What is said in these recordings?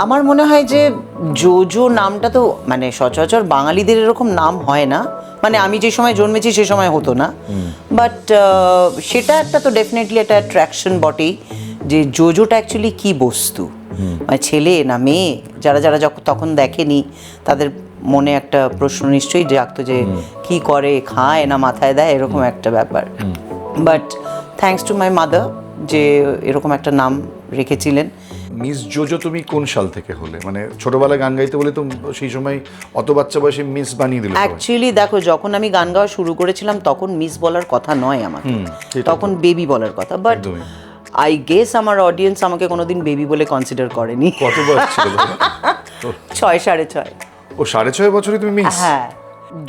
আমার মনে হয় যে জোজো নামটা তো মানে সচরাচর বাঙালিদের এরকম নাম হয় না, মানে আমি যে সময় জন্মেছি সে সময় হতো না, বাট সেটা একটা তো ডেফিনেটলি একটা অ্যাট্রাকশন বটেই যে জোজোটা অ্যাকচুয়ালি কি বস্তু, মানে ছেলে না মেয়ে, যারা যারা যখন তখন দেখেনি তাদের মনে একটা প্রশ্ন নিশ্চয়ই জাগতো যে কি করে, খায় না মাথায় দেয়, এরকম একটা ব্যাপার। But thanks to my mother যে এরকম একটা নাম রেখেছিলেন। মিস জোজো তুমি কোন সাল থেকে হলে, মানে ছোটবেলায় গান গাইতে বলে তো সেই সময় অত বাচ্চা বয়সে মিস বানিয়ে দিল সবাই। অ্যাকচুয়ালি দেখো, যখন আমি গান গাওয়া শুরু করেছিলাম তখন মিস বলার কথা নয় আমাকে, তখন বেবি বলার কথা। বাট একদমই। আই গেস আমার অডিয়েন্স আমাকে কোনোদিন বেবি বলে কনসিডার করেনি। কত বয়স ছিল তখন? 6.5 ও 6.5 বছরে তুমি মিস? হ্যাঁ,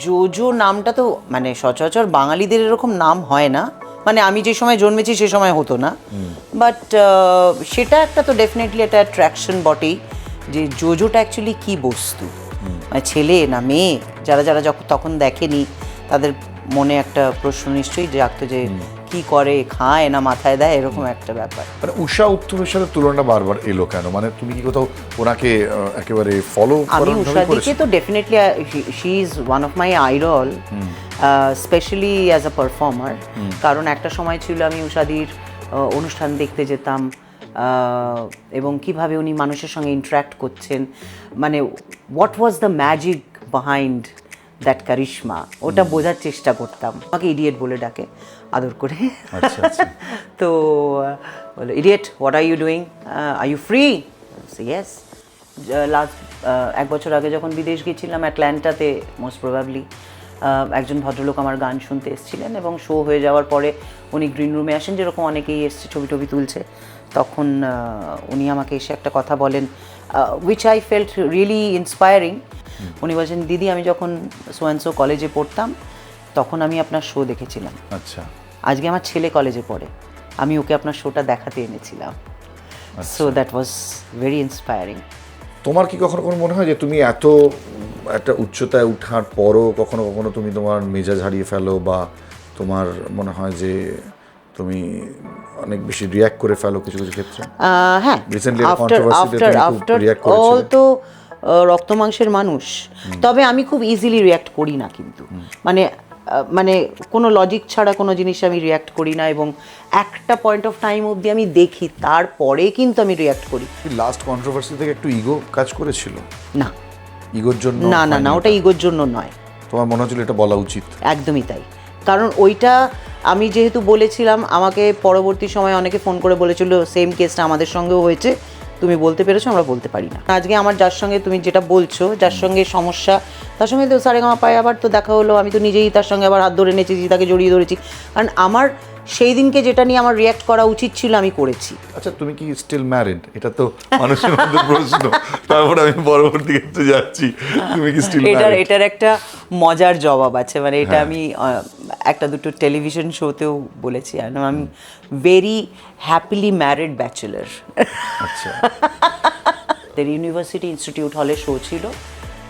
জোজো নামটা তো মানে সচরাচর বাঙালিদের এরকম নাম হয় না, মানে আমি যে সময় জন্মেছি সে সময় হতো না, বাট সেটা একটা তো ডেফিনেটলি একটা অ্যাট্রাকশন বটেই যে জোজোটা অ্যাকচুয়ালি কি বস্তু, মানে ছেলে না মেয়ে, যারা যারা যখন তখন দেখেনি তাদের মনে একটা প্রশ্ন নিশ্চয়ই জাগতো যে কি করে, খায় না মাথায় দেয়, এরকম একটা ব্যাপার। মানে উষা উত্তমের সাথে তুলনা বারবার এলো কেন? মানে তুমি কি কোথাও ওনাকে একেবারে ফলো আমি করার উষাদিকে তো definitely she is one of my idol, specially as a performer. কারণ একটা সময় ছিল আমি উষাদির অনুষ্ঠান দেখতে যেতাম, এবং কিভাবে উনি মানুষের সঙ্গে ইন্টারাক্ট করছেন, মানে what was the magic behind that charisma, ওটা বোঝার চেষ্টা করতাম। আমাকে ইডিয়েট বলে ডাকে আদর করে। আচ্ছা আচ্ছা। তো বলে, idiot what are you doing, are you free? Yes. Last 1 বছর আগে যখন বিদেশ গেছিলাম অ্যাটল্যান্টাতে, মোস্ট প্রবাবলি একজন ভদ্রলোক আমার গান শুনতে এসেছিলেন, এবং শো হয়ে যাওয়ার পরে উনি গ্রিন রুমে আসেন, যেরকম অনেকেই এসছে ছবি টবি তুলছে, তখন উনি আমাকে এসে একটা কথা বলেন, which I felt really inspiring. উনি বলছেন, দিদি আমি যখন সোয়ানসো কলেজে পড়তাম তখন আমি আপনার শো দেখেছিলাম, আচ্ছা। আজকে আমার ছেলে কলেজে পড়ে, আমি ওকে আপনার শোটা দেখাতে এনেছিলাম। So that was very inspiring. তোমার কি কখনো কোনো মনে হয় যে তুমি এত একটা উচ্চতায় ওঠার পরও কখনো কখনো তুমি তোমার মেজাজ হারিয়ে ফেলো, বা তোমার মনে হয় যে তুমি অনেক বেশি রিয়্যাক্ট করে ফেলো কিছু কিছু ক্ষেত্রে? হ্যাঁ, রিসেন্টলি কন্ট্রোভার্সিতে তুমি খুব রিয়্যাক্ট অল করেছিলে। তো রক্ত মাংসের মানুষ, তবে আমি খুব ইজিলি রিয়্যাক্ট করি না, কিন্তু মানে কোনো লজিক ছাড়া কোনো জিনিসে আমি রিয়্যাক্ট করি না, এবং একটা পয়েন্ট অফ টাইম অবধি আমি দেখি, তারপরে কিন্তু আমি রিয়্যাক্ট করি। লাস্ট কন্ট্রোভার্সি থেকে একটু ইগো কাজ করেছিল? না ইগোর জন্য? না না না, ওটা ইগোর জন্য নয়। তোমার মনে হচ্ছিল এটা বলা উচিত? একদমই তাই, কারণ ওইটা আমি যেহেতু বলেছিলাম, আমাকে পরবর্তী সময় অনেকে ফোন করে বলেছিল সেম কেসটা আমাদের সঙ্গেও হয়েছে, তুমি বলতে পেরেছো, আমরা বলতে পারি না। আজকে আমার যার সঙ্গে তুমি যেটা বলছো, যার সঙ্গে সমস্যা, তার সঙ্গে তো সারেগামা পায়ে আবার তো দেখা হলো, আমি তো নিজেই তার সঙ্গে আবার হাত ধরে নেচেছি, তাকে জড়িয়ে ধরেছি, কারণ আমার সেই দিনকে যেটা নিয়ে আমার রিয়্যাক্ট করা উচিত ছিল আমি করেছি। আচ্ছা, তুমি কি স্টিল ম্যারিড? এটা তো মানুষের মধ্যে প্রশ্ন। তারপর আমি পরবর্তী ক্ষেত্রে যাচ্ছি, তুমি কি স্টিল ম্যারিড? এটার একটা মজার জবাব আছে, মানে এটা আমি একটা দুটো টেলিভিশন শোতেও বলেছি, আমি ভেরি হ্যাপিলি ম্যারিড ব্যাচেলার। আচ্ছা। ইউনিভার্সিটি ইনস্টিটিউট হলে শো ছিল,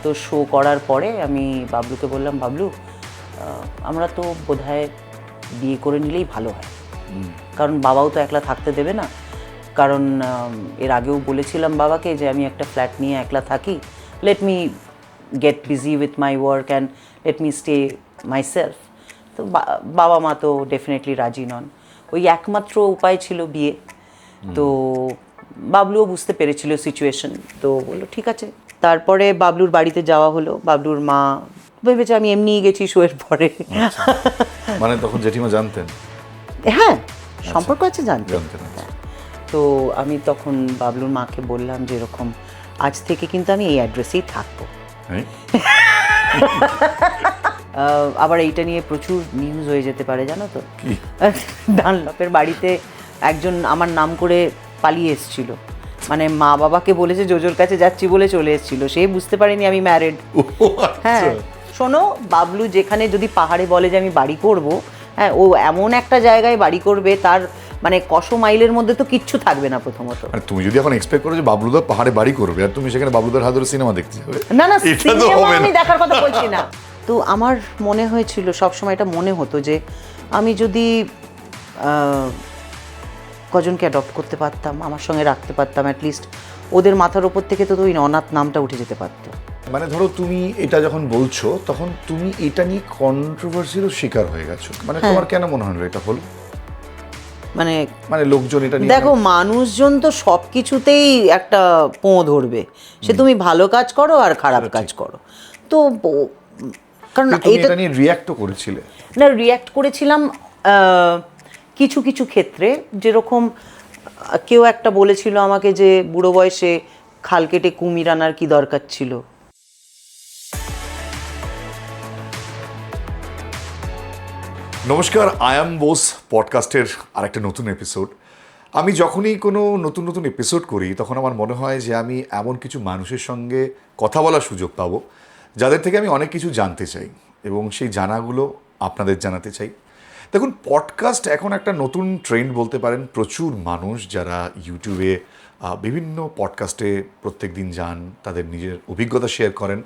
তো শো করার পরে আমি বাবলুকে বললাম, বাবলু আমরা তো বোধহয় বিয়ে করে নিলেই ভালো হয়, কারণ বাবাও তো একলা থাকতে দেবে না, কারণ এর আগেও বলেছিলাম বাবাকে যে আমি একটা ফ্ল্যাট নিয়ে একলা থাকি, let me gate busy with my work and let me stay my self. তো বাবা মা তো ডেফিনেটলি রাজি নন, ওই একমাত্র উপায় ছিল বিয়ে। তো বাবলুও বুঝতে পেরেছিল সিচুয়েশন, তো বললো ঠিক আছে। তারপরে বাবলুর বাড়িতে যাওয়া হলো, বাবলুর মা ভেবেছে আমি এমনিই গেছি শোয়ের পরে। মানে তখন জেঠিমা জানতেন? হ্যাঁ, সম্পর্ক আছে, জানতেন। জানতেন। তো আমি তখন বাবলুর মাকে বললাম যে এরকম আজ থেকে কিন্তু আমি এই অ্যাড্রেসেই থাকবো। হ্যাঁ। আবার এইটা নিয়ে প্রচুর নিউজ হয়ে যেতে পারে, জানো তো। কি? ডানলপের বাড়িতে একজন আমার নাম করে পালিয়ে এসেছিল, মানে মা বাবাকে বলেছে জোজোর কাছে যাচ্ছি বলে চলে এসেছিল, সে বুঝতে পারেনি আমি ম্যারিড। হ্যাঁ শোনো, বাবলু যেখানে যদি পাহাড়ে বলে যে আমি বাড়ি করব, হ্যাঁ ও এমন একটা জায়গায় বাড়ি করবে, তার মানে কশো মাইলের মধ্যে তো কিচ্ছু থাকবে না প্রথমত। আর তুমি যদি এখন এক্সপেক্ট করো যে বাবলুদা পাহাড়ে বাড়ি করবে আর তুমি সেখানে বাবলুদার হাত ধরে সিনেমা দেখতে যাবে, না না, এটা তো সিনেমা হবে আমি না। দেখার কথা বলছি না। তো আমার মনে হয়েছিল, সবসময় এটা মনে হতো যে আমি যদি কজনকে অ্যাডপ্ট করতে পারতাম, আমার সঙ্গে রাখতে পারতাম, অ্যাটলিস্ট ওদের মাথার ওপর থেকে তো ওই অনাথ নামটা উঠে যেতে পারতো। মানে ধরো তুমি এটা যখন বলছো তখন তুমি এটা নিয়ে কন্ট্রোভার্সিরও শিকার হয়ে গেছো, মানে তোমার কেন মনে হলো এটা হলো? মানে মানে লোকজন এটা নিয়ে দেখো, মানুষজন তো সব কিছুতেই একটা পোঁ ধরবে, সে তুমি ভালো কাজ করো আর খারাপ কাজ করো। তো কারণ তুমি এটা নিয়ে রিয়্যাক্টও করেছিলে? না, রিয়্যাক্ট করেছিলাম কিছু কিছু ক্ষেত্রে। যেরকম কেউ একটা বলেছিল আমাকে যে বুড়ো বয়সে খাল কেটে কুমির আনার কি দরকার ছিল। নমস্কার, আই এম বোস পডকাস্টের আরেকটা নতুন এপিসোড। আমি যখনই কোনো নতুন নতুন এপিসোড করি তখন আমার মনে হয় যে আমি এমন কিছু মানুষের সঙ্গে কথা বলার সুযোগ পাবো যাদের থেকে আমি অনেক কিছু জানতে চাই এবং সেই জানাগুলো আপনাদের জানাতে চাই। দেখুন, পডকাস্ট এখন একটা নতুন ট্রেন্ড বলতে পারেন। প্রচুর মানুষ যারা ইউটিউবে বিভিন্ন পডকাস্টে প্রত্যেক দিন যান, তাদের নিজের অভিজ্ঞতা শেয়ার করেন।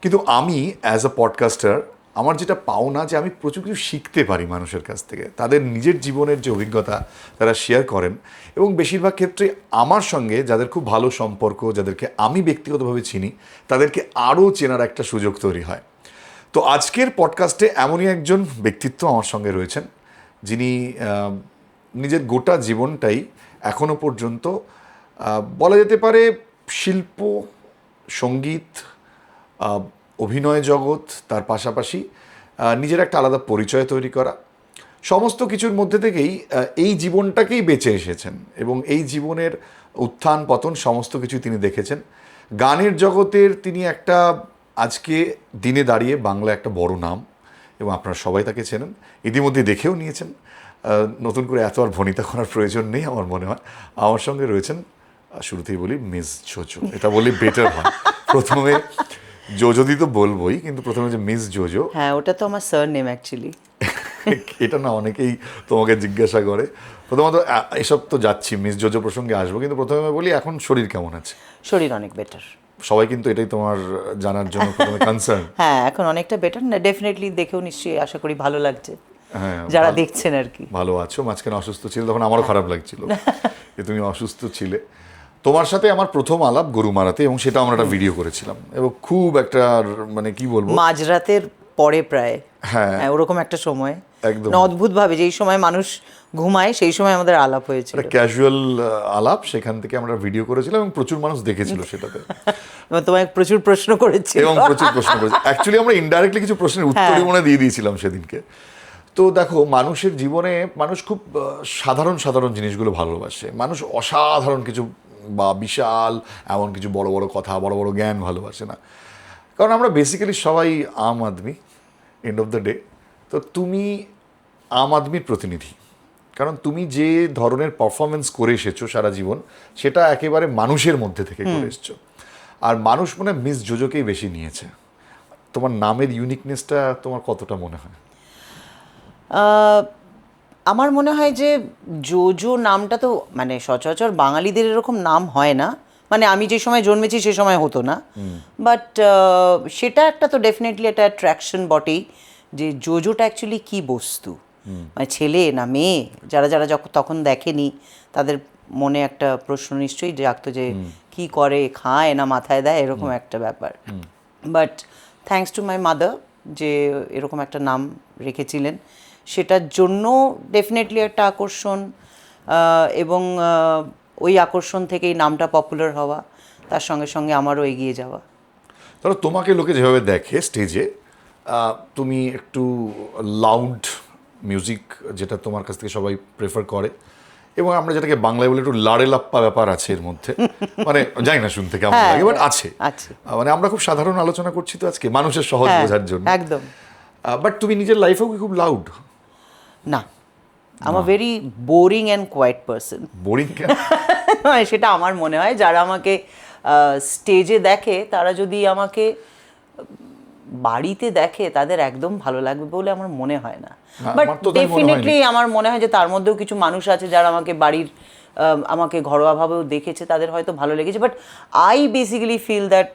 কিন্তু আমি অ্যাজ আ পডকাস্টার আমার যেটা পাওনা যে আমি প্রচুর কিছু শিখতে পারি মানুষের কাছ থেকে, তাদের নিজের জীবনের যে অভিজ্ঞতা তারা শেয়ার করেন। এবং বেশিরভাগ ক্ষেত্রে আমার সঙ্গে যাদের খুব ভালো সম্পর্ক, যাদেরকে আমি ব্যক্তিগতভাবে চিনি, তাদেরকে আরও চেনার একটা সুযোগ তৈরি হয়। তো আজকের পডকাস্টে এমনই একজন ব্যক্তিত্ব আমার সঙ্গে রয়েছেন যিনি নিজের গোটা জীবনটাই এখনো পর্যন্ত বলা যেতে পারে শিল্প, সঙ্গীত, অভিনয় জগৎ, তার পাশাপাশি নিজের একটা আলাদা পরিচয় তৈরি করা, সমস্ত কিছুর মধ্যে থেকেই এই জীবনটাকেই বেঁচে এসেছেন এবং এই জীবনের উত্থান পতন সমস্ত কিছু তিনি দেখেছেন। গানের জগতের তিনি একটা আজকে দিনে দাঁড়িয়ে বাংলা একটা বড় নাম এবং আপনারা সবাই তাকে চেনেন, ইতিমধ্যে দেখেও নিয়েছেন। নতুন করে এত আর ভনিতা করার প্রয়োজন নেই আমার মনে হয়। আমার সঙ্গে রয়েছেন, শুরুতেই বলি, মিস জোজো। এটা বলি বেটার হয়। প্রথমে জোজোদি তো বলবোই, কিন্তু প্রথমে যে মিস জোজো। হ্যাঁ, ওটা তো আমার সার নেম অ্যাকচুয়ালি। এটা না অনেকেই তোমাকে জিজ্ঞাসা করে। প্রথমত এসব তো যাচ্ছি, মিস জোজো প্রসঙ্গে আসবো, কিন্তু প্রথমে বলি এখন শরীর কেমন আছে? শরীর অনেক বেটার। সবাই কিন্তু এটাই তোমার জানার জন্য প্রথমে কনসার্ন। হ্যাঁ, এখন অনেকটা বেটার না, ডেফিনেটলি দেখেও নিশ্চয়ই আশা করি ভালো লাগছে হ্যাঁ, যারা দেখছেন আর কি। ভালো আছো। মাঝখানে অসুস্থ ছিল, তখন আমারও খারাপ লাগছিল যে তুমি অসুস্থ ছিলে। তোমার সাথে আমার প্রথম আলাপ গরুমারাতে, এবং সেটা আমরা একটা ভিডিও করেছিলাম এবং খুব একটা মানে কি বলবো, মাঝরাতের পরে প্রায়, হ্যাঁ ওরকম একটা সময়, একদম অদ্ভুত ভাবে যেই সময় মানুষ ঘুমায় সেই সময় আমাদের আলাপ হয়েছিল। একটা ক্যাজুয়াল আলাপ, সেখান থেকে আমরা ভিডিও করেছিলাম এবং প্রচুর মানুষ দেখেছিল সেটাতে। এবং তোমায় প্রচুর প্রশ্ন করেছি এবং প্রচুর প্রশ্ন করেছি। অ্যাকচুয়ালি আমরা ইনডাইরেক্টলি কিছু প্রশ্নের উত্তরই মনে দিয়ে দিয়েছিলাম সেদিনকে। তো দেখো, মানুষের জীবনে মানুষ খুব সাধারণ সাধারণ জিনিসগুলো ভালোবাসে। মানুষ অসাধারণ কিছু বা বিশাল এমন কিছু বড় বড় কথা, বড় বড় জ্ঞান ভালোবাসে না। কারণ আমরা বেসিক্যালি সবাই আম আদমি, এন্ড অফ দ্য ডে। তো তুমি আম আদমির প্রতিনিধি, কারণ তুমি যে ধরনের পারফরমেন্স করে এসেছো সারা জীবন, সেটা একেবারে মানুষের মধ্যে থেকে করে এসছো। আর মানুষ মনে হয় মিস জোজোকেই বেশি নিয়েছে। তোমার নামের ইউনিকনেসটা তোমার কতটা মনে হয়? আমার মনে হয় যে জোজো নামটা তো মানে সচরাচর বাঙালিদের এরকম নাম হয় না, মানে আমি যে সময় জন্মেছি সে সময় হতো না। বাট সেটা একটা তো ডেফিনেটলি একটা অ্যাট্রাকশন বটেই, যে জোজোটা অ্যাকচুয়ালি কী বস্তু, মানে ছেলে না মেয়ে, যারা যারা যখন তখন দেখেনি তাদের মনে একটা প্রশ্ন নিশ্চয়ই জাগতো যে কি করে, খায় না মাথায় দেয়, এরকম একটা ব্যাপার। But thanks to my mother যে এরকম একটা নাম রেখেছিলেন, সেটার জন্য ডেফিনেটলি একটা আকর্ষণ, এবং ওই আকর্ষণ থেকেই নামটা পপুলার হওয়া, তার সঙ্গে সঙ্গে আমারও এগিয়ে যাওয়া। ধরো তোমাকে লোকে যেভাবে দেখে স্টেজে, তুমি একটু লাউড মিউজিক, যেটা তোমার কাছ থেকে সবাই প্রেফার করে, এবং আমরা যেটাকে বাংলায় বলে একটু লাড়ে লাপ্পা ব্যাপার আছে এর মধ্যে, মানে জানি না শুনতে কেমন লাগে, বাট আছে। মানে আমরা খুব সাধারণ আলোচনা করছি তো আজকে, মানুষের সহজ বোঝার জন্য একদম। বাট তুমি নিজের লাইফেও কি খুব লাউড? না, I'm a very boring and quiet person. Boring কেন? সেটা আমার মনে হয় যারা আমাকে স্টেজে দেখে, তারা যদি আমাকে বাড়িতে দেখে তাদের একদম ভালো লাগবে বলে আমার মনে হয় না। বাট ডেফিনেটলি আমার মনে হয় যে তার মধ্যেও কিছু মানুষ আছে যারা আমাকে বাড়ির আমাকে ঘরোয়াভাবেও দেখেছে, তাদের হয়তো ভালো লেগেছে। But I basically feel that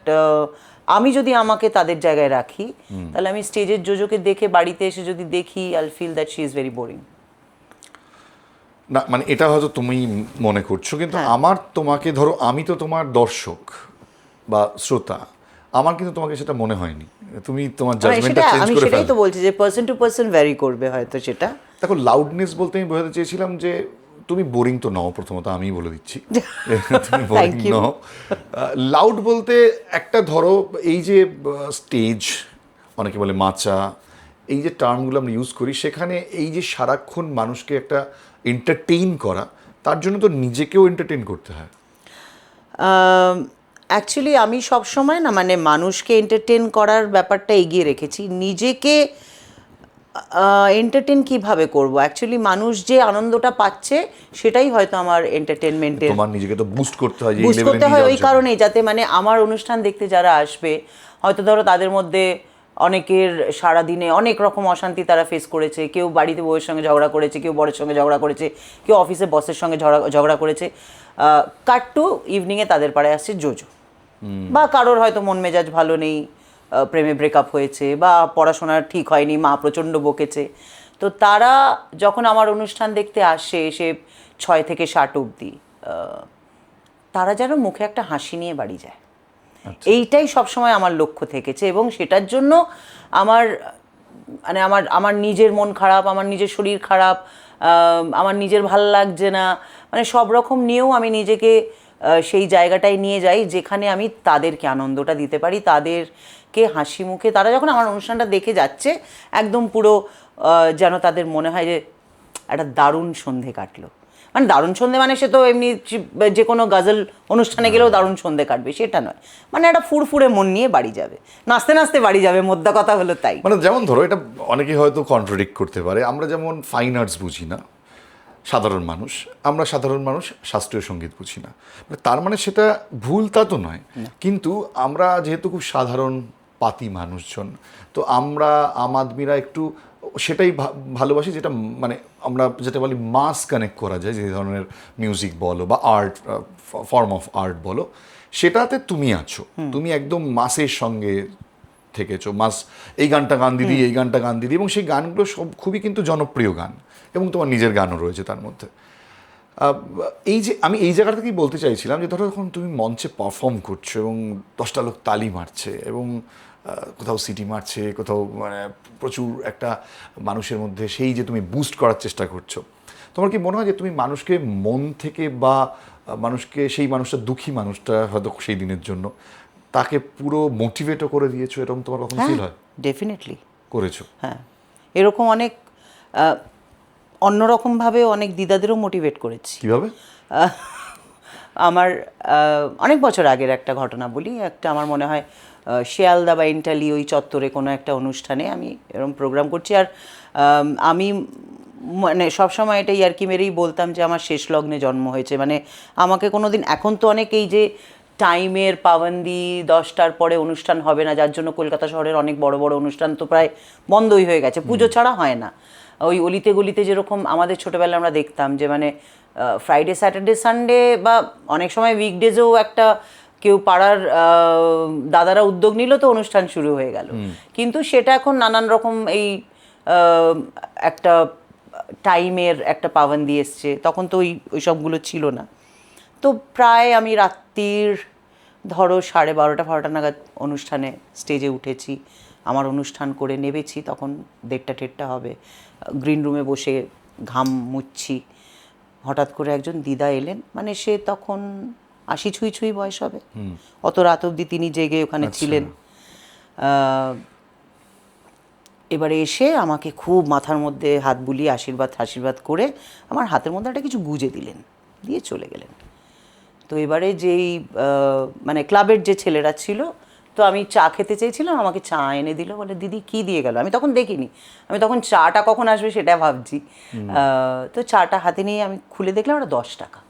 আমি যদি আমাকে তাদের জায়গায় রাখি, তাহলে আমি স্টেজের জোজোকে দেখে বাড়িতে এসে যদি দেখি, I feel that she is very boring. না মানে এটা হয়তো তুমি মনে করছো, কিন্তু আমার তোমাকে ধরো, আমি তো তোমার দর্শক বা শ্রোতা, আমার কিন্তু তোমাকে সেটা মনে হয়নি। তুমি তোমার জাজমেন্টটা চেঞ্জ আমি করে সেটাই ফেলো। তো বলছি যে পার্সন টু পার্সন ভ্যারি করবে হয়তো সেটা। দেখো, লাউডনেস বলতে আমি বোঝাতে চেয়েছিলাম যে তুমি বোরিং তো নও, প্রথমত আমি বলে দিচ্ছি তুমি বোরিং Thank you. নও। লাউড বলতে একটা ধরো এই যে স্টেজ, অনেকে বলে মাচা, এই যে টার্মগুলো আমরা ইউজ করি, সেখানে এই যে সারাক্ষণ মানুষকে একটা এন্টারটেইন করা, তার জন্য তো নিজেকেও এন্টারটেইন করতে হয়। অ্যাকচুয়ালি আমি সব সময় না মানে মানুষকে এন্টারটেন করার ব্যাপারটা এগিয়ে রেখেছি। নিজেকে এন্টারটেন কিভাবে করব? অ্যাকচুয়ালি মানুষ যে আনন্দটা পাচ্ছে সেটাই হয়তো আমার এন্টারটেনমেন্টের। তোমার নিজেকে তো বুস্ট করতে হয়, যে এই বুঝ লেভেলে করতে নিয়ে হয় যাওয়ার ওই জন্য। কারণেই, যাতে মানে আমার অনুষ্ঠান দেখতে যারা আসবে, হয়তো ধরো তাদের মধ্যে অনেকের সারাদিনে অনেক রকম অশান্তি তারা ফেস করেছে, কেউ বাড়িতে বউয়ের সঙ্গে ঝগড়া করেছে, কেউ বরের সঙ্গে ঝগড়া করেছে, কেউ অফিসে বসের সঙ্গে ঝগড়া করেছে, কাট টু ইভিনিংয়ে তাদের পাড়ায় আসছে জোজো, বা কারোর হয়তো মন মেজাজ ভালো নেই, প্রেমে ব্রেকআপ হয়েছে, বা পড়াশোনা ঠিক হয়নি, মা প্রচণ্ড বকেছে। তো তারা যখন আমার অনুষ্ঠান দেখতে আসে, এসে 6 থেকে 7 অবধি, তারা যেন মুখে একটা হাসি নিয়ে বাড়ি যায়, এইটাই সবসময় আমার লক্ষ্য থেকেছে। এবং সেটার জন্য আমার মানে আমার নিজের মন খারাপ, আমার নিজের শরীর খারাপ, আমার নিজের ভাল লাগছে না, মানে সব রকম নিয়েও আমি নিজেকে সেই জায়গাটায় নিয়ে যাই যেখানে আমি তাদেরকে আনন্দটা দিতে পারি, তাদেরকে হাসি মুখে, তারা যখন আমার অনুষ্ঠানটা দেখে যাচ্ছে একদম পুরো যেন তাদের মনে হয় যে একটা দারুণ সন্ধে কাটলো। মানে দারুণ সন্ধে মানে সে তো এমনি যে কোনো গজল অনুষ্ঠানে গেলেও দারুণ সন্ধে কাটবে সেটা নয়, মানে একটা ফুরফুরে মন নিয়ে বাড়ি যাবে, নাচতে নাচতে বাড়ি যাবে, মোদ্দা কথা হলো তাই। মানে যেমন ধরো, এটা অনেকে হয়তো কন্ট্রাডিক্ট করতে পারে, আমরা যেমন ফাইন আর্টস বুঝি না সাধারণ মানুষ, আমরা সাধারণ মানুষ শাস্ত্রীয় সঙ্গীত বুঝি না, মানে তার মানে সেটা ভুল তা তো নয়। কিন্তু আমরা যেহেতু খুব সাধারণ পাতি মানুষজন, তো আমরা আদমিরা একটু সেটাই ভালোবাসি, যেটা মানে আমরা যেটা বলি মাস কানেক্ট করা যায়, যে ধরনের মিউজিক বলো বা আর্ট, ফর্ম অফ আর্ট বলো, সেটাতে তুমি আছো, তুমি একদম মাসের সঙ্গে থেকেছো। মাস এই গানটা গান দিদি, এই গানটা গান দিদি, এবং সেই গানগুলো সব খুবই কিন্তু জনপ্রিয় গান, এবং তোমার নিজের গানও রয়েছে তার মধ্যে। এই যে আমি এই জায়গা থেকেই বলতে চাইছিলাম যে ধরো যখন তুমি মঞ্চে পারফর্ম করছো এবং 10টা লোক তালি মারছে, এবং কোথাও সিটি মারছে, কোথাও মানে প্রচুর একটা মানুষের মধ্যে সেই যে তুমি বুস্ট করার চেষ্টা করছো, তোমার কি মনে হয় যে তুমি মানুষকে মন থেকে, বা মানুষকে, সেই মানুষটা দুঃখী মানুষটা হয়তো সেই দিনের জন্য, তাকে পুরো মোটিভেটও করে দিয়েছো, এরকম তোমার কখনো ফিল হয়? ডেফিনেটলি করেছো? হ্যাঁ, এরকম অনেক অন্যরকমভাবে অনেক দিদাদেরও মোটিভেট করেছি। কিভাবে? আমার অনেক বছর আগের একটা ঘটনা বলি। একটা আমার মনে হয় শিয়ালদা বা ইন্টালি ওই চত্বরে কোনো একটা অনুষ্ঠানে আমি এরকম প্রোগ্রাম করছি, আর আমি মানে সবসময় এটা ইয়ার্কি মেরেই বলতাম যে আমার শেষ লগ্নে জন্ম হয়েছে। মানে আমাকে কোনো দিন, এখন তো অনেক এই যে টাইমের পাবন্দি, 10টার পরে অনুষ্ঠান হবে না, যার জন্য কলকাতা শহরের অনেক বড় বড় অনুষ্ঠান তো প্রায় বন্ধই হয়ে গেছে, পুজো ছাড়া হয় না। ওই অলিতে গলিতে যেরকম আমাদের ছোটোবেলায় আমরা দেখতাম যে মানে ফ্রাইডে স্যাটারডে সানডে বা অনেক সময় উইকডেজেও একটা কেউ পাড়ার দাদারা উদ্যোগ নিল তো অনুষ্ঠান শুরু হয়ে গেল। কিন্তু সেটা এখন নানান রকম এই একটা টাইমের একটা পাবন্দি এসছে, তখন তো ওই সবগুলো ছিল না। তো প্রায় আমি রাত্রির ধরো 12:30 নাগাদ অনুষ্ঠানে স্টেজে উঠেছি, আমার অনুষ্ঠান করে নেমেছি, তখন 1:30 হবে, গ্রিন রুমে বসে ঘাম মুছছি, হঠাৎ করে একজন দিদা এলেন, মানে সে তখন 80 ছুঁই ছুঁই বয়স হবে, অত রাত অবধি তিনি জেগে ওখানে ছিলেন। এবারে এসে আমাকে খুব মাথার মধ্যে হাত বুলিয়ে আশীর্বাদ করে আমার হাতের মধ্যে একটা কিছু গুজে দিলেন, দিয়ে চলে গেলেন। তো এবারে যেই মানে ক্লাবের যে ছেলেরা ছিল, তো আমি চা খেতে চেয়েছিলাম, আমাকে চা এনে দিল, বলে দিদি কী দিয়ে গেল? আমি তখন দেখিনি, আমি তখন চাটা কখন আসবে সেটা ভাবছি। তো চাটা হাতে নিয়ে আমি খুলে দেখলাম ওটা 10 টাকা।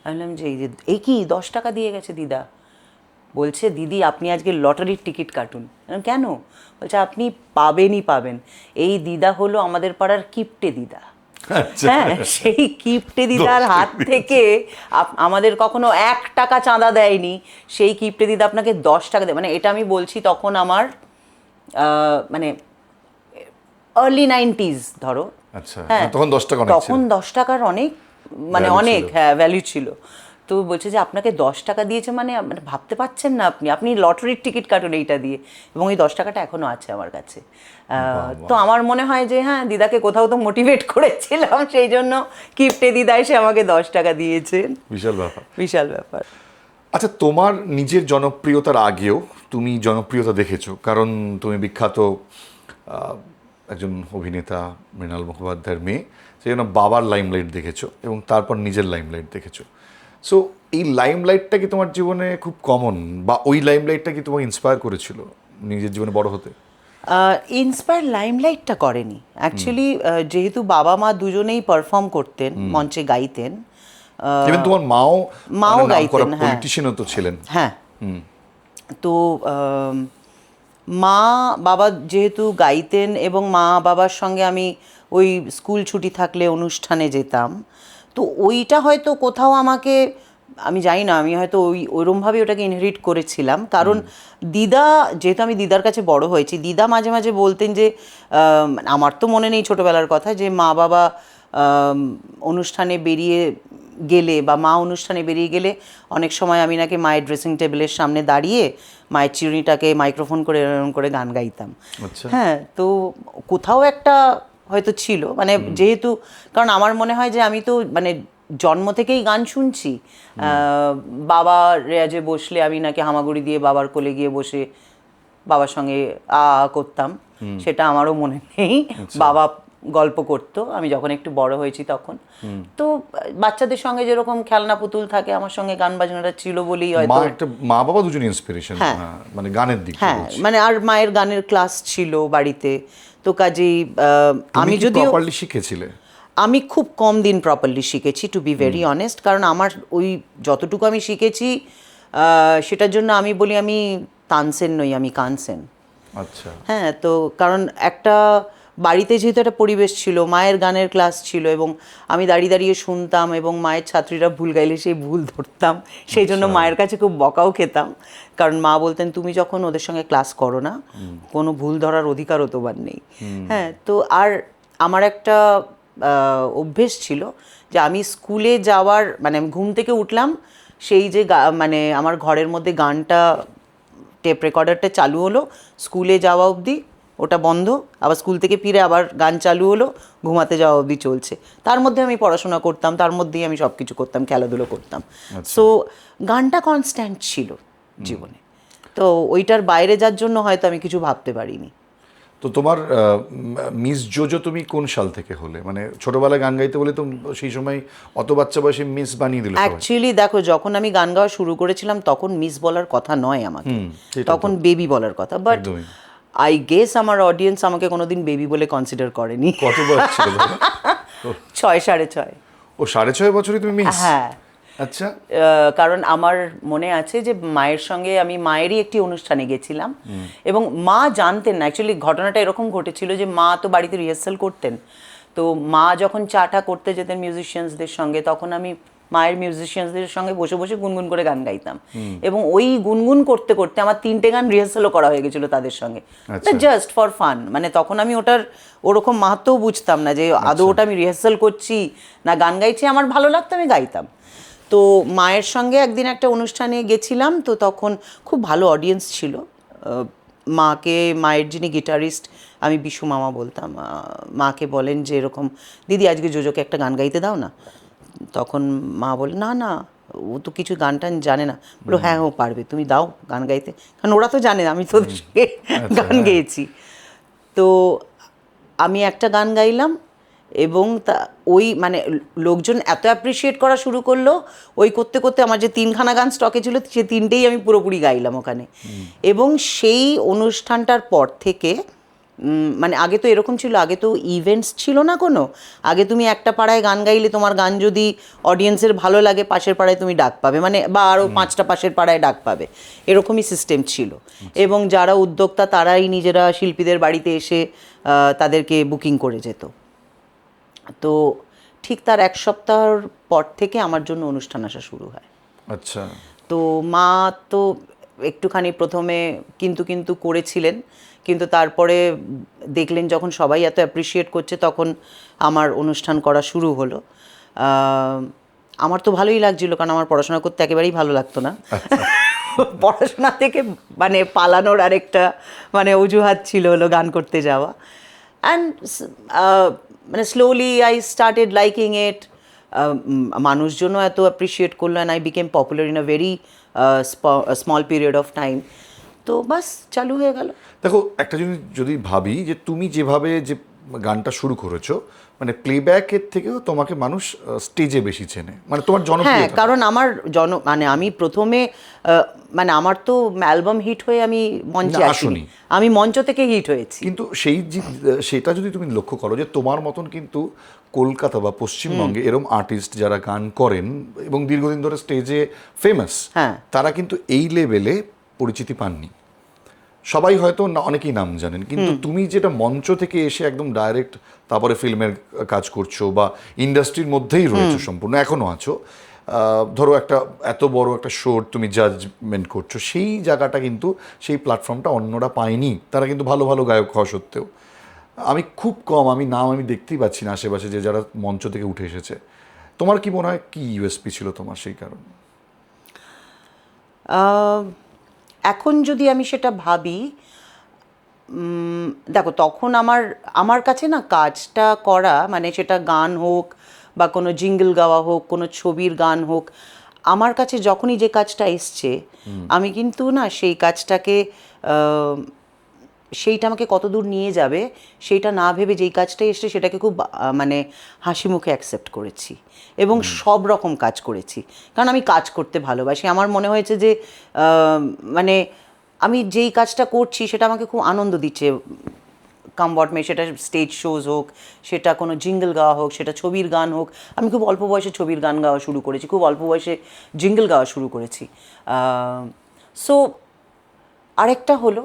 আমি বললাম যে এই কি 10 টাকা দিয়ে গেছে দিদা? বলছে দিদি আপনি আজকে লটারির টিকিট কাটুন। কেন? বলছে আপনি পাবেন। এই দিদা হলো আমাদের পাড়ার কিপ্টে দিদা। হ্যাঁ, সেই কিপ্টে দিদার হাত থেকে আমাদের কখনো 1 টাকা চাঁদা দেয়নি, সেই কিপ্টে দিদা আপনাকে 10 টাকা দেয়। মানে এটা আমি বলছি তখন আমার মানে আর্লি 90s, ধরো আচ্ছা, হ্যাঁ তখন 10 টাকা অনেক ছিল। তখন 10 টাকার অনেক মানে Value অনেক ছিল। হ্যাঁ ভ্যালু ছিল। তো বলছে যে আপনাকে 10 টাকা দিয়েছে মানে মানে ভাবতে পারছেন না আপনি লটারির টিকিট কাটুন এইটা দিয়ে, এবং এই 10 টাকাটা এখনো আছে আমার কাছে। তো আমার মনে হয় যে হ্যাঁ দিদাকে কোথাও তো মোটিভেট করেছিলাম, সেই জন্য কিপ্টে দিদা এসে আমাকে 10 টাকা দিয়েছেন। বিশাল ব্যাপার। বিশাল ব্যাপার। আচ্ছা, তোমার নিজের জনপ্রিয়তার আগেও তুমি জনপ্রিয়তা দেখেছো, কারণ তুমি বিখ্যাত একজন অভিনেতা মৃণাল মুখোপাধ্যায়ের মেয়ে, সেই জন্য বাবার লাইমলাইট দেখেছো এবং তারপর নিজের লাইমলাইট দেখেছো। সো এই লাইমলাইটটা কি তোমার জীবনে খুব কমন, বা ওই লাইমলাইটটা কি তোমাকে ইন্সপায়ার করেছিল নিজের জীবনে বড় হতে? ইন্সপায়ার লাইমলাইটটা করেনি অ্যাকচুয়ালি, যেহেতু বাবা মা দুজনেই পারফর্ম করতেন, মঞ্চে গাইতেন। ইভেন তোমার মাও মাও গাইতেন, হ্যাঁ। পলিটিশিয়ানও তো ছিলেন। হ্যাঁ। তো মা বাবা যেহেতু গাইতেন এবং মা বাবার সঙ্গে আমি ওই স্কুল ছুটি থাকলে অনুষ্ঠানে যেতাম, তো ওইটা হয়তো কোথাও আমাকে, আমি জানি না, আমি হয়তো ওইরমভাবে ওটাকে ইনহেরিট করেছিলাম। কারণ দিদা, যেহেতু আমি দিদার কাছে বড় হয়েছি, দিদা মাঝে মাঝে বলতেন যে আমার তো মনে নেই ছোটোবেলার কথা, যে মা বাবা অনুষ্ঠানে বেরিয়ে গেলে বা মা অনুষ্ঠানে বেরিয়ে গেলে অনেক সময় আমি নাকি মায়ের ড্রেসিং টেবিলের সামনে দাঁড়িয়ে মায়ের চিরুনিটাকে মাইক্রোফোন করে এরকম করে গান গাইতাম। আচ্ছা। হ্যাঁ, তো কোথাও একটা হয়তো ছিল, মানে যেহেতু, কারণ আমার মনে হয় যে আমি তো মানে জন্ম থেকেই গান শুনছি। বাবা রেয়াজে বসলে আমি নাকি হামাগুড়ি দিয়ে বাবার কোলে গিয়ে বসে বাবার সঙ্গে করতাম, সেটা আমারও মনে নেই। বাবা গল্প করতো আমি যখন একটু বড় হয়েছি তখন। তো বাচ্চাদের সঙ্গে যেরকম খেলনা পুতুল থাকে, আমার সঙ্গে গান বাজনাটা ছিল বলেই হয়তো। মা বাবা দুজনে ইন্সপিরেশন, হ্যাঁ। মানে গানের দিক থেকে হ্যাঁ, বলছি। মানে আর মায়ের গানের ক্লাস ছিল বাড়িতে, তো কাজেই আমি তুমি কি যদিও প্রপারলি শিখেছিলে? আমি খুব কম দিন প্রপারলি শিখেছি, টু বি ভেরি অনেস্ট। কারণ আমার ওই যতটুকু আমি শিখেছি সেটার জন্য আমি বলি আমি তানসেন নই, আমি কানসেন। আচ্ছা। হ্যাঁ, তো কারণ একটা বাড়িতে যেহেতু একটা পরিবেশ ছিল, মায়ের গানের ক্লাস ছিল এবং আমি দাঁড়িয়ে দাঁড়িয়ে শুনতাম এবং মায়ের ছাত্রীরা ভুল গাইলে সেই ভুল ধরতাম, সেই জন্য মায়ের কাছে খুব বকাও খেতাম। কারণ মা বলতেন তুমি যখন ওদের সঙ্গে ক্লাস করো না, কোনো ভুল ধরার অধিকারও তোমার নেই। হ্যাঁ, তো আর আমার একটা অভ্যেস ছিল যে আমি স্কুলে যাওয়ার মানে আমি ঘুম থেকে উঠলাম, সেই যে মানে আমার ঘরের মধ্যে গানটা টেপ রেকর্ডারটা চালু হলো, স্কুলে যাওয়া অবধি ওটা বন্ধ, আবার স্কুল থেকে ফিরে আবার গান চালু হলো, ঘুমাতে যাওয়া অবধি চলছে। তার মধ্যে আমি পড়াশোনা করতাম, তার মধ্যেই আমি সব কিছু করতাম, খেলাধুলো করতাম। সো গানটা কনস্ট্যান্ট ছিল জীবনে। তো ওইটার বাইরে যার জন্য হয়তো আমি কিছু ভাবতে পারিনি। তো তোমার মিস জোজো তুমি কোন সাল থেকে হলে? মানে ছোটবেলায় গান গাইতে বলে তো সেই সময় অত বাচ্চা বয়সে মিস বানিয়ে দিল সবাই। অ্যাকচুয়ালি দেখো, যখন আমি গান গাওয়া শুরু করেছিলাম তখন মিস বলার কথা নয় আমাকে, সেটা তখন বেবি বলার কথা। বাট একদমই। আই গেস আমার অডিয়েন্স আমাকে কোনোদিন বেবি বলে কনসিডার করেনি। কত বয়স ছিল তখন? 6.5 ও 6.5 বছরই তুমি মিস? হ্যাঁ। আচ্ছা। কারণ আমার মনে আছে যে মায়ের সঙ্গে আমি মায়েরই একটি অনুষ্ঠানে গেছিলাম এবং মা জানতেন না, অ্যাকচুয়ালি ঘটনাটা এরকম ঘটেছিল যে মা তো বাড়িতে রিহার্সাল করতেন, তো মা যখন চাটা করতে যেতেন মিউজিশিয়ানসদের সঙ্গে, তখন আমি মায়ের মিউজিশিয়ানসদের সঙ্গে বসে বসে গুনগুন করে গান গাইতাম এবং ওই গুনগুন করতে করতে আমার 3টে গান রিহার্সালও করা হয়ে গেছিলো তাদের সঙ্গে, জাস্ট ফর ফান। মানে তখন আমি ওটার ওরকম মাহাত্ম্যও বুঝতাম না যে আদৌ ওটা আমি রিহার্সাল করছি না গান গাইছি, আমার ভালো লাগতো আমি গাইতাম। তো মায়ের সঙ্গে একদিন একটা অনুষ্ঠানে গেছিলাম, তো তখন খুব ভালো অডিয়েন্স ছিল। মাকে, মায়ের যিনি গিটারিস্ট, আমি বিশু মামা বলতাম, মাকে বলেন যে এরকম দিদি আজকে জোজোকে একটা গান গাইতে দাও না। তখন মা বলে না না, ও তো কিছু গান টান জানে না। বলো হ্যাঁ ও পারবে, তুমি দাও গান গাইতে, কারণ ওরা তো জানে আমি তোদের সঙ্গে গান গেয়েছি। তো আমি একটা গান গাইলাম এবং তা ওই মানে লোকজন এত অ্যাপ্রিসিয়েট করা শুরু করলো, ওই করতে করতে আমার যে 3খানা গান স্টকে ছিল সে 3টেই আমি পুরোপুরি গাইলাম ওখানে। এবং সেই অনুষ্ঠানটার পর থেকে মানে আগে তো এরকম ছিল, আগে তো ইভেন্টস ছিল না কোনো, আগে তুমি একটা পাড়ায় গান গাইলে তোমার গান যদি অডিয়েন্সের ভালো লাগে পাশের পাড়ায় তুমি ডাক পাবে, মানে বা আরও 5টা পাশের পাড়ায় ডাক পাবে, এরকমই সিস্টেম ছিল। এবং যারা উদ্যোক্তা তারাই নিজেরা শিল্পীদের বাড়িতে এসে তাদেরকে বুকিং করে যেত। তো ঠিক তার 1 সপ্তাহর পর থেকে আমার জন্য অনুষ্ঠান আসা শুরু হয়। আচ্ছা। তো মা তো একটুখানি প্রথমে কিন্তু কিন্তু করেছিলেন, কিন্তু তারপরে দেখলেন যখন সবাই এত অ্যাপ্রিসিয়েট করছে তখন আমার অনুষ্ঠান করা শুরু হলো। আমার তো ভালোই লাগছিল, কারণ আমার পড়াশোনা করতে একেবারেই ভালো লাগতো না। পড়াশোনা থেকে মানে পালানোর আরেকটা মানে অজুহাত ছিল হলো গান করতে যাওয়া। অ্যান্ড মানে স্লোলি আই স্টার্টেড লাইকিং ইট। মানুষজনও এত অ্যাপ্রিসিয়েট করলো, and I became popular in a very small period of time. তো বাস চালু হয়ে গেল। দেখো, একটা জিনিস যদি ভাবি যে তুমি যেভাবে যে গানটা শুরু করেছো, মানে প্লেব্যাকের থেকেও তোমাকে মানুষ স্টেজে বেশি চেনে, মানে তোমার হ্যাঁ, জনপ্রিয়তা। কারণ আমার মানে আমি প্রথমে মানে আমার তো অ্যালবাম হিট হয়ে আমি মঞ্চে না, আসিনি, আসোনি। আমি মঞ্চ থেকে হিট হয়েছি। কিন্তু সেটা যদি তুমি লক্ষ্য করো যে তোমার মতন কিন্তু কলকাতা বা পশ্চিমবঙ্গে এরম আর্টিস্ট যারা গান করেন এবং দীর্ঘদিন ধরে স্টেজে ফেমাস, হ্যাঁ। তারা কিন্তু এই লেভেলে পরিচিতি পাননি। সবাই হয়তো অনেকেই নাম জানেন, কিন্তু তুমি যেটা মঞ্চ থেকে এসে একদম ডাইরেক্ট তারপরে ফিল্মের কাজ করছো বা ইন্ডাস্ট্রির মধ্যেই রয়েছো সম্পূর্ণ, এখনো আছো, ধরো একটা এত বড় একটা শোর তুমি জাজমেন্ট করছো, সেই জায়গাটা কিন্তু সেই প্ল্যাটফর্মটা অন্যরা পায়নি। তারা কিন্তু ভালো ভালো গায়ক হওয়া সত্ত্বেও আমি খুব কম আমি দেখতেই পাচ্ছি না আশেপাশে যে যারা মঞ্চ থেকে উঠে এসেছে। তোমার কি মনে হয় কি ইউএসপি ছিল তোমার সেই কারণে? এখন যদি আমি সেটা ভাবি, দেখো তখন আমার কাছে না কাজটা করা, মানে সেটা গান হোক বা কোনো জিঙ্গল গাওয়া হোক, কোনো ছবির গান হোক, আমার কাছে যখনই যে কাজটা এসছে আমি কিন্তু না সেই কাজটাকে সেইটা আমাকে কত দূর নিয়ে যাবে সেইটা না ভেবে যেই কাজটা এসছে সেটাকে খুব মানে হাসি মুখে অ্যাকসেপ্ট করেছি এবং সব রকম কাজ করেছি, কারণ আমি কাজ করতে ভালোবাসি। আমার মনে হয়েছে যে মানে আমি যেই কাজটা করছি সেটা আমাকে খুব আনন্দ দিচ্ছে, কাম হোয়াট মে, সেটা স্টেজ শোজ হোক, সেটা কোনো জিঙ্গল গাওয়া হোক, সেটা ছবির গান হোক। আমি খুব অল্প বয়সে ছবির গান গাওয়া শুরু করেছি, খুব অল্প বয়সে জিঙ্গল গাওয়া শুরু করেছি। সো আরেকটা হলো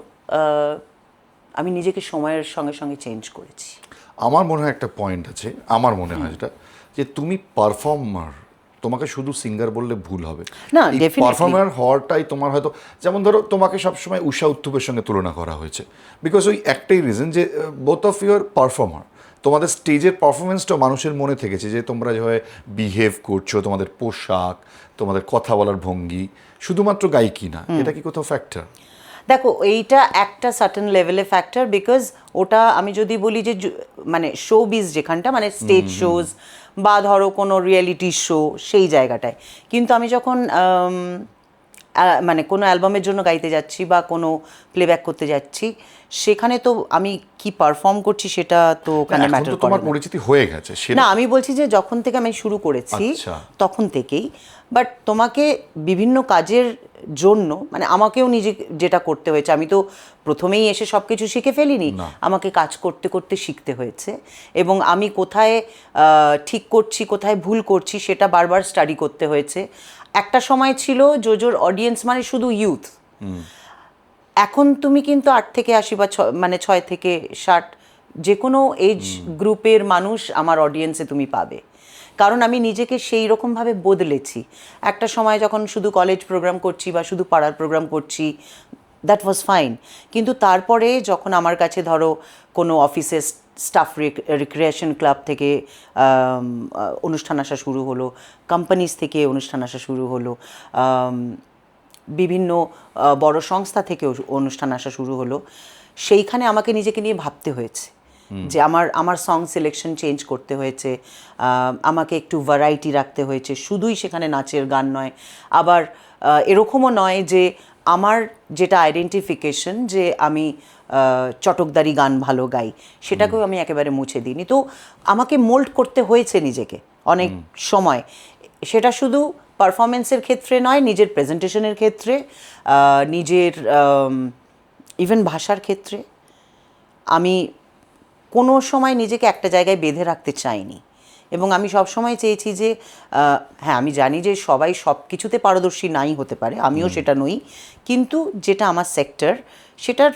আমি নিজেকে সময়ের সঙ্গে সঙ্গে চেঞ্জ করেছি। আমার মনে হয় একটা পয়েন্ট আছে, আমার মনে হয় যেটা, যে তুমি পারফর্মার, তোমাকে শুধু সিঙ্গার বললে ভুল হবে না, এই definitely। পারফর্মার হওয়াটাই তোমার হয়তো, যেমন ধরো তোমাকে সবসময় উষা উত্থুপের সঙ্গে তুলনা করা হয়েছে, বিকজ ওই একটাই রিজন যে বোথ অফ ইউর পারফর্মার, তোমাদের স্টেজের পারফরমেন্সটা মানুষের মনে থেকেছে, যে তোমরা যেভাবে বিহেভ করছো, তোমাদের পোশাক, তোমাদের কথা বলার ভঙ্গি, শুধুমাত্র গায়িকি না, এটা কি কোথাও ফ্যাক্টর? দেখো এইটা একটা সার্টেন লেভেলে ফ্যাক্টর, বিকজ ওটা আমি যদি বলি যে মানে শোবিজ যেখানটা, মানে স্টেজ শোজ বা ধরো কোনো রিয়েলিটি শো, সেই জায়গাটায়। কিন্তু আমি যখন মানে কোনো অ্যালবামের জন্য গাইতে যাচ্ছি বা কোনো প্লেব্যাক করতে যাচ্ছি, সেখানে তো আমি কি পারফর্ম করছি সেটা তো ওখানে এখন ম্যাটার তো করে তোমার না। পরিচিতি হয়ে গেছে সেটা। না, আমি বলছি যে যখন থেকে আমি শুরু করেছি আচ্ছা। তখন থেকেই, বাট তোমাকে বিভিন্ন কাজের জন্য মানে আমাকেও নিজে যেটা করতে হয়েছে, আমি তো প্রথমেই এসে সব কিছু শিখে ফেলিনি, না। আমাকে কাজ করতে করতে শিখতে হয়েছে, এবং আমি কোথায় ঠিক করছি কোথায় ভুল করছি সেটা বারবার স্টাডি করতে হয়েছে। একটা সময় ছিল জোজোর অডিয়েন্স মানে শুধু ইউথ, এখন তুমি কিন্তু 8 থেকে 80 বা মানে 6 থেকে 60 যে কোনো এজ গ্রুপের মানুষ আমার অডিয়েন্সে তুমি পাবে, কারণ আমি নিজেকে সেই রকমভাবে বদলেছি। একটা সময় যখন শুধু কলেজ প্রোগ্রাম করছি বা শুধু পাড়ার প্রোগ্রাম করছি, দ্যাট ওয়াজ ফাইন, কিন্তু তারপরে যখন আমার কাছে ধরো কোনো অফিসের স্টাফ রিক্রিয়েশন ক্লাব থেকে অনুষ্ঠান আসা শুরু হলো, কোম্পানিজ থেকে অনুষ্ঠান আসা শুরু হলো, বিভিন্ন বড় সংস্থা থেকে অনুষ্ঠান আসা শুরু হলো, সেইখানে আমাকে নিজেকে নিয়ে ভাবতে হয়েছে যে আমার সং সিলেকশন চেঞ্জ করতে হয়েছে, আমাকে একটু ভ্যারাইটি রাখতে হয়েছে, শুধুই সেখানে নাচের গান নয়, আবার এরকমও নয় যে আমার যেটা আইডেন্টিফিকেশন যে আমি চটকদারি গান ভালো গাই, সেটাকেও আমি একেবারে মুছে দিইনি। তো আমাকে মোল্ড করতে হয়েছে নিজেকে অনেক সময়, সেটা শুধু পারফরমেন্সের ক্ষেত্রে নয়, নিজের প্রেজেন্টেশনের ক্ষেত্রে, নিজের ইভেন ভাষার ক্ষেত্রে। আমি কোনো সময় নিজেকে একটা জায়গায় বেঁধে রাখতে চাইনি, এবং আমি সব সময় চেয়েছি যে হ্যাঁ, আমি জানি যে সবাই সব কিছুতে পারদর্শী নাই হতে পারে, আমিও সেটা নই, কিন্তু যেটা আমার সেক্টর সেটার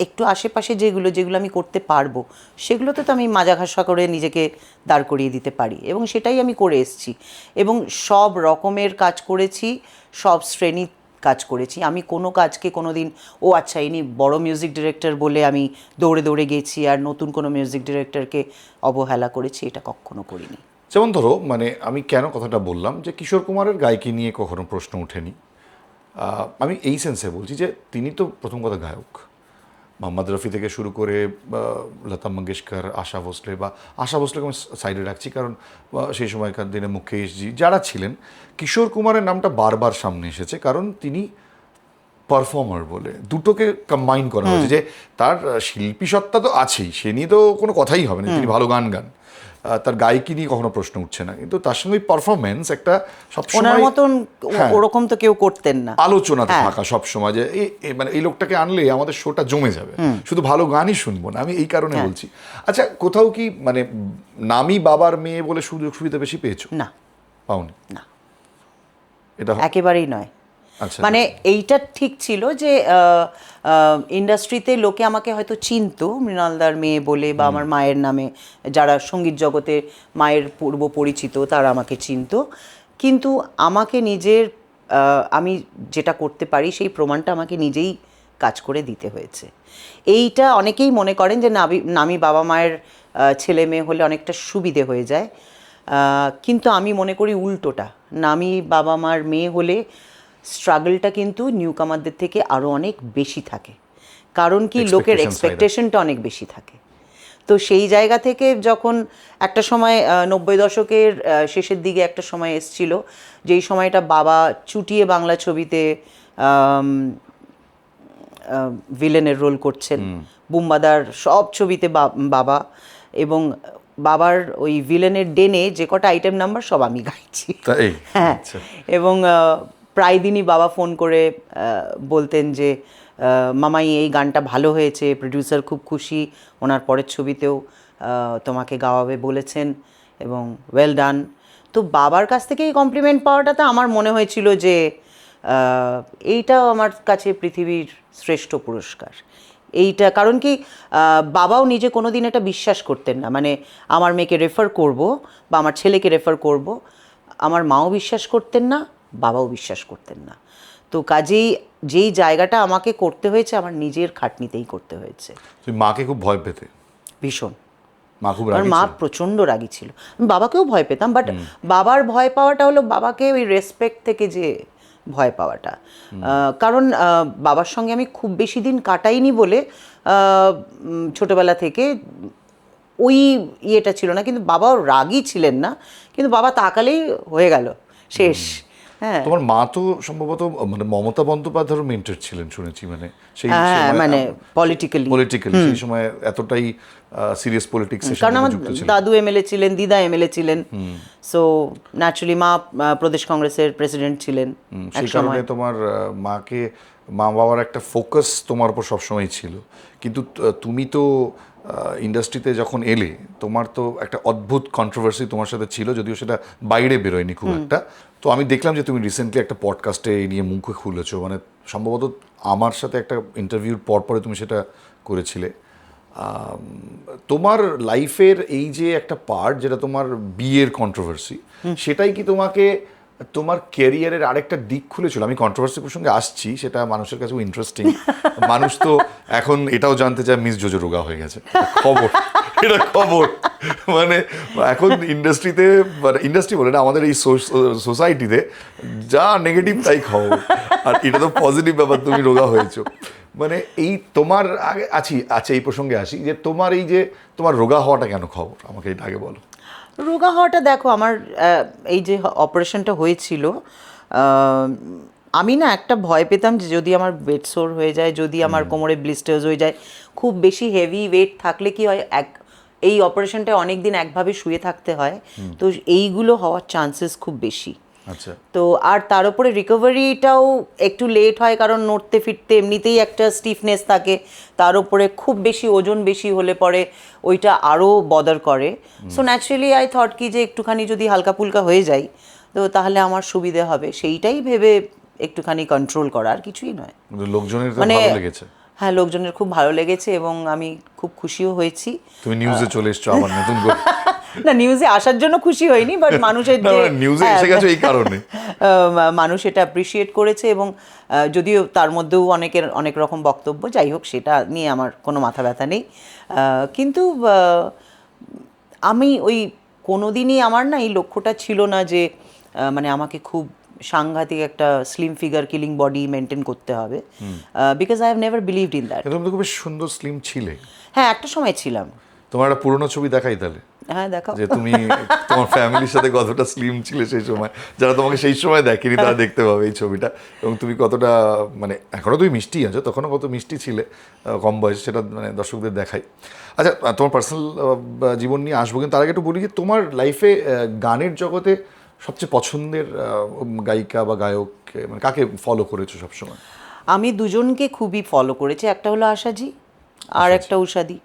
একটু আশেপাশে যেগুলো আমি করতে পারবো সেগুলোতে তো আমি মাজা ঘষা করে নিজেকে দাঁড় করিয়ে দিতে পারি, এবং সেটাই আমি করে এসেছি, এবং সব রকমের কাজ করেছি, সব শ্রেণী কাজ করেছি। আমি কোনো কাজকে কোনো দিন ও আচ্ছা ইনি বড় মিউজিক ডিরেক্টর বলে আমি দৌড়ে দৌড়ে গেছি আর নতুন কোনো মিউজিক ডিরেক্টরকে অবহেলা করেছি, এটা কখনো করিনি। যেমন ধরো মানে আমি কেন কথাটা বললাম যে কিশোর কুমারের গায়কি নিয়ে কখনো প্রশ্ন ওঠেনি, আমি এই সেন্সে বলছি যে তিনি তো প্রথম কথা গায়ক, মোহাম্মদ রফি থেকে শুরু করে লতা মঙ্গেশকর, আশা ভোসলে, বা আশা ভোসলেকে আমি সাইডে রাখছি কারণ সেই সময়কার দিনে মুকেশজি যারা ছিলেন, কিশোর কুমারের নামটা বারবার সামনে এসেছে কারণ তিনি পারফর্মার বলে দুটোকে কম্বাইন করা হয়েছে, যে তার শিল্পী সত্তা তো আছেই, সে নিয়ে তো কোনো কথাই হবে না, তিনি ভালো গান গান, তার গায়কি নিয়ে কখনো প্রশ্ন উঠছে না, কিন্তু তার সঙ্গে পারফরমেন্স একটা ওনার সবসময় মতন ওরকম তো কেউ করতেন না, আলোচনাতে থাকা সবসময় যে মানে এই লোকটাকে আনলে আমাদের শোটা জমে যাবে, শুধু ভালো গানই শুনবো না, আমি এই কারণে বলছি। আচ্ছা, কোথাও কি মানে নামি বাবার মেয়ে বলে সুযোগ সুবিধা বেশি পেয়েছো? না পাওনি? না, এটা একেবারেই নয়। আচ্ছা, মানে এইটা ঠিক ছিল যে ইন্ডাস্ট্রিতে লোকে আমাকে হয়তো চিনতো মৃণালদার মেয়ে বলে, বা আমার মায়ের নামে, যারা সঙ্গীত জগতে মায়ের পূর্ব পরিচিত তারা আমাকে চিনতো, কিন্তু আমাকে নিজের আমি যেটা করতে পারি সেই প্রমাণটা আমাকে নিজেই কাজ করে দিতে হয়েছে। এইটা অনেকেই মনে করেন যে নামি বাবা মায়ের ছেলে মেয়ে হলে অনেকটা সুবিধে হয়ে যায়, কিন্তু আমি মনে করি উল্টোটা, নামি বাবা মার মেয়ে হলে স্ট্রাগলটা কিন্তু নিউকামারদের থেকে আরও অনেক বেশি থাকে, কারণ কি লোকের এক্সপেকটেশনটা অনেক বেশি থাকে। তো সেই জায়গা থেকে যখন একটা সময় 90 দশকের শেষের দিকে একটা সময় এসছিল, যেই সময়টা বাবা চুটিয়ে বাংলা ছবিতে ভিলেনের রোল করছেন, বুম্বাদার সব ছবিতে বাবা, এবং বাবার ওই ভিলেনের ডেনে যে কটা আইটেম নাম্বার সব আমি গাইছি। হ্যাঁ, এবং প্রায় দিনই বাবা ফোন করে বলতেন যে মামাই এই গানটা ভালো হয়েছে, প্রডিউসার খুব খুশি, ওনার পরের ছবিতেও তোমাকে গাওয়াবে বলেছেন এবং ওয়েল ডান। তো বাবার কাছ থেকে এই কমপ্লিমেন্ট পাওয়াটাতে আমার মনে হয়েছিল যে এইটাও আমার কাছে পৃথিবীর শ্রেষ্ঠ পুরস্কার। এইটা কারণ কি বাবাও নিজে কোনো দিন এটা বিশ্বাস করতেন না, মানে আমার মেয়েকে রেফার করব বা আমার ছেলেকে রেফার করব, আমার মাও বিশ্বাস করতেন না, বাবাও বিশ্বাস করতেন না। তো কাজেই যেই জায়গাটা আমাকে করতে হয়েছে আমার নিজের খাটনিতেই করতে হয়েছে। তুমি মাকে খুব ভয় পেতে? ভীষণ। মা খুব আমার মা প্রচণ্ড রাগী ছিল, আমি বাবাকেও ভয় পেতাম, বাট বাবার ভয় পাওয়াটা হলো বাবাকে ওই রেসপেক্ট থেকে যে ভয় পাওয়াটা, কারণ বাবার সঙ্গে আমি খুব বেশি দিন কাটাইনি বলে ছোটবেলা থেকে ওই ইয়েটা ছিল না, কিন্তু বাবাও রাগী ছিলেন না, কিন্তু বাবা তাকালেই হয়ে গেল শেষ। হ্যাঁ, তোমার মা তো সম্ভবত মানে মমতা বন্দ্যোপাধ্যায়ের মেন্টর ছিলেন শুনেছি, মানে সেই মানে পলিটিক্যালি সেই সময় এতটাই সিরিয়াস পলিটিক্সের কারণ সাথে আমার যুক্ত ছিলেন। দাদু এমএলএ ছিলেন, দিদা এমএলএ ছিলেন, সো ন্যাচুরালি মা প্রদেশ কংগ্রেসের প্রেসিডেন্ট ছিলেন। সেই কারণে তোমার মাকে, মা বাবার একটা ফোকাস তোমার উপর সবসময় ছিল। কিন্তু তুমি তো ইন্ডাস্ট্রিতে যখন এলে তোমার তো একটা অদ্ভুত কন্ট্রোভার্সি তোমার সাথে ছিল, যদিও সেটা বাইরে বেরোয়নি খুব একটা। তো আমি দেখলাম যে তুমি রিসেন্টলি একটা পডকাস্টে এই নিয়ে মুখ খুলেছো, মানে সম্ভবত আমার সাথে একটা ইন্টারভিউর পরে তুমি সেটা করেছিলে। তোমার লাইফের এই যে একটা পার্ট যেটা তোমার বিয়ের কন্ট্রোভার্সি, সেটাই কি তোমাকে তোমার ক্যারিয়ারের আরেকটা দিক খুলেছিল? আমি কন্ট্রোভার্সি প্রসঙ্গে আসছি, সেটা মানুষের কাছে ইন্টারেস্টিং। মানুষ তো এখন এটাও জানতে চায় মিস জোজো রোগা হয়ে গেছে, খবর, এটা খবর। মানে এখন ইন্ডাস্ট্রিতে, মানে ইন্ডাস্ট্রি বলে না, আমাদের এই সোসাইটিতে যা নেগেটিভ তাই খবর, আর এটা তো পজিটিভ ব্যাপার, তুমি রোগা হয়েছো। মানে এই তোমার আগে আচ্ছা এই প্রসঙ্গে আসি যে তোমার এই যে তোমার রোগা হওয়াটা কেন খবর, আমাকে এটা আগে বলো। রোগা হওয়াটা দেখো, আমার এই যে অপারেশনটা হয়েছিল, আমি না একটা ভয় পেতাম যে যদি আমার বেড সোর হয়ে যায়, যদি আমার কোমরে ব্লিস্টার্স হয়ে যায়, খুব বেশি হেভি ওয়েট থাকলে কি হয়, এই অপারেশনটা অনেক দিন একভাবে শুয়ে থাকতে হয়, তো এইগুলো হওয়ার চান্সেস খুব বেশি। আচ্ছা। তো আর তার উপরে রিকভারিটাও একটু লেট হয়, কারণ নড়তে ফিরতে এমনিতেই একটা স্টিফনেস থাকে, তার উপরে খুব বেশি ওজন বেশি হলে পরে ওইটা আরও বদার করে। সো ন্যাচারালি আই থট কি যে একটুখানি যদি হালকা ফুলকা হয়ে যায় তো তাহলে আমার সুবিধে হবে, সেইটাই ভেবে একটুখানি কন্ট্রোল করা, আর কিছুই নয়। লোকজনের মানে ভালো লেগেছে? হ্যাঁ, লোকজনের খুব ভালো লেগেছে এবং আমি খুব খুশিও হয়েছি। তুমি নিউজে চলে এসছো আবার নতুন করে। না, নিউজে আসার জন্য খুশি হয়নি, বাট মানুষের যে নিউজে এসে গেছে এই কারণে। মানুষ এটা অ্যাপ্রিসিয়েট করেছে, এবং যদিও তার মধ্যেও অনেকের অনেক রকম বক্তব্য, যাই হোক সেটা নিয়ে আমার কোনো মাথা ব্যথা নেই। কিন্তু আমি ওই কোনোদিনই আমার না এই লক্ষ্যটা ছিল না যে মানে আমাকে খুব সাংঘাতিক একটা slim figure killing body maintain করতে হবে, because I have never believed in that. তুমি তো খুব সুন্দর স্লিম ছিলে। হ্যাঁ, একটা সময় ছিলাম। তোমার একটা পুরোনো ছবি দেখাই তাহলে, হ্যাঁ দেখাও। যে তুমি তোমার ফ্যামিলির সাথে কতটা স্লিম ছিলে সেই সময়। যারা তোমাকে সেই সময় দেখেনি তারা দেখতে পাবে এই ছবিটা, এবং তুমি কতটা মানে এখনও তুমি মিষ্টি আছো, তখনও কত মিষ্টি ছিলে কম বয়সে, সেটা মানে দর্শকদের দেখাই। আচ্ছা, তোমার পার্সোনাল জীবন নিয়ে আসবো, কিন্তু তার আগে একটু বলি যে তোমার লাইফে গানের জগতে সবচেয়ে পছন্দের গায়িকা বা গায়ক মানে কাকে ফলো করেছো সবসময়? আমি দুজনকে খুবই ফলো করেছি, একটা হলো আশাজি আর একটা উষাদি।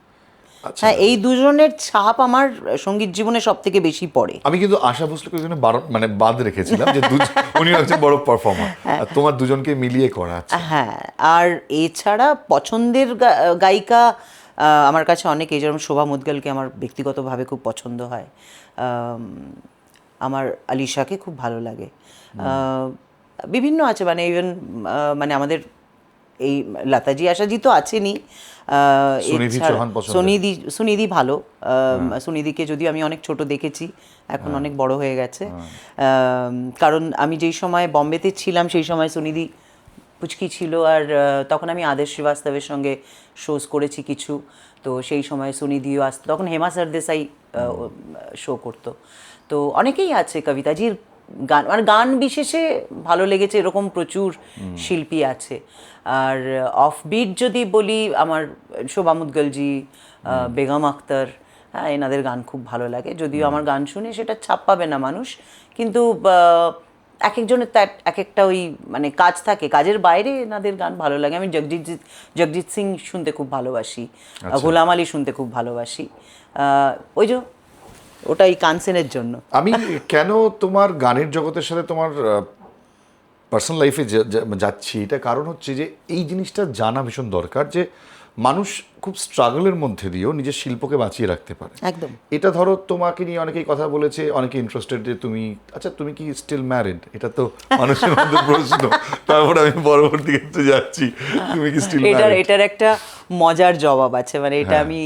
আচ্ছা, হ্যাঁ, এই দুজনের ছাপ আমার সঙ্গীত জীবনে সব থেকে বেশি পড়ে। আমি কিন্তু আশা ভোসলেকে ওই জন্য মানে বাদ রেখেছিলাম যে উনি একজন বড় পারফর্মার, আর তোমার দুজনকে মিলিয়ে করা আছে। হ্যাঁ, আর এছাড়া পছন্দের গায়িকা আমার কাছে অনেকে, যেরকম শোভা মুদগলকে আমার ব্যক্তিগতভাবে খুব পছন্দ হয়, আমার আলিশাকে খুব ভালো লাগে, বিভিন্ন আছে, মানে ইভেন মানে আমাদের এই লতাজি আশাজি তো আছেনই, সুনিধি চৌহান পছন্দ। সুনিধি ভালো, সুনিধিকে যদিও আমি অনেক ছোট দেখেছি, এখন অনেক বড় হয়ে গেছে, কারণ আমি যেই সময় বম্বেতে ছিলাম সেই সময় সুনিধি পুচকি ছিল, আর তখন আমি আদেশ শ্রীবাস্তবের সঙ্গে শোজ করেছি কিছু, তো সেই সময় সুনিধিও আসতো, তখন হেমা সরদেসাই শো করতো, তো অনেকেই আছে, কবিতাজির গান মানে গান বিশেষে ভালো লেগেছে, এরকম প্রচুর শিল্পী আছে। আর অফবিট যদি বলি, আমার শোভা মুদগলজি, বেগম আখতার, হ্যাঁ এনাদের গান খুব ভালো লাগে, যদিও আমার গান শুনে সেটা ছাপ পাবে না মানুষ, কিন্তু এক একজনের তো এক একটা ওই মানে কাজ থাকে, কাজের বাইরে এনাদের গান ভালো লাগে। আমি জগজিৎ সিং শুনতে খুব ভালোবাসি, গোলাম আলী শুনতে খুব ভালোবাসি, ওই যে ওটাই কানসেনের জন্য। আমি কেন তোমার গানের জগতের সাথে তোমার পার্সোনাল লাইফে যাচ্ছি, এটা কারণ হচ্ছে যে এই জিনিসটা জানা ভীষণ দরকার যে মানুষ খুব স্ট্রাগলের মধ্যে দিয়েও নিজের শিল্পকে বাঁচিয়ে রাখতে পারে। একদম। এটা ধরো তোমাকে নিয়ে অনেকেই কথা বলেছে, অনেকে ইন্টারেস্টেড যে তুমি, আচ্ছা তুমি কি স্টিল ম্যারিড, এটা তো মানুষের মধ্যে প্রশ্ন। তারপর আমি পরবর্তী ক্ষেত্রে যাচ্ছি, তুমি কি স্টিল ম্যারিড? এটার একটা মজার জবাব আছে, মানে এটা আমি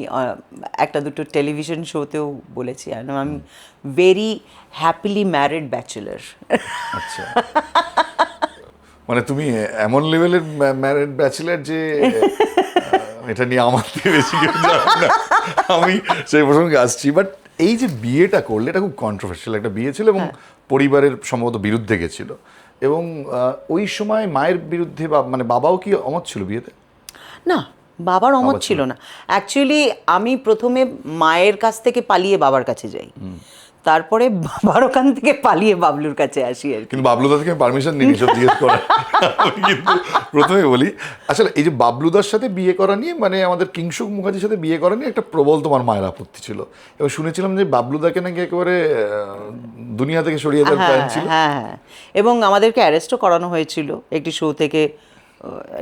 একটা দুটো টেলিভিশন শোতেও বলেছি, আমি ভেরি হ্যাপিলি ম্যারিড ব্যাচেলার। আচ্ছা, মানে তুমি এমন লেভেলের ম্যারিড ব্যাচেলার যে এটা নিয়ে আমার থেকে বেশি কেউ জানে না, আমি সেই প্রসঙ্গে আসছি। বাট এই যে বিয়েটা করলে, এটা খুব কন্ট্রোভার্সিয়াল একটা বিয়ে ছিল, এবং পরিবারের সম্ভবত বিরুদ্ধে গেছিল, এবং ওই সময় মায়ের বিরুদ্ধে বা মানে বাবাও কি অমত ছিল বিয়েতে? না, বাবার অমত ছিল না। অ্যাকচুয়ালি আমি প্রথমে মায়ের কাছ থেকে পালিয়ে বাবার কাছে যাই, তারপরে বাবার ওখান থেকে পালিয়ে বাবলুর কাছে আসি আর কি। কিন্তু বাবলুদা থেকে পারমিশন নিয়ে সব জিজ্ঞেস করা। আমি কিন্তু প্রথমে বলি, আসলে এই যে বাবলুদার সাথে বিয়ে করা নিয়ে, মানে আমাদের কিংশুক মুখার্জির সাথে বিয়ে করা নিয়ে একটা প্রবল তোমার মায়ের আপত্তি ছিল, এবং শুনেছিলাম যে বাবলুদাকে নাকি একেবারে দুনিয়া থেকে সরিয়ে দেওয়ার প্ল্যান ছিল। হ্যাঁ, এবং আমাদেরকে অ্যারেস্টও করানো হয়েছিল, একটি শো থেকে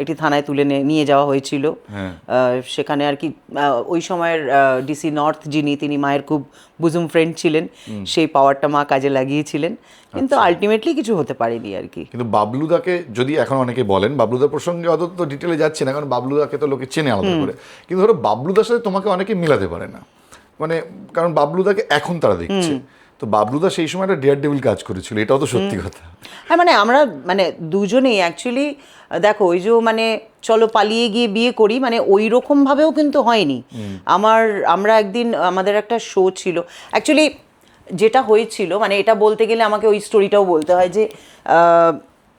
একটি থানায় তুলে নিয়ে যাওয়া হয়েছিল, সেখানে আর কি ওই সময়ের ডিসি নর্থ যিনি, তিনি মায়ের খুব বুজুম ফ্রেন্ড ছিলেন, সেই পাওয়ারটা মা কাজে লাগিয়েছিলেন, কিন্তু আলটিমেটলি কিছু হতে পারেনি আর কি। কিন্তু বাবলুদাকে যদি এখন অনেকে বলেন, বাবলুদার প্রসঙ্গে অত তো ডিটেলে যাচ্ছে না, কারণ বাবলুদাকে তো লোকে চেনে আলাদা করে, কিন্তু ধরো বাবলুদার সাথে তোমাকে অনেকে মিলাতে পারে না, মানে কারণ বাবলুদাকে এখন তারা দেখছে, তো বাবলুদা সেই সময় একটা ডেয়ার ডেভিল কাজ করেছিল, এটাও তো সত্যি কথা। হ্যাঁ, মানে আমরা মানে দুজনেই অ্যাকচুয়ালি দেখো, ওই যে মানে চলো পালিয়ে গিয়ে বিয়ে করি, মানে ওই রকমভাবেও কিন্তু হয়নি। আমরা একদিন আমাদের একটা শো ছিল, অ্যাকচুয়ালি যেটা হয়েছিল, মানে এটা বলতে গেলে আমাকে ওই স্টোরিটাও বলতে হয় যে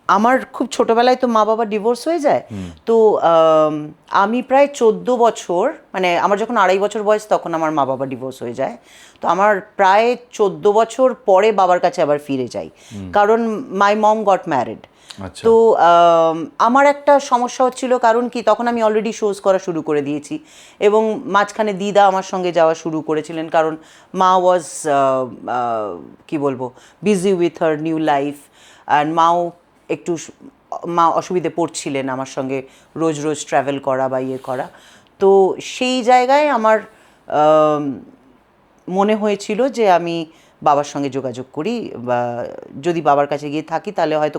আমার খুব ছোটবেলায় তো মা বাবা ডিভোর্স হয়ে যায়, তো আমি প্রায় 14 বছর, মানে আমার যখন 2.5 বছর বয়স তখন আমার মা বাবা ডিভোর্স হয়ে যায়, তো আমার প্রায় 14 বছর পরে বাবার কাছে আবার ফিরে যাই, কারণ মাই মম গট ম্যারিড। তো আমার একটা সমস্যা হচ্ছিল, কারণ কি তখন আমি অলরেডি শোজ করা শুরু করে দিয়েছি, এবং মাঝখানে দিদা আমার সঙ্গে যাওয়া শুরু করেছিলেন, কারণ মা ওয়াজ কি বলবো busy with her new life, and মা অসুবিধে পড়ছিলেন আমার সঙ্গে রোজ রোজ ট্রাভেল করা বা ইয়ে করা, তো সেই জায়গায় আমার মনে হয়েছিল যে আমি বাবার সঙ্গে যোগাযোগ করি, বা যদি বাবার কাছে গিয়ে থাকি তাহলে হয়তো,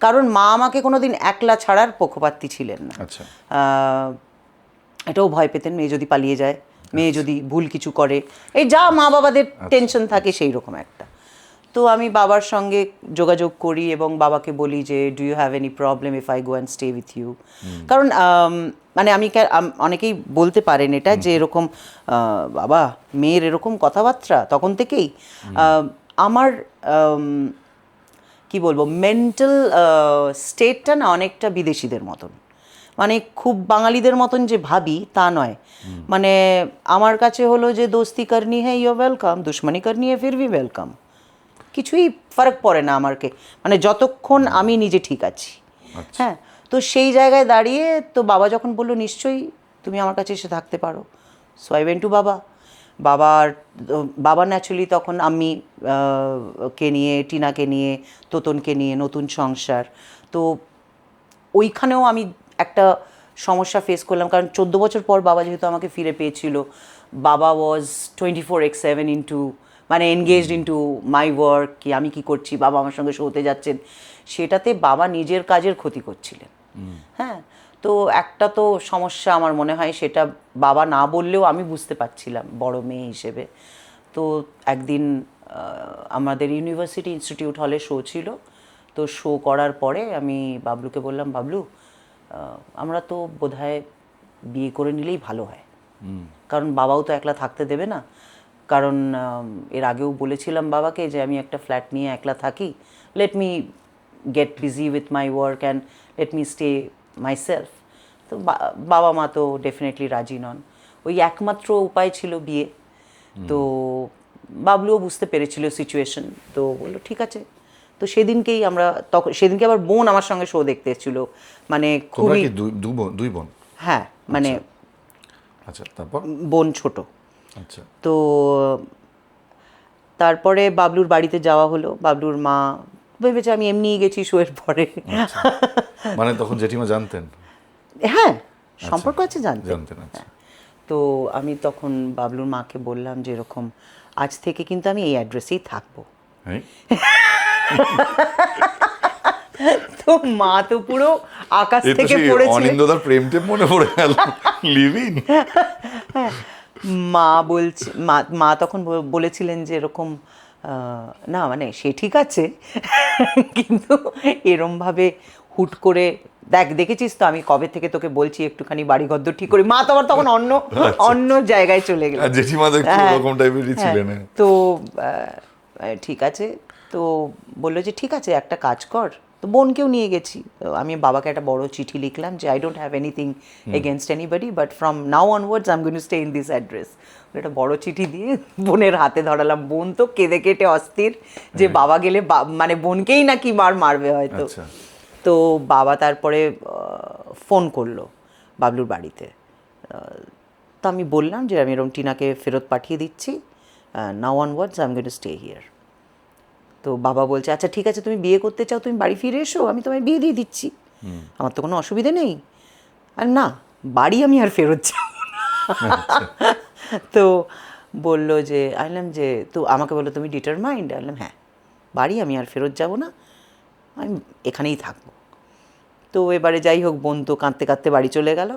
কারণ মা আমাকে কোনোদিন একলা ছাড়ার পক্ষপাতী ছিলেন না। আচ্ছা। এটাও ভয় পেতেন মেয়ে যদি পালিয়ে যায়, মেয়ে যদি ভুল কিছু করে, এই যা মা বাবাদের টেনশন থাকে সেই রকম একটা। তো আমি বাবার সঙ্গে যোগাযোগ করি এবং বাবাকে বলি যে do you have any problem if I go and stay with you. কারণ মানে অনেকেই বলতে পারেন এটা যে এরকম বাবা মেয়ের এরকম কথাবার্তা তখন থেকেই আমার কি বলবো মেন্টাল স্টেটটা না অনেকটা বিদেশিদের মতন, মানে খুব বাঙালিদের মতন যে ভাবি তা নয়। মানে আমার কাছে হলো যে দোস্তি করনি হ্যাঁ ইউ ওয়েলকাম, দুশ্মনী করনি হ্যাঁ ফির ভি ওয়েলকাম, কিছুই ফারাক পড়ে না আমারকে, মানে যতক্ষণ আমি নিজে ঠিক আছি। হ্যাঁ, তো সেই জায়গায় দাঁড়িয়ে তো বাবা যখন বললো নিশ্চয়ই তুমি আমার কাছে এসে থাকতে পারো, সো আই ওয়েন্ট টু বাবা ন্যাচুরালি তখন আমি কে নিয়ে, টিনাকে নিয়ে, তোতনকে নিয়ে নতুন সংসার। তো ওইখানেও আমি একটা সমস্যা ফেস করলাম, কারণ 14 বছর পর বাবা যেহেতু আমাকে ফিরে পেয়েছিল, বাবা ওয়াজ 24/7 ইন্টু, মানে এনগেজড ইন্টু মাই ওয়ার্ক, কি আমি কি করছি, বাবা আমার সঙ্গে শোতে যাচ্ছেন, সেটাতে বাবা নিজের কাজের ক্ষতি করছিলেন। হ্যাঁ, তো একটা তো সমস্যা আমার মনে হয় সেটা বাবা না বললেও আমি বুঝতে পারছিলাম বড় মেয়ে হিসেবে। তো একদিন আমাদের ইউনিভার্সিটি ইনস্টিটিউট হলে শো ছিল, তো শো করার পরে আমি বাবলুকে বললাম বাবলু আমরা তো বোধহয় বিয়ে করে নিলেই ভালো হয়, কারণ বাবাও তো একলা থাকতে দেবে না। কারণ এর আগেও বলেছিলাম বাবাকে যে আমি একটা ফ্ল্যাট নিয়ে একলা থাকি, let me gate busy with my work and let me stay my self. তো বাবা মা তো ডেফিনেটলি রাজি নন, ওই একমাত্র উপায় ছিল বিয়ে। তো বাবলুও বুঝতে পেরেছিল সিচুয়েশন, তো বললো ঠিক আছে। তো সেদিনকেই আমরা, তখন সেদিনকে আবার বোন আমার সঙ্গে শো দেখতে এসেছিল, মানে খুবই দুই বোন। হ্যাঁ, মানে আচ্ছা, তারপর বোন ছোট। আচ্ছা, তো তারপরে বাবলুর বাড়িতে যাওয়া হলো, বাবলুর মা ভেবেছে আমি এমনিই গেছি শোয়ের পরে। মানে তখন জেঠিমা জানতেন? হ্যাঁ, সম্পর্ক আছে, জানতেন। আচ্ছা। তো আমি তখন বাবলুর মাকে বললাম যে এরকম আজ থেকে কিন্তু আমি এই অ্যাড্রেসেই থাকবো। তো মা তো পুরো আকাশ থেকে পড়েছে, অনিন্দদার প্রেম টেম মনে পড়ে গেল, লিভিং। মা তখন বলেছিলেন যে এরকম না মানে সে ঠিক আছে, কিন্তু এরমভাবে হুট করে দেখেছিস তো আমি কবে থেকে তোকে বলছি একটুখানি বাড়িঘর ঠিক করি, মা তো আবার তখন অন্য জায়গায় চলে গেল। জেঠিমা দেখতে ওরকম টাইপেরই ছিলেন। তো ঠিক আছে, তো বললো যে ঠিক আছে একটা কাজ কর, তো বোনকেও নিয়ে গেছি। তো আমি বাবাকে একটা বড় চিঠি লিখলাম যে I don't have anything against anybody, but from now onwards I am going to stay in this address. একটা বড় চিঠি দিয়ে বোনের হাতে ধরালাম, বোন তো কেঁদে কেটে অস্থির যে বাবা গেলে মানে বোনকেই নাকি মারবে হয়তো। তো বাবা তারপরে ফোন করলো বাবলুর বাড়িতে, তো আমি বললাম যে আমি এরকম টিনাকে ফেরত পাঠিয়ে দিচ্ছি, নাও onwards I am going to stay here. তো বাবা বলছে আচ্ছা ঠিক আছে তুমি বিয়ে করতে চাও তুমি বাড়ি ফিরে এসো, আমি তোমায় বিয়ে দিয়ে দিচ্ছি, আমার তো কোনো অসুবিধে নেই। আর না, বাড়ি আমি আর ফেরত যাব না। তো বললো যে আইলাম যে, তো আমাকে বললো তুমি ডিটারমাইন্ড? আইলাম হ্যাঁ, বাড়ি আমি আর ফেরত যাব না, আমি এখানেই থাকবো। তো এবারে যাই হোক, বোন তো কাঁদতে কাঁদতে বাড়ি চলে গেল।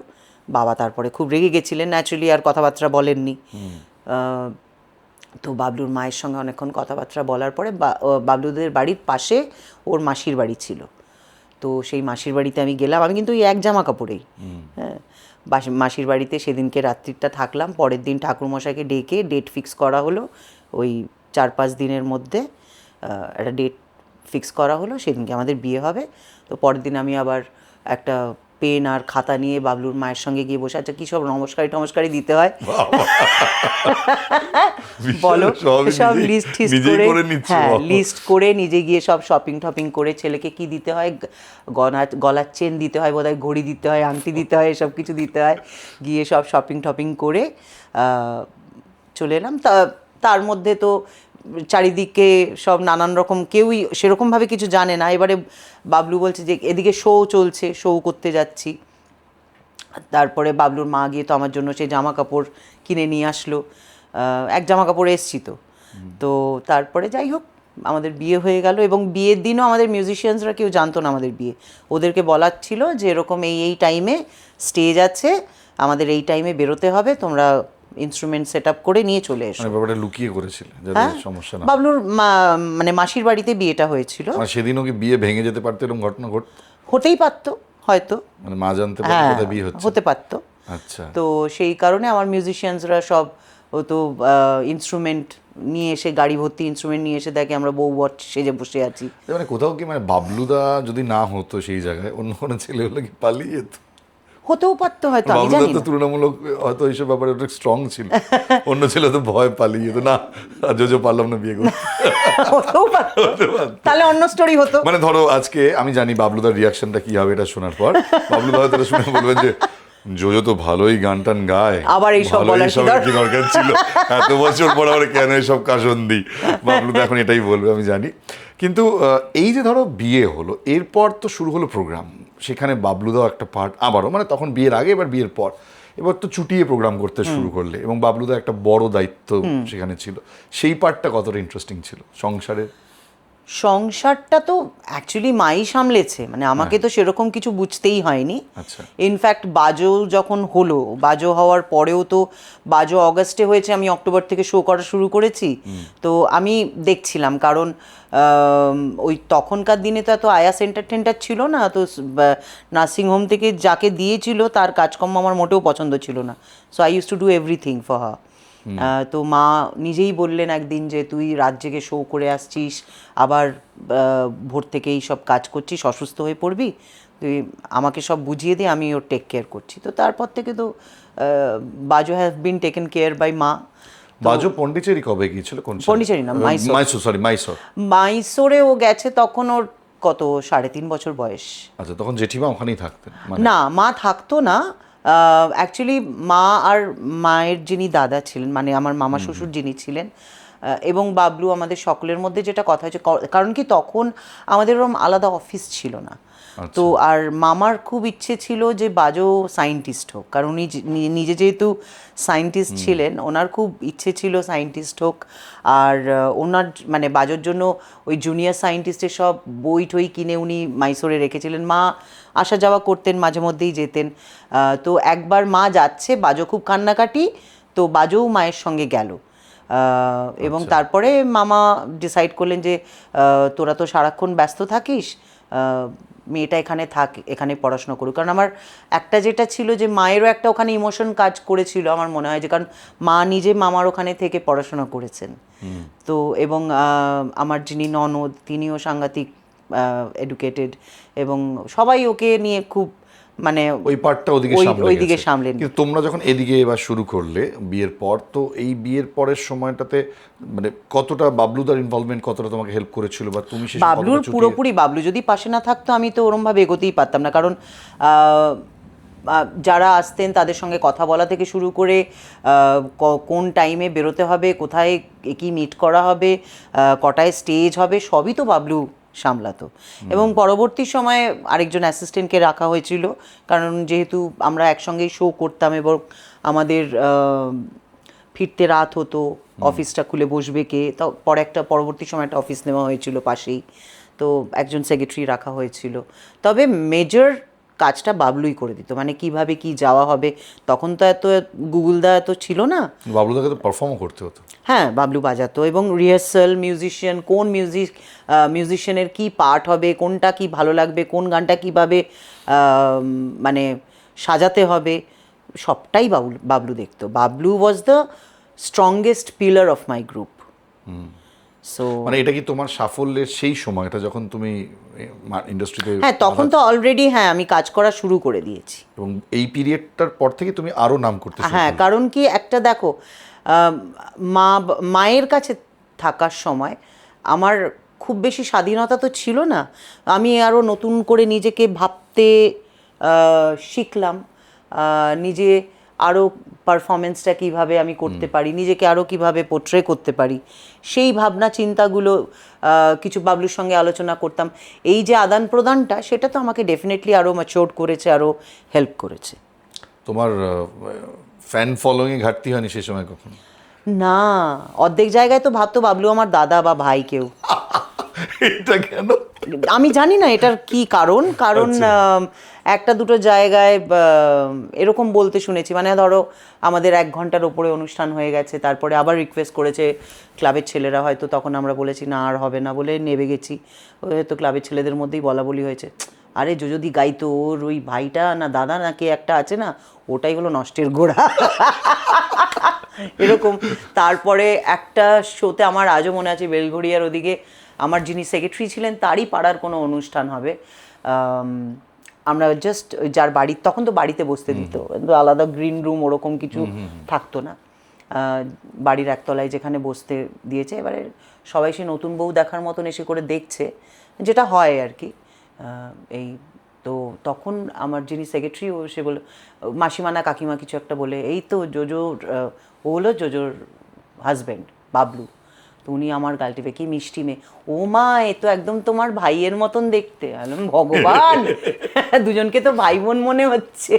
বাবা তারপরে খুব রেগে গেছিলেন, ন্যাচুরালি আর কথাবার্তা বলেননি। তো বাবলুর মায়ের সঙ্গে অনেকক্ষণ কথাবার্তা বলার পরে বাবলুদের বাড়ির পাশে ওর মাসির বাড়ি ছিল, তো সেই মাসির বাড়িতে আমি গেলাম, আমি কিন্তু ওই এক জামা কাপড়েই। হ্যাঁ, মাসির বাড়িতে সেদিনকে রাত্রিটা থাকলাম, পরের দিন ঠাকুরমশাইকে ডেকে ডেট ফিক্স করা হলো, ওই 4-5 দিনের মধ্যে একটা ডেট ফিক্স করা হলো, সেদিনকে আমাদের বিয়ে হবে। তো পরের দিন আমি আবার একটা পেন আর খাতা নিয়ে বাবলুর মায়ের সঙ্গে গিয়ে বসে, আচ্ছা কী সব নমস্কারি দিতে হয় বলো, সব লিস্ট করে নিজে গিয়ে সব শপিং করে ছেলেকে কি দিতে হয়, গলার চেন দিতে হয় বোধহয়, ঘড়ি দিতে হয়, আংটি দিতে হয়, সব কিছু দিতে হয়, গিয়ে সব শপিং করে চলে এলাম। তার মধ্যে তো চারিদিকে সব নানান রকম, কেউই সেরকমভাবে কিছু জানে না। এবারে বাবলু বলছে যে এদিকে শো চলছে, শো করতে যাচ্ছি। তারপরে বাবলুর মা গিয়ে তো আমার জন্য সেই জামা কাপড় কিনে নিয়ে আসলো, এক জামা কাপড়ে এসছি তো। তো তারপরে যাই হোক আমাদের বিয়ে হয়ে গেল, এবং বিয়ের দিনও আমাদের মিউজিশিয়ানসরা কেউ জানতো না আমাদের বিয়ে। ওদেরকে বলার ছিল যে এরকম এই টাইমে স্টেজ আছে, আমাদের এই টাইমে বেরোতে হবে, তোমরা ইনস্ট্রুমেন্ট সেট আপ করে নিয়ে চলে এসো। মানে ব্যাপারটা লুকিয়ে করেছিলে যাতে হ্যাঁ, সমস্যা না। বাবলুর মানে মাসির বাড়িতে বিয়েটা হয়েছিল। মানে সেদিনও কি বিয়ে ভেঙে যেতে পারতো, এরকম ঘটনা হতেই পারতো হয়তো, মানে মা জানতে পারতো হ্যাঁ কোথায় বিয়ে হচ্ছে? হতে পারতো। আচ্ছা। তো সেই কারণে আমার মিউজিশিয়ানসরা সব ও তো ইনস্ট্রুমেন্ট নিয়ে এসে, গাড়ি ভর্তি ইনস্ট্রুমেন্ট নিয়ে এসে দেখে আমরা বউ বট সেজে বসে আছি। মানে কোথাও কি মানে বাবলুদা যদি না হতো সেই জায়গায়, অন্য কোনো ছেলে হলে কি পালিয়ে যেত? হতেও পারতো হয়তো, আমি বাবলুদা জানি তো না। তুলনামূলক হয়তো এইসব ব্যাপারে অনেক স্ট্রং ছিল, অন্য ছেলে তো ভয় পালিয়ে যেত, না আজও পারলাম না বিয়ে করতে। হতেও পারতো, তাহলে অন্য স্টোরি হতো। মানে ধরো আজকে আমি জানি বাবলুদার রিয়াকশনটা কি হবে এটা শোনার পর। বাবলুদা হয়তো এটা শুনে বলবেন যে জোজো তো ভালোই গান টান গায়, আবার এইসব ভালোই বলার এইসবের কি দরকার ছিল, এত বছর পর আবার কেন এইসব কাশন দিই। বাবলুদা এখন এটাই বলবে আমি জানি। কিন্তু এই যে ধরো বিয়ে হলো, এরপর তো শুরু হলো প্রোগ্রাম, সেখানে বাবলুদাও একটা পার্ট আবারও, মানে তখন বিয়ের আগে এবার বিয়ের পর, এবার তো চুটিয়ে প্রোগ্রাম করতে শুরু করলে, এবং বাবলুদা একটা বড় দায়িত্ব সেখানে ছিল। সেই পার্টটা কতটা ইন্টারেস্টিং ছিল সংসারের? সংসারটা তো অ্যাকচুয়ালি মাই সামলেছে, মানে আমাকে তো সেরকম কিছু বুঝতেই হয়নি। আচ্ছা। ইনফ্যাক্ট বাজো যখন হলো, বাজো হওয়ার পরেও তো, বাজো অগাস্টে হয়েছে, আমি অক্টোবর থেকে শো করা শুরু করেছি। তো আমি দেখছিলাম, কারণ ওই তখনকার দিনে তো এত আয়া সেন্টার টেন্টার ছিল না, তো নার্সিংহোম থেকে যাকে দিয়েছিল তার কাজকর্ম আমার মোটেও পছন্দ ছিল না। So I use to do everything for her. তো মা নিজেই বললেন একদিন যে তুই রাত জেগে শো করে আসছিস, আবার ভোর থেকেই সব কাজ করছিস, অসুস্থ হয়ে পড়বি, তুই আমাকে সব বুঝিয়ে দিয়ে, আমি ওর টেক কেয়ার করছি। তো তারপর থেকে তো বাজো have been taken care by মা। বাজো পন্ডিচেরি কবে গিয়েছিল? কোন পন্ডিচেরি না, মাইসোর। মাইসোর। মাইসোরে ও গেছে, তখন ওর কত 3.5 বছর বয়স। আচ্ছা, তখন জেঠিমা ওখানেই থাকতেন? না, মা থাকতো না। অ্যাকচুয়ালি মা আর মায়ের যিনি দাদা ছিলেন, মানে আমার মামা শ্বশুর যিনি ছিলেন, এবং বাবলু, আমাদের সকলের মধ্যে যেটা কথা হয়েছে, কারণ কি তখন আমাদের ওরকম আলাদা অফিস ছিল না। তো আর মামার খুব ইচ্ছে ছিল যে বাজো সায়েন্টিস্ট হোক, কারণ উনি নিজে যেহেতু সায়েন্টিস্ট ছিলেন, ওনার খুব ইচ্ছে ছিল সায়েন্টিস্ট হোক। আর ওনার মানে বাজোর জন্য ওই জুনিয়র সায়েন্টিস্টের সব বই টই কিনে উনি মাইসোরে রেখেছিলেন। মা আসা যাওয়া করতেন, মাঝে মধ্যেই যেতেন। তো একবার মা যাচ্ছে, বাজো খুব কান্নাকাটি, তো বাজোও মায়ের সঙ্গে গেল। এবং তারপরে মামা ডিসাইড করলেন যে তোরা তো সারাক্ষণ ব্যস্ত থাকিস, মেয়েটা এখানে থাক, এখানে পড়াশোনা করুক। কারণ আমার একটা যেটা ছিল যে মায়েরও একটা ওখানে ইমোশন কাজ করেছিল আমার মনে হয়, যে কারণ মা নিজে মামার ওখানে থেকে পড়াশোনা করেছেন। তো এবং আমার যিনি ননদ, তিনিও সাংঘাতিক এডুকেটেড, এবং সবাই ওকে নিয়ে খুব মানে ওই পার্টটা ওইদিকে সামলে। কিন্তু তোমরা যখন এদিকে এবার শুরু করলে বিয়ের পর, তো এই বিয়ের পরের সময়টাতে মানে কতটা বাবলুদার ইনভলভমেন্ট কতটা তোমাকে হেল্প করেছিল, বা তুমি বাবলুর পুরোপুরি, বাবলু যদি পাশে না থাকতো আমি তো ওরমভাবে এগোতেই পারতাম না। কারণ যারা আসতেন তাদের সঙ্গে কথা বলা থেকে শুরু করে কোন টাইমে বেরোতে হবে, কোথায় কি মিট করা হবে, কটায় স্টেজ হবে, সবই তো বাবলু সামলাতো। এবং পরবর্তী সময়ে আরেকজন অ্যাসিস্ট্যান্টকে রাখা হয়েছিল, কারণ যেহেতু আমরা একসঙ্গেই শো করতাম এবং আমাদের ফিরতে রাত হতো, অফিসটা খুলে বসবে কে, তো পরবর্তী সময় একটা অফিস নেওয়া হয়েছিল পাশেই, তো একজন সেক্রেটারি রাখা হয়েছিল। তবে মেজর কাজটা বাবলুই করে দিত, মানে কিভাবে কি যাওয়া হবে, তখন তো এত গুগল দা এত ছিল না। বাবলুদাকে তো পারফর্মও করতে হতো। হ্যাঁ, বাবলু বাজাতো, এবং রিহার্সাল, মিউজিশিয়ান, কোন মিউজিশিয়ানের কি পার্ট হবে, কোনটা কি ভালো লাগবে, কোন গানটা কিভাবে মানে সাজাতে হবে, সবটাই বাবলু দেখতো। Bablu was the strongest pillar of my group. So মানে এটা কি তোমার সাফল্যের সেই সময়টা যখন তুমি ইন্ডাস্ট্রিতে? হ্যাঁ, তখন তো অলরেডি আমি কাজ করা শুরু করে দিয়েছি, এবং এই পিরিয়ডটার পর থেকে তুমি আরো নাম করতে শুরু হ্যাঁ। কারণ কি একটা দেখো, মায়ের কাছে থাকার সময় আমার খুব বেশি স্বাধীনতা তো ছিল না। আমি আরও নতুন করে নিজেকে ভাবতে শিখলাম, নিজে আরও পারফরমেন্সটা কীভাবে আমি করতে পারি, নিজেকে আরও কীভাবে পোট্রে করতে পারি, সেই ভাবনা চিন্তাগুলো কিছু বাবলুর সঙ্গে আলোচনা করতাম। এই যে আদান প্রদানটা, সেটা তো আমাকে ডেফিনেটলি আরও ম্যাচিওর করেছে, আরও হেল্প করেছে। তোমার ফ্যান ফলোয়িং ঘাটতি হয়নি সেই সময় কখনো? না, অর্ধেক জায়গায় তো ভাবতো বাবলু আমার দাদা বা ভাই কেউ। এটা কেন? আমি জানি না এটার কি কারণ, একটা দুটো জায়গায় এরকম বলতে শুনেছি, মানে ধরো আমাদের 1 ঘন্টার ওপরে অনুষ্ঠান হয়ে গেছে, তারপরে আবার রিকোয়েস্ট করেছে ক্লাবের ছেলেরা, হয়তো তখন আমরা বলেছি না আর হবে না বলে নেবে গেছি, হয়তো ক্লাবের ছেলেদের মধ্যেই বলা বলি হয়েছে, আরে যদি গাইতো ওর ওই ভাইটা না দাদা না কে একটা আছে না, ওটাই হলো নষ্টের গোড়া। এরকম। তারপরে একটা শোতে আমার আজও মনে আছে, বেলঘড়িয়ার ওদিকে আমার যিনি সেক্রেটারি ছিলেন তারই পাড়ার কোনো অনুষ্ঠান হবে, আমরা জাস্ট যার বাড়ি, তখন তো বাড়িতে বসতে দিত, কিন্তু আলাদা গ্রিন রুম ওরকম কিছু থাকতো না, বাড়ির একতলায় যেখানে বসতে দিয়েছে, এবারে সবাই সে নতুন বউ দেখার মতন এসে করে দেখছে, যেটা হয় আর কি। এই তো তখন আমার যিনি সেক্রেটারি, ও সে বলল, মাসিমা না কাকিমা কিছু একটা বলে, এই তো জোজোর, ও হলো জোজোর হাজব্যান্ড বাবলু। তো উনি আমার গাল টিপে, কি মিষ্টি মেয়ে, ও মা এ তো একদম তোমার ভাইয়ের মতন দেখতে। ভগবান, দুজনকে তো ভাই বোন মনে হচ্ছে।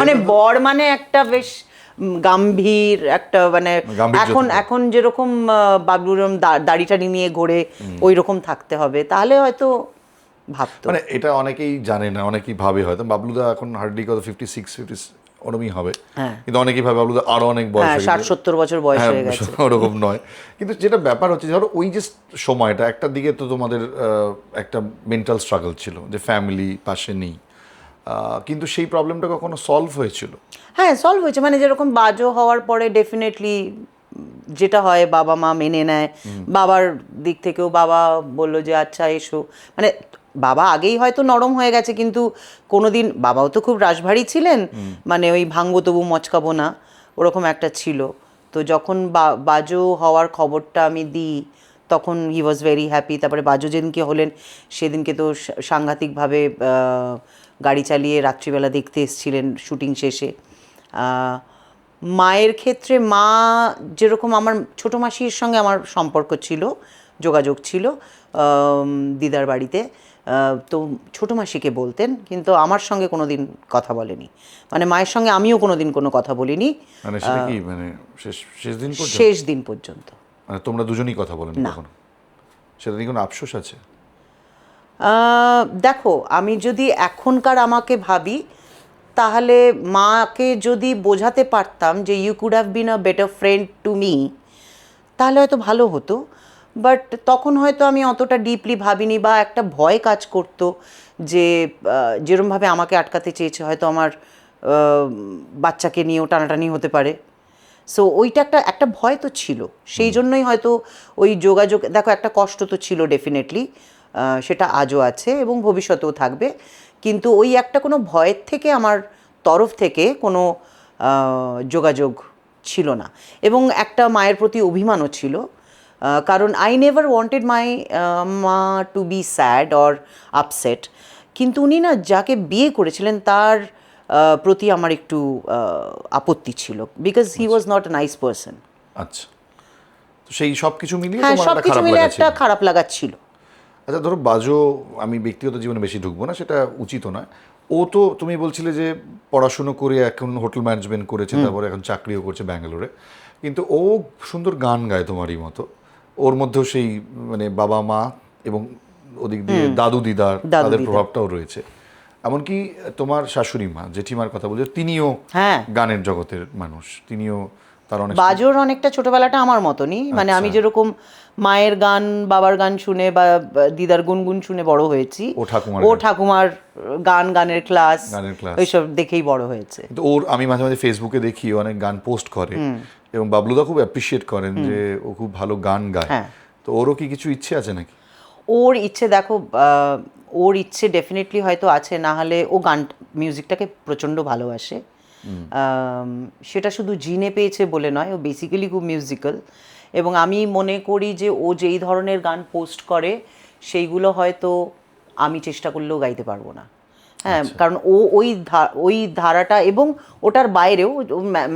মানে বর মানে একটা বেশ গাম্ভীর একটা, মানে এখন যেরকম বাবলুর দাড়িটা নিয়ে ঘোরে ওই রকম থাকতে হবে, তাহলে হয়তো ভাবতো। মানে এটা অনেকেই জানে না, অনেকেই ভাবে হয়তো বাবলুদা এখন হার্ডলি কত 56 ওরমই হবে, কিন্তু অনেকেই ভাবে বাবলুদা আরো অনেক বয়স, 60-70 বছর বয়স হয়ে গেছে, ওরকম নয়। কিন্তু যেটা ব্যাপার হচ্ছে, ধরো ওই যে সময়টা, একটা দিকে তো তোমাদের একটা মেন্টাল স্ট্রাগল ছিল যে ফ্যামিলি পাশে নেই, কিন্তু সেই প্রবলেমটা কখনো সলভ হয়েছিল? হ্যাঁ, সলভ হয়েছে, মানে যেরকম বাজো হওয়ার পরে ডেফিনেটলি যেটা হয় বাবা মা মেনে নেয়, বাবার দিক থেকেও বাবা বললো যে আচ্ছা এসো, মানে বাবা আগেই হয়তো নরম হয়ে গেছে, কিন্তু কোনোদিন বাবাও তো খুব রাশভারী ছিলেন, মানে ওই ভাঙবো তবু মচকাবো না ওরকম একটা ছিল। তো যখন বাজো হওয়ার খবরটা আমি দিই তখন হি ওয়াজ ভেরি হ্যাপি। তারপরে বাজো যেদিনকে হলেন সেদিনকে তো সাংঘাতিকভাবে গাড়ি চালিয়ে রাত্রিবেলা দেখতে এসেছিলেন শুটিং শেষে। মায়ের ক্ষেত্রে মা যেরকম, আমার ছোটো মাসির সঙ্গে আমার সম্পর্ক ছিল, যোগাযোগ ছিল দিদার বাড়িতে, তো ছোটো মাসিকে বলতেন, কিন্তু আমার সঙ্গে কোনো দিন কথা বলেনি, মানে মায়ের সঙ্গে আমিও কোনো দিন কোনো কথা বলিনি, মানে সেটা কি, মানে শেষ দিন পর্যন্ত মানে তোমরা দুজনেই কথা বলেন কখনো? সেটা নিয়ে কোনো আফসোস আছে? দেখো, আমি যদি এখনকার আমাকে ভাবি, তাহলে মাকে যদি বোঝাতে পারতাম যে you could have been a better friend to me, তাহলে হয়তো ভালো হতো, বাট তখন হয়তো আমি অতটা ডিপলি ভাবিনি, বা একটা ভয় কাজ করতো যে যেরমভাবে আমাকে আটকাতে চেয়েছে, হয়তো আমার বাচ্চাকে নিয়েও টানাটানি হতে পারে। সো ওইটা একটা ভয় তো ছিল, সেই জন্যই হয়তো ওই যোগাযোগ, দেখো একটা কষ্ট তো ছিল ডেফিনেটলি, সেটা আজও আছে এবং ভবিষ্যতেও থাকবে, কিন্তু ওই একটা কোনো ভয়ের থেকে আমার তরফ থেকে কোনো যোগাযোগ ছিল না, এবং একটা মায়ের প্রতি অভিমানও ছিল, কারণ আই নেভার ওয়ান্টেড মাই মা to be sad or upset, কিন্তু উনি না যাকে বিয়ে করেছিলেন তার প্রতি আমার একটু আপত্তি ছিল, because he was not a nice person. আচ্ছা, তো সেই সব কিছু মিলিয়ে হ্যাঁ, তোমার সব কিছু মিলে একটা ছিল। খারাপ লাগা ছিল। আচ্ছা, ধরো বাজো, আমি ব্যক্তিগত জীবনে বেশি ঢুকবো না, সেটা উচিত নয়। ও তো তুমি বলছিলে যে পড়াশুনো করে এখন হোটেল ম্যানেজমেন্ট করেছে, তারপরে এখন চাকরিও করছে ব্যাঙ্গালোরে, কিন্তু ও সুন্দর গান গায় তোমারই মতো, ওর মধ্যেও সেই মানে বাবা মা এবং ওদিক দিয়ে দাদু দিদার তাদের প্রভাবটাও রয়েছে। এমনকি তোমার শাশুড়ি মা, জেঠিমার কথা বলছো, তিনিও গানের জগতের মানুষ, তিনিও তার অনেক, বাজোর অনেকটা ছোটবেলাটা আমার মতনই, মানে আমি যেরকম মায়ের গান বাবার গান শুনে বা দিদার গুনগুন শুনে বড় হয়েছি, ও ঠাকুমার গানের ক্লাস ওইসব দেখেই বড় হয়েছে। কিন্তু ওর আমি মাঝে মাঝে ফেসবুকে দেখি অনেক গান পোস্ট করে, এবং বাবলুদা খুব অ্যাপ্রিসিয়েট করেন যে ও খুব ভালো গান গায়, তো ওরও কি কিছু ইচ্ছে আছে নাকি? ওর ইচ্ছে, দেখো ওর ইচ্ছে ডেফিনেটলি হয়তো আছে, না হলে ও গান মিউজিকটাকে প্রচণ্ড ভালোবাসে, সেটা শুধু জিনে পেয়েছে বলে নয়, ও বেসিক্যালি খুব মিউজিক্যাল, এবং আমি মনে করি যে ও যেই ধরনের গান পোস্ট করে সেইগুলো হয়তো আমি চেষ্টা করলেও গাইতে পারবো না, হ্যাঁ, কারণ ও ওই ধারাটা, এবং ওটার বাইরেও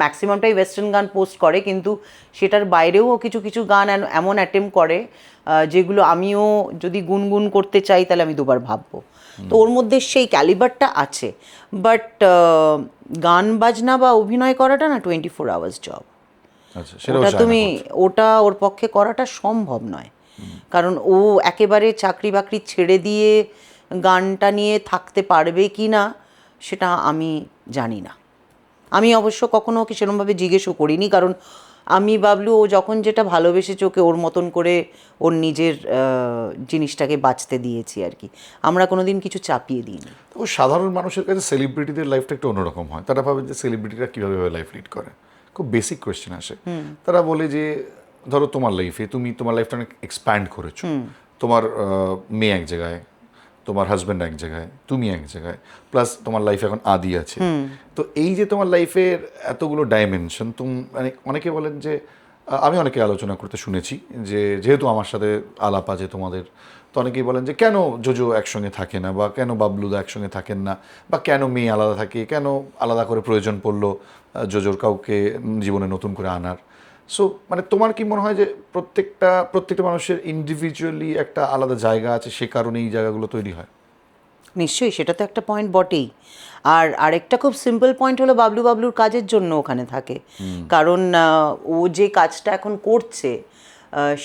ম্যাক্সিমামটাই ওয়েস্টার্ন গান পোস্ট করে, কিন্তু সেটার বাইরেও ও কিছু কিছু গান এমন অ্যাটেম্প করে যেগুলো আমিও যদি গুনগুন করতে চাই তাহলে আমি দুবার ভাববো, তো ওর মধ্যে সেই ক্যালিবারটা আছে, বাট গান বাজনা বা অভিনয় করাটা না 24 আওয়ার্স জব, আচ্ছা, সেটাও ওটা চায় না তুমি করতে। ওটা ওর পক্ষে করাটা সম্ভব নয়, কারণ ও একেবারে চাকরি বাকরি ছেড়ে দিয়ে গানটা নিয়ে থাকতে পারবে কি না সেটা আমি জানি না। আমি অবশ্য কখনো ওকে সেরকমভাবে জিজ্ঞেসও করিনি, কারণ আমি ভাবলু ও যখন যেটা ভালোবেসেছে ওকে ওর মতন করে ওর নিজের জিনিসটাকে বাঁচতে দিয়েছি আর কি, আমরা কোনোদিন কিছু চাপিয়ে দিইনি। তো সাধারণ মানুষের কাছে সেলিব্রিটিদের লাইফটা একটু অন্যরকম হয়। তারা ভাবে যে সেলিব্রিটিরা কীভাবে লাইফ লিড করে, খুব বেসিক কোয়েশ্চেন আসে। তারা বলে যে ধরো তোমার লাইফে তুমি তোমার লাইফটা অনেক এক্সপ্যান্ড করেছো, তোমার মেয়ে এক জায়গায়, তোমার হাজব্যান্ড এক জায়গায়, তুমি এক জায়গায়, প্লাস তোমার লাইফে এখন আদি আছে। তো এই যে তোমার লাইফের এতগুলো ডাইমেনশন, মানে অনেকে বলেন যে আমি অনেকে আলোচনা করতে শুনেছি যে যেহেতু আমার সাথে আলাপ আছে তোমাদের, তো অনেকেই বলেন যে কেন জোজো একসঙ্গে থাকে না, বা কেন বাবলুদা একসঙ্গে থাকেন না, বা কেন মেয়ে আলাদা থাকে, কেন আলাদা করে প্রয়োজন পড়লো জোজোর কাউকে জীবনে নতুন করে আনার। সো মানে তোমার কি মনে হয় যে প্রত্যেকটা মানুষের ইন্ডিভিজুয়ালি একটা আলাদা জায়গা আছে, সে কারণে এই জায়গাগুলো তৈরি হয়? নিশ্চয়ই, সেটা তো একটা পয়েন্ট বটেই। আর আরেকটা খুব সিম্পল পয়েন্ট হলো বাবলুর কাজের জন্য ওখানে থাকে, কারণ ও যে কাজটা এখন করছে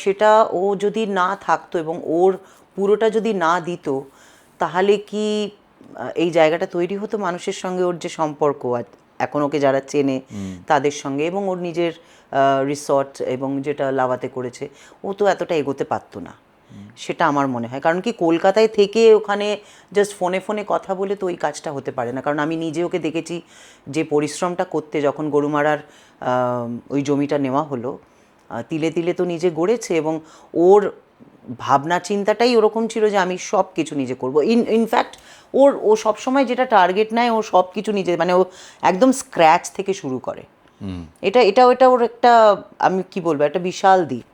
সেটা ও যদি না থাকতো এবং ওর পুরোটা যদি না দিত, তাহলে কি এই জায়গাটা তৈরি হতো মানুষের সঙ্গে ওর যে সম্পর্ক এখন ওকে যারা চেনে তাদের সঙ্গে, এবং ওর নিজের রিসর্ট এবং যেটা লাভাতে করেছে, ও তো এতটা এগোতে পারতো না। সেটা আমার মনে হয়, কারণ কি কলকাতায় থেকে ওখানে জাস্ট ফোনে ফোনে কথা বলে তো ওই কাজটা হতে পারে না। কারণ আমি নিজে ওকে দেখেছি যে পরিশ্রমটা করতে, যখন গরুমারার ওই জমিটা নেওয়া হলো, তিলে তিলে তো নিজে গড়েছে, এবং ওর ভাবনা চিন্তাটাই ওরকম ছিল যে আমি সব কিছু নিজে করবো। ইনফ্যাক্ট ও সবসময় যেটা টার্গেট নেয়, ও সব কিছু নিজে, মানে ও একদম স্ক্র্যাচ থেকে শুরু করে। এটা ওর একটা, আমি কি বলবো, একটা বিশাল দিক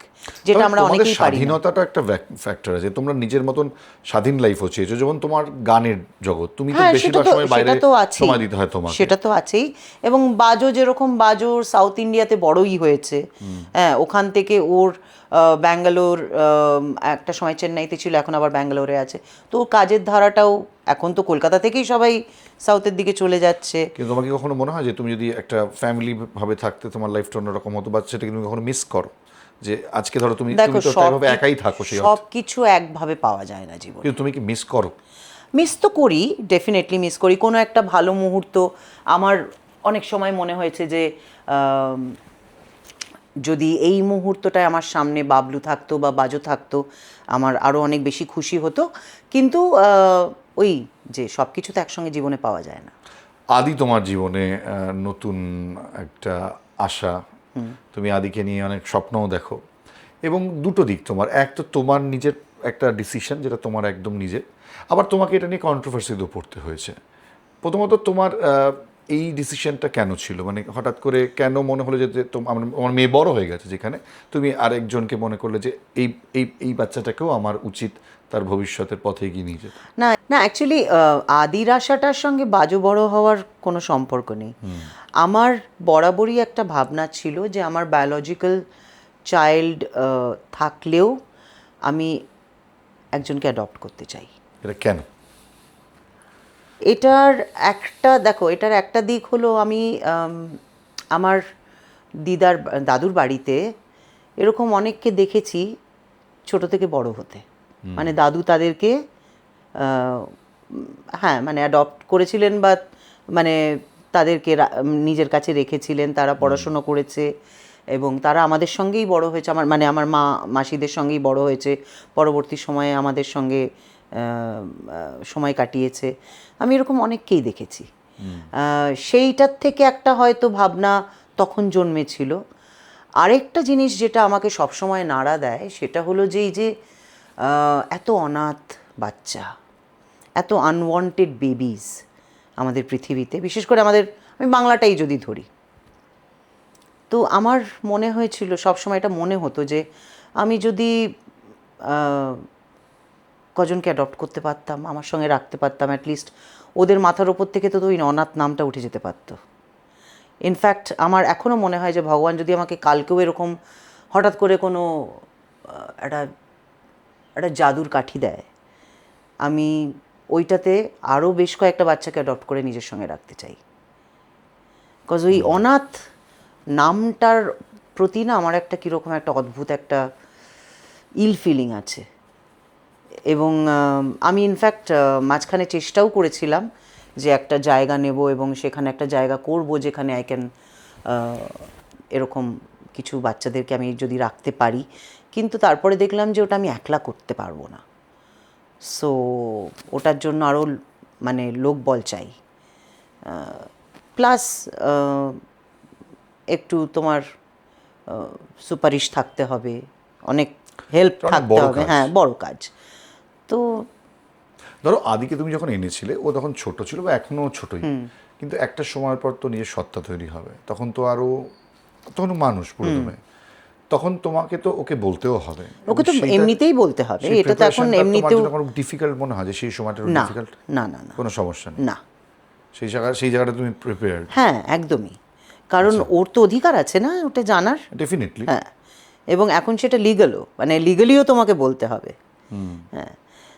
যেটা আমরা অনেকেই পারি না। স্বাধীনতাটা একটা ফ্যাক্টর আছে, তোমরা নিজের মতন স্বাধীন লাইফও চেয়েছো। যেমন তোমার গানের জগৎ, তুমি তো বেশিরভাগ সময় বাইরে সময় দিতে হয় তোমাকে। সেটা তো আছেই, এবং বাজো যেরকম বাজোর সাউথ ইন্ডিয়াতে বড়ই হয়েছে, হ্যাঁ, ওখান থেকে ওর ব্যাঙ্গালোর, একটা সময় চেন্নাইতে ছিল, এখন আবার ব্যাঙ্গালোরে আছে, তো ওর কাজের ধারাটাও এখন তো কলকাতা থেকেই সবাই সাউথের দিকে চলে যাচ্ছে। কিন্তু তোমাকে কখনো মনে হয় যে তুমি যদি একটা ফ্যামিলি ভাবে থাকতে তোমার লাইফটা অন্যরকম হতো, বা সেটা তুমি কখনো মিস করো? যে আজকে ধরো তুমি দেখো, তো এভাবে একাই থাকো, সেই সব কিছু একভাবে পাওয়া যায় না জীবনে। কিন্তু তুমি কি মিস করো? মিস তো করি, ডেফিনেটলি মিস করি। কোনো একটা ভালো মুহূর্ত আমার অনেক সময় মনে হয়েছে যে যদি এই মুহূর্তটায় আমার সামনে বাবলু থাকতো বা বাজু থাকতো, আমার আরও অনেক বেশি খুশি হতো। কিন্তু ওই যে সব কিছু তো একসঙ্গে জীবনে পাওয়া যায় না। আদি তোমার জীবনে নতুন একটা আশা, তুমি আদিকে নিয়ে অনেক স্বপ্নও দেখো, এবং দুটো দিক তোমার, এক তো তোমার নিজের একটা ডিসিশন যেটা তোমার একদম নিজের, আবার তোমাকে এটা নিয়ে কন্ট্রোভার্সিতেও পড়তে হয়েছে। প্রথমত তোমার এই ডিসিশনটা কেন ছিল, মানে হঠাৎ করে কেন মনে হলো যে আমার মেয়ে বড় হয়ে গেছে, যেখানে তুমি আরেকজনকে মনে করলে যে এই এই এই বাচ্চাটাকেও আমার উচিত তার ভবিষ্যতের পথে এগিয়ে নিয়ে যেতে? না না, অ্যাকচুয়ালি আদির আশাটার সঙ্গে বাজু বড় হওয়ার কোনো সম্পর্ক নেই। আমার বরাবরই একটা ভাবনা ছিল যে আমার বায়োলজিক্যাল চাইল্ড থাকলেও আমি একজনকে অ্যাডপ্ট করতে চাই। এটা কেন? এটার একটা দিক হলো, আমি আমার দাদুর বাড়িতে এরকম অনেককে দেখেছি ছোট থেকে বড় হতে। মানে দাদু তাদেরকে হ্যাঁ, মানে অ্যাডপ্ট করেছিলেন, বা মানে তাদেরকে নিজের কাছে রেখেছিলেন, তারা পড়াশুনো করেছে এবং তারা আমাদের সঙ্গেই বড় হয়েছে। আমার মাসিদের সঙ্গেই বড় হয়েছে, পরবর্তী সময়ে আমাদের সঙ্গে সময় কাটিয়েছে। আমি এরকম অনেককেই দেখেছি। সেইটার থেকে একটা হয়তো ভাবনা তখন জন্মেছিল। আরেকটা জিনিস যেটা আমাকে সবসময় নাড়া দেয়, সেটা হলো যে এই যে এত অনাথ বাচ্চা, এত আনওয়ান্টেড বেবিজ আমাদের পৃথিবীতে, বিশেষ করে আমি বাংলাটাই যদি ধরি, তো আমার মনে হয়েছিল সবসময়, এটা মনে হতো যে আমি যদি কজনকে অ্যাডপ্ট করতে পারতাম, আমার সঙ্গে রাখতে পারতাম, অ্যাটলিস্ট ওদের মাথার ওপর থেকে তো ওই অনাথ নামটা উঠে যেতে পারতো। ইনফ্যাক্ট আমার এখনও মনে হয় যে ভগবান যদি আমাকে কালকেও এরকম হঠাৎ করে কোনো একটা জাদুর কাঠি দেয়, আমি ওইটাতে আরও বেশ কয়েকটা বাচ্চাকে অ্যাডপ্ট করে নিজের সঙ্গে রাখতে চাই। বিকজ ওই অনাথ নামটার প্রতি না আমার একটা কীরকম একটা অদ্ভুত একটা ইল ফিলিং আছে। এবং আমি ইনফ্যাক্ট মাঝখানে চেষ্টাও করেছিলাম যে একটা জায়গা নেব এবং সেখানে একটা জায়গা করব যেখানে আই ক্যান এরকম কিছু বাচ্চাদেরকে আমি যদি রাখতে পারি, কিন্তু তারপরে দেখলাম যে ওটা আমি একলা করতে পারবো না। সো ওটার জন্য আরও মানে লোকবল চাই, প্লাস একটু তোমার সুপারিশ থাকতে হবে, অনেক হেল্প অনেক থাকতে বড় হবে। কাজ। হ্যাঁ, বড় কাজ। তো ধরো আদিকে তুমি যখন এনেছিলে ও তখন ছোট ছিল বা এখনো ছোটই, কিন্তু একটা সময়ের পর তো নিজের সত্তা তৈরি হবে, তখন তো আরো তখন মানুষ পুরোদমে, তখন তোমাকে তো ওকে বলতেও হবে। ওকে তো এমনিতেই বলতে হবে, এটা তো এখন এমনিতেও ডিফিকাল্ট মনে হয় যে সেই সময়টা না ডিফিকাল্ট? না না না কোনো সমস্যা নেই, না। সেই জায়গাটা তুমি প্রিপেয়ার্ড? হ্যাঁ, একদমই। কারণ ওর তো অধিকার আছে না ওটা জানার। ডেফিনেটলি। হ্যাঁ, এবং এখন সেটা লিগালও, মানে লিগালিও তোমাকে বলতে হবে। হ্যাঁ,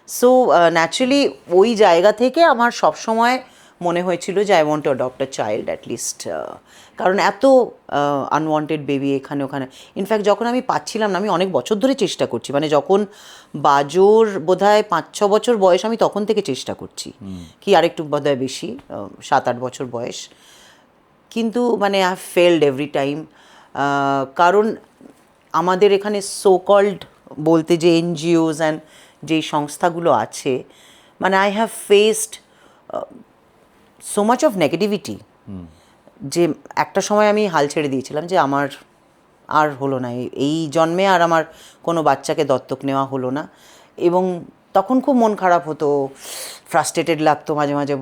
সো ন্যাচারালি ওই জায়গা থেকে আমার সবসময় মনে হয়েছিল যে I want to adopt a child at least, কারণ এত আনওয়ান্টেড বেবি এখানে ওখানে। ইনফ্যাক্ট যখন আমি পাচ্ছিলাম না, আমি অনেক বছর ধরে চেষ্টা করছি, মানে যখন বাজোর বোধহয় 5-6 বছর বয়স, আমি তখন থেকে চেষ্টা করছি, কি আরেকটু বোধহয় বেশি, 7-8 বছর বয়স, কিন্তু মানে I have failed every time. কারণ আমাদের এখানে সো কল্ড বলতে যে এনজিওস অ্যান্ড যেই সংস্থাগুলো আছে, মানে I have faced so much of negativity, যে একটা সময় আমি হাল ছেড়ে দিয়েছিলাম যে আমার আর হলো না, এই জন্মে আর আমার কোনো বাচ্চাকে দত্তক নেওয়া হলো না। এবং তখন খুব মন খারাপ হতো, ফ্রাস্ট্রেটেড লাগতো, মাঝে মাঝে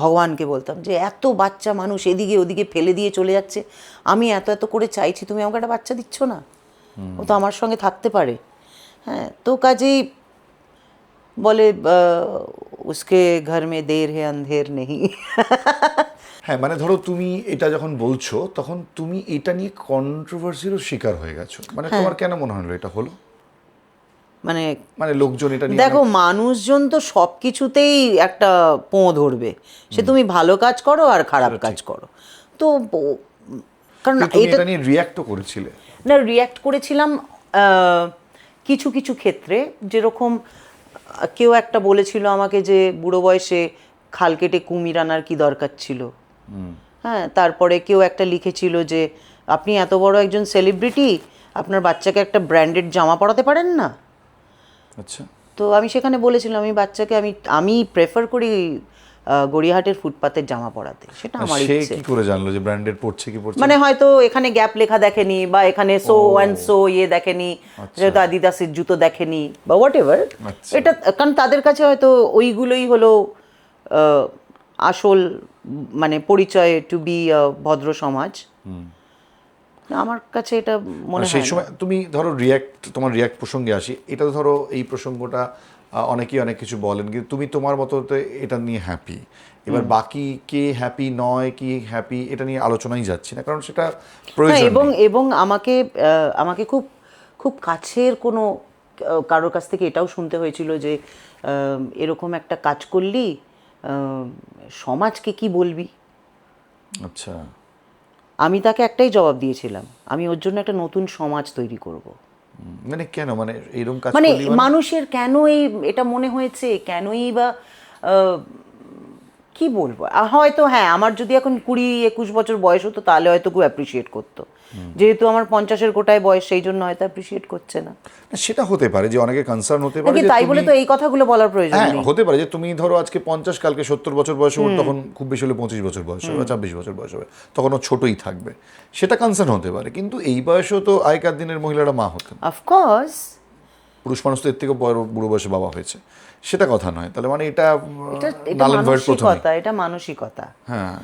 ভগবানকে বলতাম যে এত বাচ্চা মানুষ এদিকে ওদিকে ফেলে দিয়ে চলে যাচ্ছে, আমি এত এত করে চাইছি, তুমি আমাকে একটা বাচ্চা দিচ্ছ না, ও তো আমার সঙ্গে থাকতে পারে। হ্যাঁ, তো কাজেই বলে উসকে ঘর মে দের হে আন্ধের নেই। হ্যাঁ, মানে ধরো তুমি এটা যখন বলছো তখন তুমি এটা নিয়ে কন্ট্রোভার্সিরও শিকার হয়ে গেছো, মানে তোমার কেন মনে হলো এটা হলো? মানে মানে লোকজন এটা নিয়ে দেখো, মানুষজন তো সব কিছুতেই একটা পোঁ ধরবে, সে তুমি ভালো কাজ করো আর খারাপ কাজ করো। তো কারণ তুমি এটা নিয়ে রিয়্যাক্টও করেছিলে? না, রিয়্যাক্ট করেছিলাম কিছু কিছু ক্ষেত্রে, যেরকম কেউ একটা বলেছিল আমাকে যে বুড়ো বয়সে খাল কেটে কুমির আনার কি দরকার ছিল। হ্যাঁ, তারপরে কেউ একটা লিখেছিল যে আপনি এত বড় একজন সেলিব্রিটি, আপনার বাচ্চাকে একটা ব্র্যান্ডেড জামা পরাতে পারেন না। আচ্ছা। তো আমি সেখানে বলেছিলাম আমি বাচ্চাকে আমি প্রেফার করি গড়িয়াহাটের ফুটপাতের জামা পরাতে, সেটা আমার সে ইচ্ছে। কি করে জানলো যে ব্র্যান্ডেড পড়ছে কি পড়ছে? মানে হয়তো এখানে গ্যাপ লেখা দেখেনি, বা এখানে সো অ্যান্ড সো ইয়ে দেখেনি, যেহেতু আদিদাসের জুতো দেখেনি বা হোয়াট এভার। এটা কারণ তাদের কাছে হয়তো ওইগুলোই হলো আসল মানে পরিচয় টু বি ভদ্র সমাজ। আমার কাছে এটা মনে হয় সেই না। সময় তুমি ধরো তোমার রিয়্যাক্ট প্রসঙ্গে আসি, এটা তো ধরো এই প্রসঙ্গটা অনেকেই অনেক কিছু বলেন, কিন্তু তুমি তোমার মতো তো এটা নিয়ে হ্যাপি। এবার বাকি কে হ্যাপি নয় কি হ্যাপি এটা নিয়ে আলোচনাই যাচ্ছি না, কারণ সেটা প্রয়োজন এবং নেই। এবং আমাকে খুব খুব কাছের কোনো কারোর কাছ থেকে এটাও শুনতে হয়েছিল যে এরকম একটা কাজ করলি, সমাজকে কি বলবি। আচ্ছা। আমি তাকে একটাই জবাব দিয়েছিলাম, আমি ওর জন্য একটা নতুন সমাজ তৈরি করব। মানে কেন, মানে এইরকম কাজ মানে করলি মানে? মানুষের কেন এটা মনে হয়েছে, কেনই বা কি বলবো, হয়তো হ্যাঁ আমার যদি এখন 20-21 বছর বয়স হতো তাহলে হয়তো খুব অ্যাপ্রিসিয়েট করতো, যেহেতু আমার 50-এর কোটায় বয়স সেই জন্য হয়তো অ্যাপ্রিসিয়েট করছে না। না, সেটা হতে পারে যে অনেকে কনসার্ন হতে পারে নাকি যে তাই বলে তো এই কথাগুলো বলার প্রয়োজন হ্যাঁ নেই। হতে পারে যে তুমি ধরো আজকে 50 কালকে 70 বছর বয়স হবে, তখন খুব বেশি হলে 25 বছর বয়স হবে বা 26 বছর বয়স হবে, তখন ও ছোটই থাকবে, সেটা কনসার্ন হতে পারে। কিন্তু এই বয়সেও তো আগেকার দিনের মহিলারা মা হতেন, অফকোর্স। পুরুষ মানুষ তো এর থেকে বড় বুড়ো বয়সে বাবা হয়েছে, সেটা কথা নয়। তাহলে মানে এটা এটা নাল এন্ড ভয়েড প্রথমে। মানসিকতা, এটা মানসিকতা। হ্যাঁ,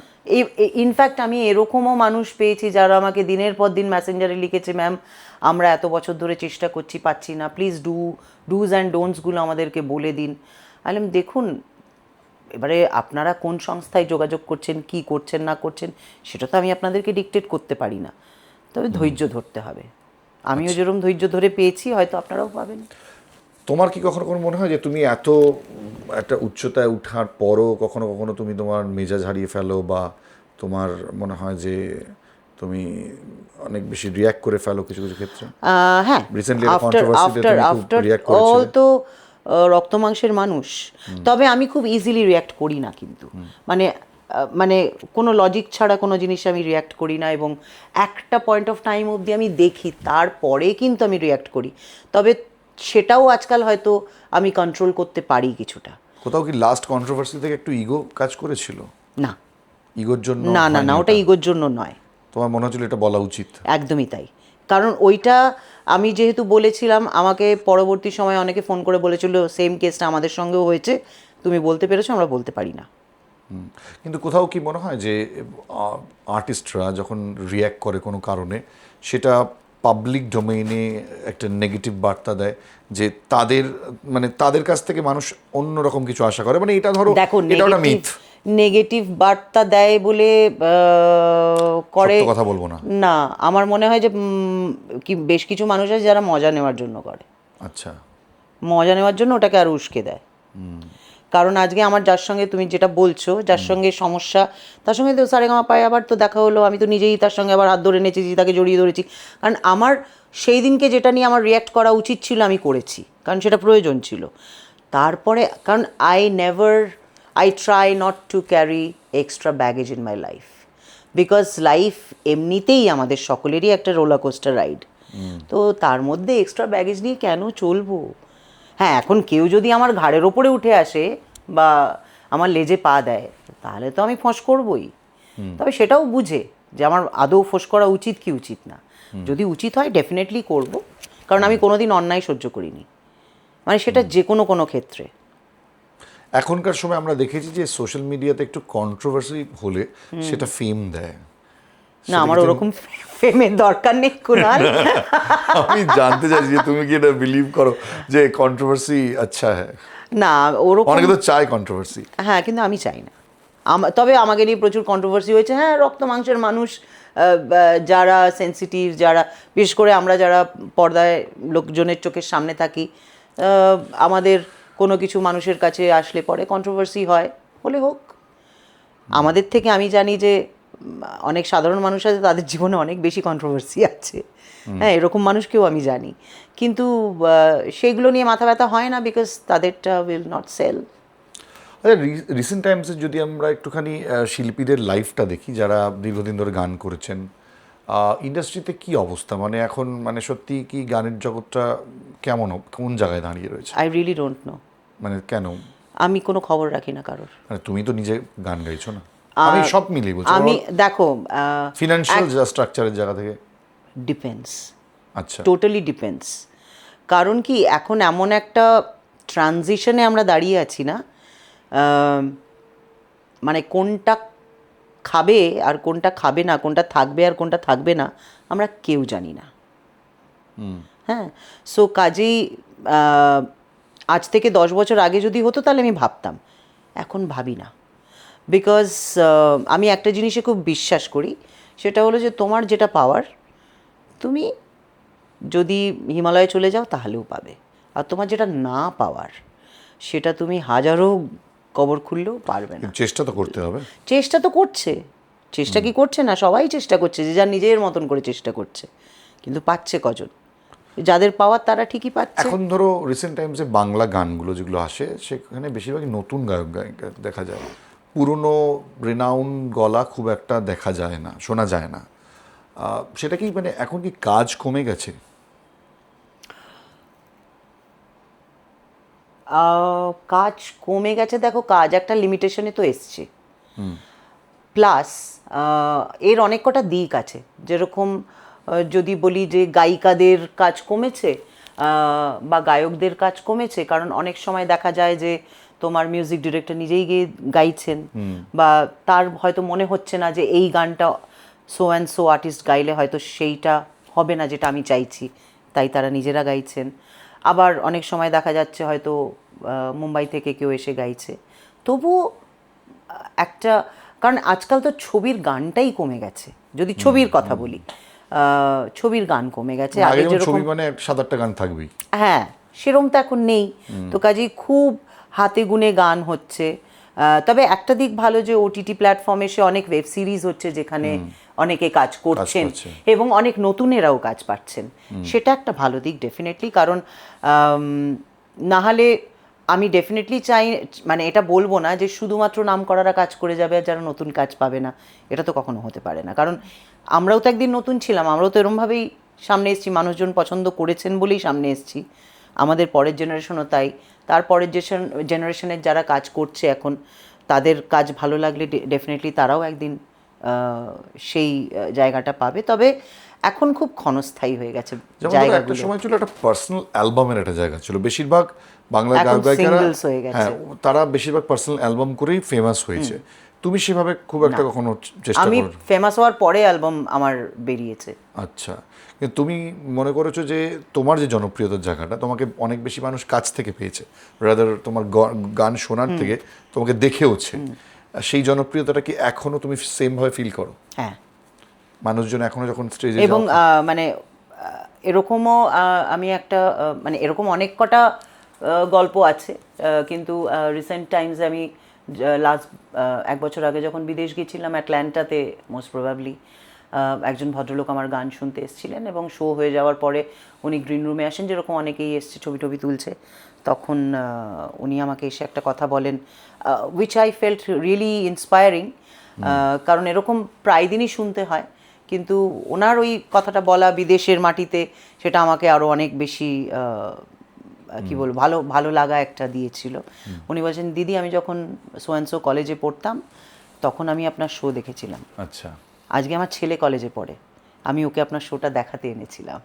ইনফ্যাক্ট আমি এরকমও মানুষ পেয়েছি যারা আমাকে দিনের পর দিন মেসেঞ্জারে লিখেছে, ম্যাম আমরা এত বছর ধরে চেষ্টা করছি পাচ্ছি না, প্লিজ ডুজ অ্যান্ড ডোন্টসগুলো আমাদেরকে বলে দিন। আলাম দেখুন, এবারে আপনারা কোন সংস্থায় যোগাযোগ করছেন, কি করছেন না করছেন, সেটা তো আমি আপনাদেরকে ডিকটেট করতে পারি না, তবে ধৈর্য ধরতে হবে। আমিও যেরকম ধৈর্য ধরে পেয়েছি হয়তো আপনারাও পাবেন। তোমার কি কখনো কোনো মনে হয় যে তুমি এত একটা উচ্চতায় উঠার পরও কখনো কখনো তুমি তোমার মেজাজ হারিয়ে ফেলো, বা তোমার মনে হয় যে তুমি অনেক বেশি রিয়্যাক্ট করে ফেলো কিছু কিছু ক্ষেত্রে? হ্যাঁ, Recently একটা controversy তে তুমি খুব react করেছিলে। অল তো রক্ত মাংসের মানুষ, তবে আমি খুব ইজিলি রিয়্যাক্ট করি না কিন্তু, মানে কোনো লজিক ছাড়া কোনো জিনিসে আমি রিয়্যাক্ট করি না, এবং একটা পয়েন্ট অফ টাইম অবধি আমি দেখি, তারপরে কিন্তু আমি রিয়্যাক্ট করি। তবে সেটাও আজকাল হয়তো আমি কন্ট্রোল করতে পারি কিছুটা। কোথাও কি লাস্ট কন্ট্রোভার্সি থেকে একটু ইগো কাজ করেছিল? না ইগোর জন্য না না হয়নি না, ওটা ইগোর জন্য নয়, তোমার মনে হচ্ছিল এটা বলা উচিত? একদমই তাই। কারণ ওইটা আমি যেহেতু বলেছিলাম, আমাকে পরবর্তী সময় অনেকে ফোন করে বলেছিল সেম কেসটা আমাদের সঙ্গেও হয়েছে, তুমি বলতে পেরেছো, আমরা বলতে পারি না। কিন্তু কোথাও কি মনে হয় যে আর্টিস্টরা যখন রিয়্যাক্ট করে কোনো কারণে, সেটা পাবলিক ডোমেইনে একটা নেগেটিভ বার্তা দেয়, যে তাদের মানে তাদের কাছ থেকে মানুষ অন্যরকম কিছু আশা করে, মানে এটা ধরো দেখো, এটা একটা মিথ, নেগেটিভ বার্তা দেয় বলে করে সত্য কথা বলবো না। না, আমার মনে হয় যে কি বেশ কিছু মানুষ আছে যারা মজা নেওয়ার জন্য করে, আচ্ছা, মজা নেওয়ার জন্য ওটাকে আরো উস্কে দেয়। কারণ আজকে আমার যার সঙ্গে তুমি যেটা বলছো, যার সঙ্গে সমস্যা, তার সঙ্গে তো সারেগামাপায় আবার তো দেখা হলো, আমি তো নিজেই তার সঙ্গে আবার হাত ধরে নেচেছি, তাকে জড়িয়ে ধরেছি, কারণ আমার সেই দিনকে যেটা নিয়ে আমার রিয়্যাক্ট করা উচিত ছিল আমি করেছি, কারণ সেটা প্রয়োজন ছিল। তারপরে কারণ I try not to carry extra baggage in my life, because life এমনিতেই আমাদের সকলেরই একটা রোলার কোস্টার রাইড, তো তার মধ্যে এক্সট্রা ব্যাগেজ নিয়ে কেন চলবো? হ্যাঁ, এখন কেউ যদি আমার ঘাড়ের ওপরে উঠে আসে বা আমার লেজে পা দেয়, তাহলে তো আমি ফোঁস করবই, তবে সেটাও বুঝে যে আমার আদৌ ফোঁস করা উচিত কি উচিত না। যদি উচিত হয় ডেফিনেটলি করব, কারণ আমি কোনোদিন অন্যায় সহ্য করিনি, মানে সেটা যে কোনো ক্ষেত্রে। এখনকার সময় আমরা দেখেছি যে সোশ্যাল মিডিয়াতে একটু কন্ট্রোভার্সি হলে সেটা ফেম দেয়। না, আমার ওরকম ফেমের দরকার নেই কুনাল। আমি জানতে চাইছি যে তুমি কি এটা বিলিভ করো যে কন্ট্রোভার্সি আচ্ছা হ্যাঁ? না, ওরকম অনেকে তো চায় কন্ট্রোভার্সি। হ্যাঁ, কিন্তু আমি চাই না। তবে আমাকে নিয়ে প্রচুর কন্ট্রোভার্সি হয়েছে, হ্যাঁ, রক্ত মাংসের মানুষ, যারা সেন্সিটিভ, যারা বিশেষ করে আমরা যারা পর্দায় লোকজনের চোখের সামনে থাকি, আমাদের কোনো কিছু মানুষের কাছে আসলে পরে কন্ট্রোভার্সি হয়, হলে হোক। আমাদের থেকে আমি জানি যে অনেক সাধারণ মানুষ আছে, তাদের জীবনে অনেক বেশি কন্ট্রোভার্সি আছে, হ্যাঁ, এরকম মানুষকেও আমি জানি, কিন্তু সেইগুলো নিয়ে মাথা ব্যথা হয় না, বিকজ তাদেরটা উইল নট সেল। আচ্ছা, রিসেন্ট টাইমসে যদি আমরা একটুখানি শিল্পীদের লাইফটা দেখি যারা দীর্ঘদিন ধরে গান করেছেন, ইন্ডাস্ট্রিতে কি অবস্থা, মানে এখন মানে সত্যি কি গানের জগৎটা কেমন, কোন জায়গায় দাঁড়িয়ে রয়েছে? I really don't know. মানে কেন? আমি কোনো খবর রাখি না কারোর। মানে তুমি তো নিজে গান গাইছো না, আমি সব মিলিয়ে বলছি, আমি দেখো, ফিনান্সিয়াল স্ট্রাকচারের জায়গা থেকে। ডিপেন্ডস, আচ্ছা, টোটালি ডিপেন্ডস। কারণ কি, এখন এমন একটা ট্রানজিশনে আমরা দাঁড়িয়ে আছি না, মানে কোনটা খাবে আর কোনটা খাবে না, কোনটা থাকবে আর কোনটা থাকবে না, আমরা কেউ জানি না। হ্যাঁ, সো কাজেই আজ থেকে 10 বছর আগে যদি হতো তাহলে আমি ভাবতাম, এখন ভাবি না, বিকজ আমি একটা জিনিসে খুব বিশ্বাস করি, সেটা হলো যে তোমার যেটা পাওয়ার, তুমি যদি হিমালয়ে চলে যাও তাহলেও পাবে, আর তোমার যেটা না পাওয়ার, সেটা তুমি হাজারো কবর খুললেও পারবে না। চেষ্টা তো করতে হবে। চেষ্টা তো করছে, চেষ্টা কি করছে না? সবাই চেষ্টা করছে, যে যার নিজের মতন করে চেষ্টা করছে, কিন্তু পাচ্ছে কজন? যাদের পাওয়ার তারা ঠিকই পাচ্ছে। এখন ধরো রিসেন্ট টাইমসে বাংলা গানগুলো যেগুলো আসে, সেখানে বেশিরভাগই নতুন গায়ক গায়িকা দেখা যায়, পুরনো রেনাউন গলা খুব একটা দেখা যায় না, শোনা যায় না। সেটা কি মানে এখন কি কাজ কমে গেছে? কাজ কমে গেছে, দেখো, কাজ একটা লিমিটেশনে তো এসছে, প্লাস এর অনেক কটা দিক আছে, যেরকম যদি বলি যে গায়িকাদের কাজ কমেছে বা গায়কদের কাজ কমেছে, কারণ অনেক সময় দেখা যায় যে তোমার মিউজিক ডিরেক্টর নিজেই গিয়ে গাইছেন, বা তার হয়তো মনে হচ্ছে না যে এই গানটা সো অ্যান্ড সো আর্টিস্ট গাইলে হয়তো সেইটা হবে না যেটা আমি চাইছি, তাই তারা নিজেরা গাইছেন। আবার অনেক সময় দেখা যাচ্ছে হয়তো মুম্বাই থেকে কেউ এসে গাইছে, তবুও একটা, কারণ আজকাল তো ছবির গানটাই কমে গেছে, যদি ছবির কথা বলি, ছবির গান কমে গেছে। আগে আগে যেরকম ছবি মানে 7-8টা গান থাকবেই, হ্যাঁ, সেরকম তো এখন নেই, তো কাজেই খুব হাতে গুনে গান হচ্ছে, তবে একটা দিক ভালো যে ওটিটি প্ল্যাটফর্মে এসে অনেক ওয়েব সিরিজ হচ্ছে যেখানে অনেকে কাজ করছেন করছে। এবং অনেক নতুনেরাও কাজ পাচ্ছেন, সেটা একটা ভালো দিক ডেফিনেটলি। কারণ না হলে আমি ডেফিনেটলি চাই, মানে এটা বলবো না যে শুধুমাত্র নাম করারা কাজ করে যাবে আর যারা নতুন কাজ পাবে না, এটা তো কখনো হতে পারে না। কারণ আমরাও তো একদিন নতুন ছিলাম, আমরাও তো এরমভাবেই সামনে এসেছি, মানুষজন পছন্দ করেছেন বলেই সামনে এসেছি। আমাদের পরের জেনারেশনও তাই, তার পরের জেনারেশনের যারা কাজ করছে এখন, তাদের কাজ ভালো লাগলে ডেফিনেটলি তারাও একদিন সেই জায়গাটা পাবে। তবে এখন খুব ক্ষণস্থায়ী হয়ে গেছে যেমন ধরো একটা জায়গাগুলো, সময় ছিল একটা পার্সোনাল অ্যালবামের একটা জায়গা ছিল, বেশিরভাগ বাংলা এখন গায়ক গায়িকারা singles হয়ে গেছে। হ্যাঁ তারা বেশিরভাগ পার্সোনাল অ্যালবাম করেই ফেমাস হয়েছে। তুমি সেভাবে খুব একটা কখনো চেষ্টা আমি করো? ফেমাস হওয়ার পরে অ্যালবাম আমার বেরিয়েছে। আচ্ছা, কিন্তু তুমি মনে করেছো যে তোমার যে জনপ্রিয়তার জায়গাটা তোমাকে অনেক বেশি মানুষ কাছ থেকে পেয়েছে, রাদার তোমার গান শোনার থেকে তোমাকে দেখেওছে, সেই জনপ্রিয়তাটা কি এখনো তুমি সেম ভাবে ফিল করো? হ্যাঁ, মানুষজন এখনো যখন স্টেজে এবং মানে এরকমও আমি একটা মানে এরকম অনেক কটা গল্প আছে, কিন্তু রিসেন্ট টাইমসে আমি লাস্ট 1 বছর আগে যখন বিদেশ গেছিলাম অ্যাটল্যান্টাতে, মোস্ট প্রবাবলি একজন ভদ্রলোক আমার গান শুনতে এসেছিলেন এবং শো হয়ে যাওয়ার পরে উনি গ্রিন রুমে আসেন, যেরকম অনেকেই এসছে ছবি টবি তুলছে, তখন উনি আমাকে এসে একটা কথা বলেন, which I felt really inspiring. কারণ এরকম প্রায় দিনই শুনতে হয়, কিন্তু ওনার ওই কথাটা বলা বিদেশের মাটিতে, সেটা আমাকে আরও অনেক বেশি কি বলবো ভালো ভালো লাগা একটা দিয়েছিল। উনি বলছেন, দিদি আমি যখন সোয়ানসো কলেজে পড়তাম তখন আমি আপনার শো দেখেছিলাম, আচ্ছা আজকে আমার ছেলে কলেজে পড়ে, আমি ওকে আপনার শোটা দেখাতে এনেছিলাম।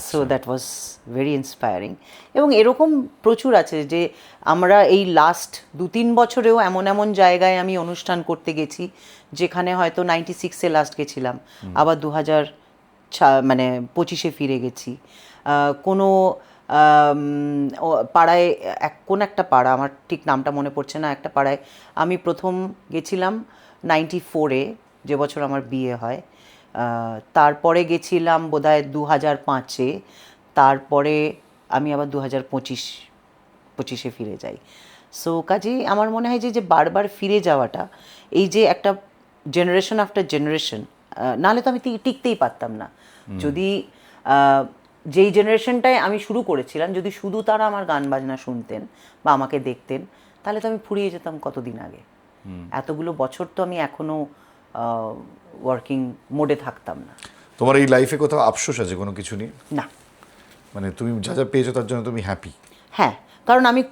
So that was very inspiring. এবং এরকম প্রচুর আছে যে আমরা এই লাস্ট 2-3 বছরেও এমন এমন জায়গায় আমি অনুষ্ঠান করতে গেছি যেখানে হয়তো 96-এ লাস্ট গেছিলাম, আবার 2000 মানে 25-এ ফিরে গেছি। কোনো পাড়ায় কোন একটা পাড়া, আমার ঠিক নামটা মনে পড়ছে না, একটা পাড়ায় আমি প্রথম গেছিলাম 94-এ, যে বছর আমার বিয়ে হয়। তারপরে গেছিলাম বোধহয় 2005-এ, তারপরে আমি আবার 2025-এ ফিরে যাই। সো কাজেই আমার মনে হয় যে বারবার ফিরে যাওয়াটা, এই যে একটা জেনারেশন আফটার জেনারেশন, নাহলে তো আমি টিকতেই পারতাম না। যদি যেই জেনারেশনটায় আমি শুরু করেছিলাম, যদি শুধু তারা আমার গান বাজনা শুনতেন বা আমাকে দেখতেন, তাহলে তো আমি ফুরিয়ে যেতাম কতদিন আগে। এতগুলো বছর তো আমি এখনো ওয়ার্কিং মোডে থাকতাম না। তোমার এই লাইফে কোথাও আফসোস আছে কোনো কিছু নিয়ে? না। মানে তুমি যা যা পেয়েছো তার জন্য তুমি হ্যাপি? হ্যাঁ, কারণ আমি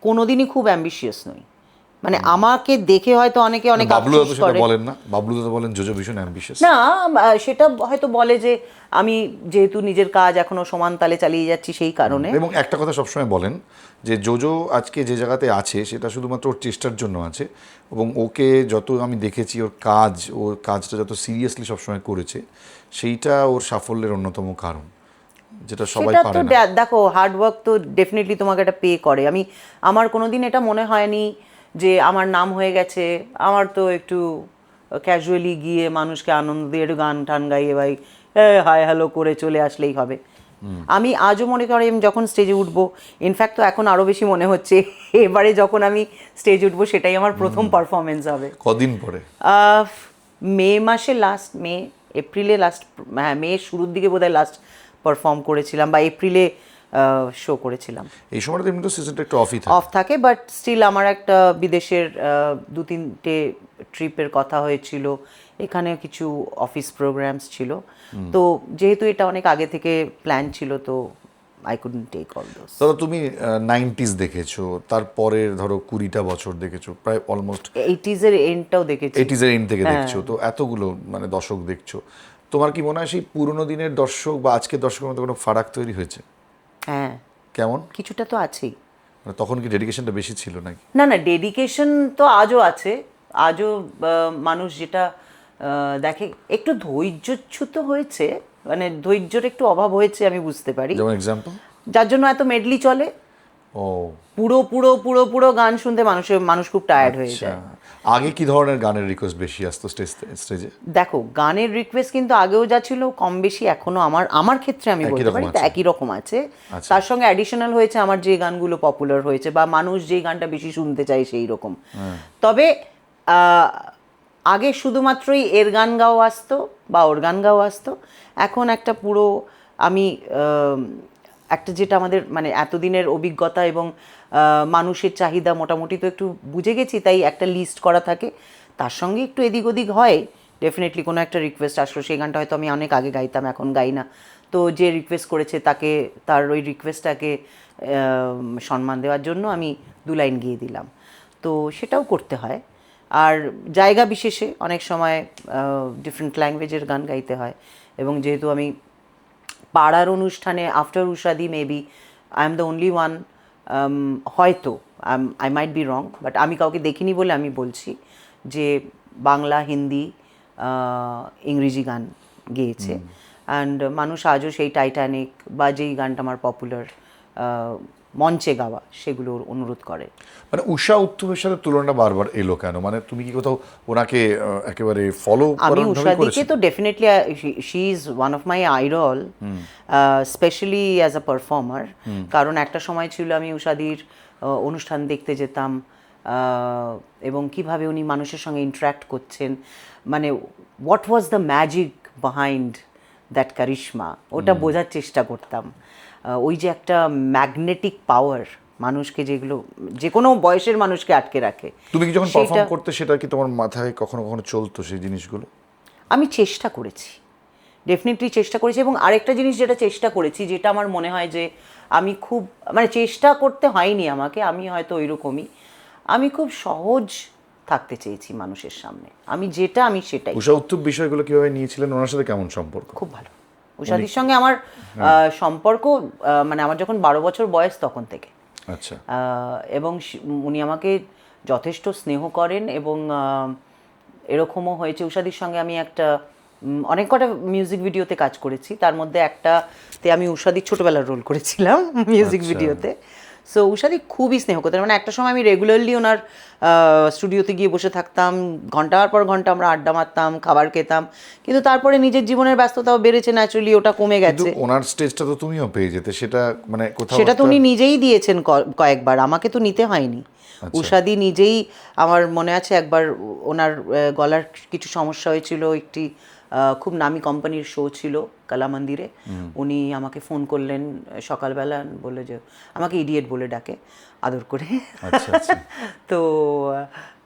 কোনোদিনই খুব অ্যাম্বিশিয়াস নই। মানে আমাকে দেখে হয়তো অনেকে অনেক বাবলু আফসোস তো সেটা করে। বলেন না, বাবলু তো বলেন জোজো ভীষণ অ্যাম্বিশিয়াস। না, সেটা হয়তো বলে যে আমি যেহেতু নিজের কাজ এখনো সমান তালে চালিয়ে যাচ্ছি সেই কারণে। এবং একটা কথা সবসময় বলেন যে জোজো আজকে যে জায়গাতে আছে সেটা শুধুমাত্র ওর চেষ্টার জন্য আছে, এবং ওকে যত আমি দেখেছি ওর কাজটা যত সিরিয়াসলি সবসময় করেছে, সেইটা ওর সাফল্যের অন্যতম কারণ, যেটা সবাই সেটা পারে তো না। দেখো, হার্ড ওয়ার্ক তো ডেফিনেটলি তোমাকে এটা পে করে। আমার কোনোদিন এটা মনে হয়নি যে আমার নাম হয়ে গেছে, আমার তো একটু ক্যাজুয়ালি গিয়ে মানুষকে আনন্দ দিয়ে একটু গান টান গাইয়ে ভাই হাই হ্যালো করে চলে আসলেই হবে। আমি আজও মনে করি আমি যখন স্টেজে উঠবো, ইনফ্যাক্ট তো এখন আরও বেশি মনে হচ্ছে এবারে যখন আমি স্টেজে উঠবো সেটাই আমার প্রথম পারফরমেন্স হবে। কদিন পরে? মে মাসে লাস্ট, এপ্রিলে লাস্ট, হ্যাঁ মে শুরুর দিকে বোধহয় লাস্ট পারফর্ম করেছিলাম, বা এপ্রিলে শো করেছিলাম। এই সময়টা এমনি তো সিজনটা একটু অফ থাকে, বাট স্টিল আমার একটা বিদেশের 2-3টে ট্রিপের কথা হয়েছিল, এখানে কিছু অফিস প্রোগ্রামস ছিল, তো যেহেতু এটা অনেক আগে থেকে প্ল্যান ছিল, তো I couldn't take all those. ধরো তুমি 90s দেখেছো, তারপরের ধরো 20টা বছর দেখেছো, প্রায় অলমোস্ট 80s-এর এন্ডটাও দেখেছি। 80s-এর এন্ড থেকে দেখছো, তো এতগুলো মানে দশক দেখছো, তোমার কি মনে হয় সেই পুরোনো দিনের দর্শক বা আজকের দর্শকের মধ্যে কোনো ফারাক তৈরি হয়েছে? হ্যাঁ, কেমন? কিছুটা তো আছেই। মানে তখন কি ডেডিকেশনটা বেশি ছিল নাকি? না না, ডেডিকেশন তো আজও আছে, আজও মানুষ যেটা দেখে, একটু ধৈর্যচ্যুত হয়েছে, মানে ধৈর্যের একটু অভাব হয়েছে আমি বুঝতে পারি, যেমন এক্সাম্পল? যার জন্য এত মেডলি চলে। ও পুরো পুরো পুরো পুরো গান শুনতে মানুষ খুব টায়ার্ড হয়ে আচ্ছা যায়। আগে কি ধরনের গানের রিকোয়েস্ট বেশি আসতো স্টেজে? দেখো, গানের রিকোয়েস্ট কিন্তু আগেও যা ছিল কম বেশি এখনো আমার ক্ষেত্রে আমি একই বলতে রকম পারি তো আছে? একই রকম আছে। আচ্ছা। তার সঙ্গে অ্যাডিশনাল হয়েছে আমার যে গানগুলো পপুলার হয়েছে বা মানুষ যেই গানটা বেশি শুনতে চায় সেই রকম। তবে আহ, আগে শুধুমাত্রই এর গান গাও আসতো বা ওর গান গাও আসতো। এখন একটা পুরো আমি একটা যেটা আমাদের মানে এতদিনের অভিজ্ঞতা এবং মানুষের চাহিদা মোটামুটি তো একটু বুঝে গেছি, তাই একটা লিস্ট করা থাকে। তার সঙ্গে একটু এদিক ওদিক হয়। ডেফিনেটলি কোনো একটা রিকোয়েস্ট আসলো, সেই গানটা হয়তো আমি অনেক আগে গাইতাম, এখন গাই না। তো যে রিকোয়েস্ট করেছে তাকে তার ওই রিকোয়েস্টটাকে সম্মান দেওয়ার জন্য আমি 2 লাইন গিয়ে দিলাম। তো সেটাও করতে হয়। আর জায়গা বিশেষে অনেক সময় ডিফারেন্ট ল্যাঙ্গুয়েজের গান গাইতে হয়। এবং যেহেতু আমি পাড়ার অনুষ্ঠানে আফটার উষাদি maybe I am the only one, হয়তো I might be wrong, but আমি কাউকে দেখিনি বলে আমি বলছি যে বাংলা, হিন্দি, ইংরেজি গান গেয়েছে। অ্যান্ড মানুষ আজও সেই টাইটানিক বা যেই গানটা আমার পপুলার মঞ্চে গাওয়া সেগুলোর অনুরোধ করে। মানে উষা উত্থুপের সাথে তুলনা বারবার এলো কেন? মানে তুমি কি কোথাও ওনাকে একেবারে ফলো আমি করার ভাবে উষাদিকে করেছো? তো definitely, she is one of my idol, specially as a performer. কারণ একটা সময় ছিল আমি উষাদির অনুষ্ঠান দেখতে যেতাম, এবং কিভাবে উনি মানুষের সঙ্গে ইন্টারাক্ট করছেন, মানে what was the magic behind that charisma, ওটা বোঝার চেষ্টা করতাম। ওই যে একটা ম্যাগনেটিক পাওয়ার মানুষকে, যেগুলো যে কোনো বয়সের মানুষকে আটকে রাখে। তুমি কি যখন সেটা পারফর্ম করতে সেটা কি তোমার মাথায় কখনো কখনো চলতো সেই জিনিসগুলো? আমি চেষ্টা করেছি, ডেফিনেটলি চেষ্টা করেছি। এবং আরেকটা জিনিস যেটা চেষ্টা করেছি, যেটা আমার মনে হয় যে আমি খুব মানে চেষ্টা করতে হয়নি আমাকে, আমি হয়তো ওইরকমই, আমি খুব সহজ থাকতে চেয়েছি মানুষের সামনে। আমি যেটা আমি সেটাই। উষা উত্থুপ বিষয়গুলো কিভাবে নিয়েছিলেন? ওনার সাথে কেমন সম্পর্ক? খুব ভালো। উষাদির সঙ্গে আমার সম্পর্ক মানে আমার যখন 12 বছর বয়স তখন থেকে। আচ্ছা। এবং উনি আমাকে যথেষ্ট স্নেহ করেন। এবং এরকমও হয়েছে উষাদির সঙ্গে আমি একটা অনেক কটা মিউজিক ভিডিওতে কাজ করেছি, তার মধ্যে একটাতে আমি উষাদির ছোটোবেলার রোল করেছিলাম মিউজিক আচ্ছা। ভিডিওতে। সো উষাদি খুবই স্নেহ করতেন, মানে একটা সময় আমি রেগুলারলি ওনার স্টুডিওতে গিয়ে বসে থাকতাম, ঘন্টার পর ঘন্টা আমরা আড্ডা মারতাম, খাবার খেতাম। কিন্তু তারপরে নিজের জীবনের ব্যস্ততাও বেড়েছে, ন্যাচুরালি ওটা কমে কিন্তু গেছে। ওনার স্টেজটা তো তুমিও পেয়ে যেতে, সেটা মানে কোথাও সেটা তো একটা- উনি নিজেই দিয়েছেন কয়েকবার, আমাকে তো নিতে হয়নি। উষাদি নিজেই, আমার মনে আছে একবার ওনার গলার কিছু সমস্যা হয়েছিল, একটি খুব নামি কোম্পানির শো ছিল কালা মন্দিরে। উনি আমাকে ফোন করলেন সকালবেলা, বললো যে আমাকে ইডিয়েট বলে ডাকে আদর করে। আচ্ছা আচ্ছা। তো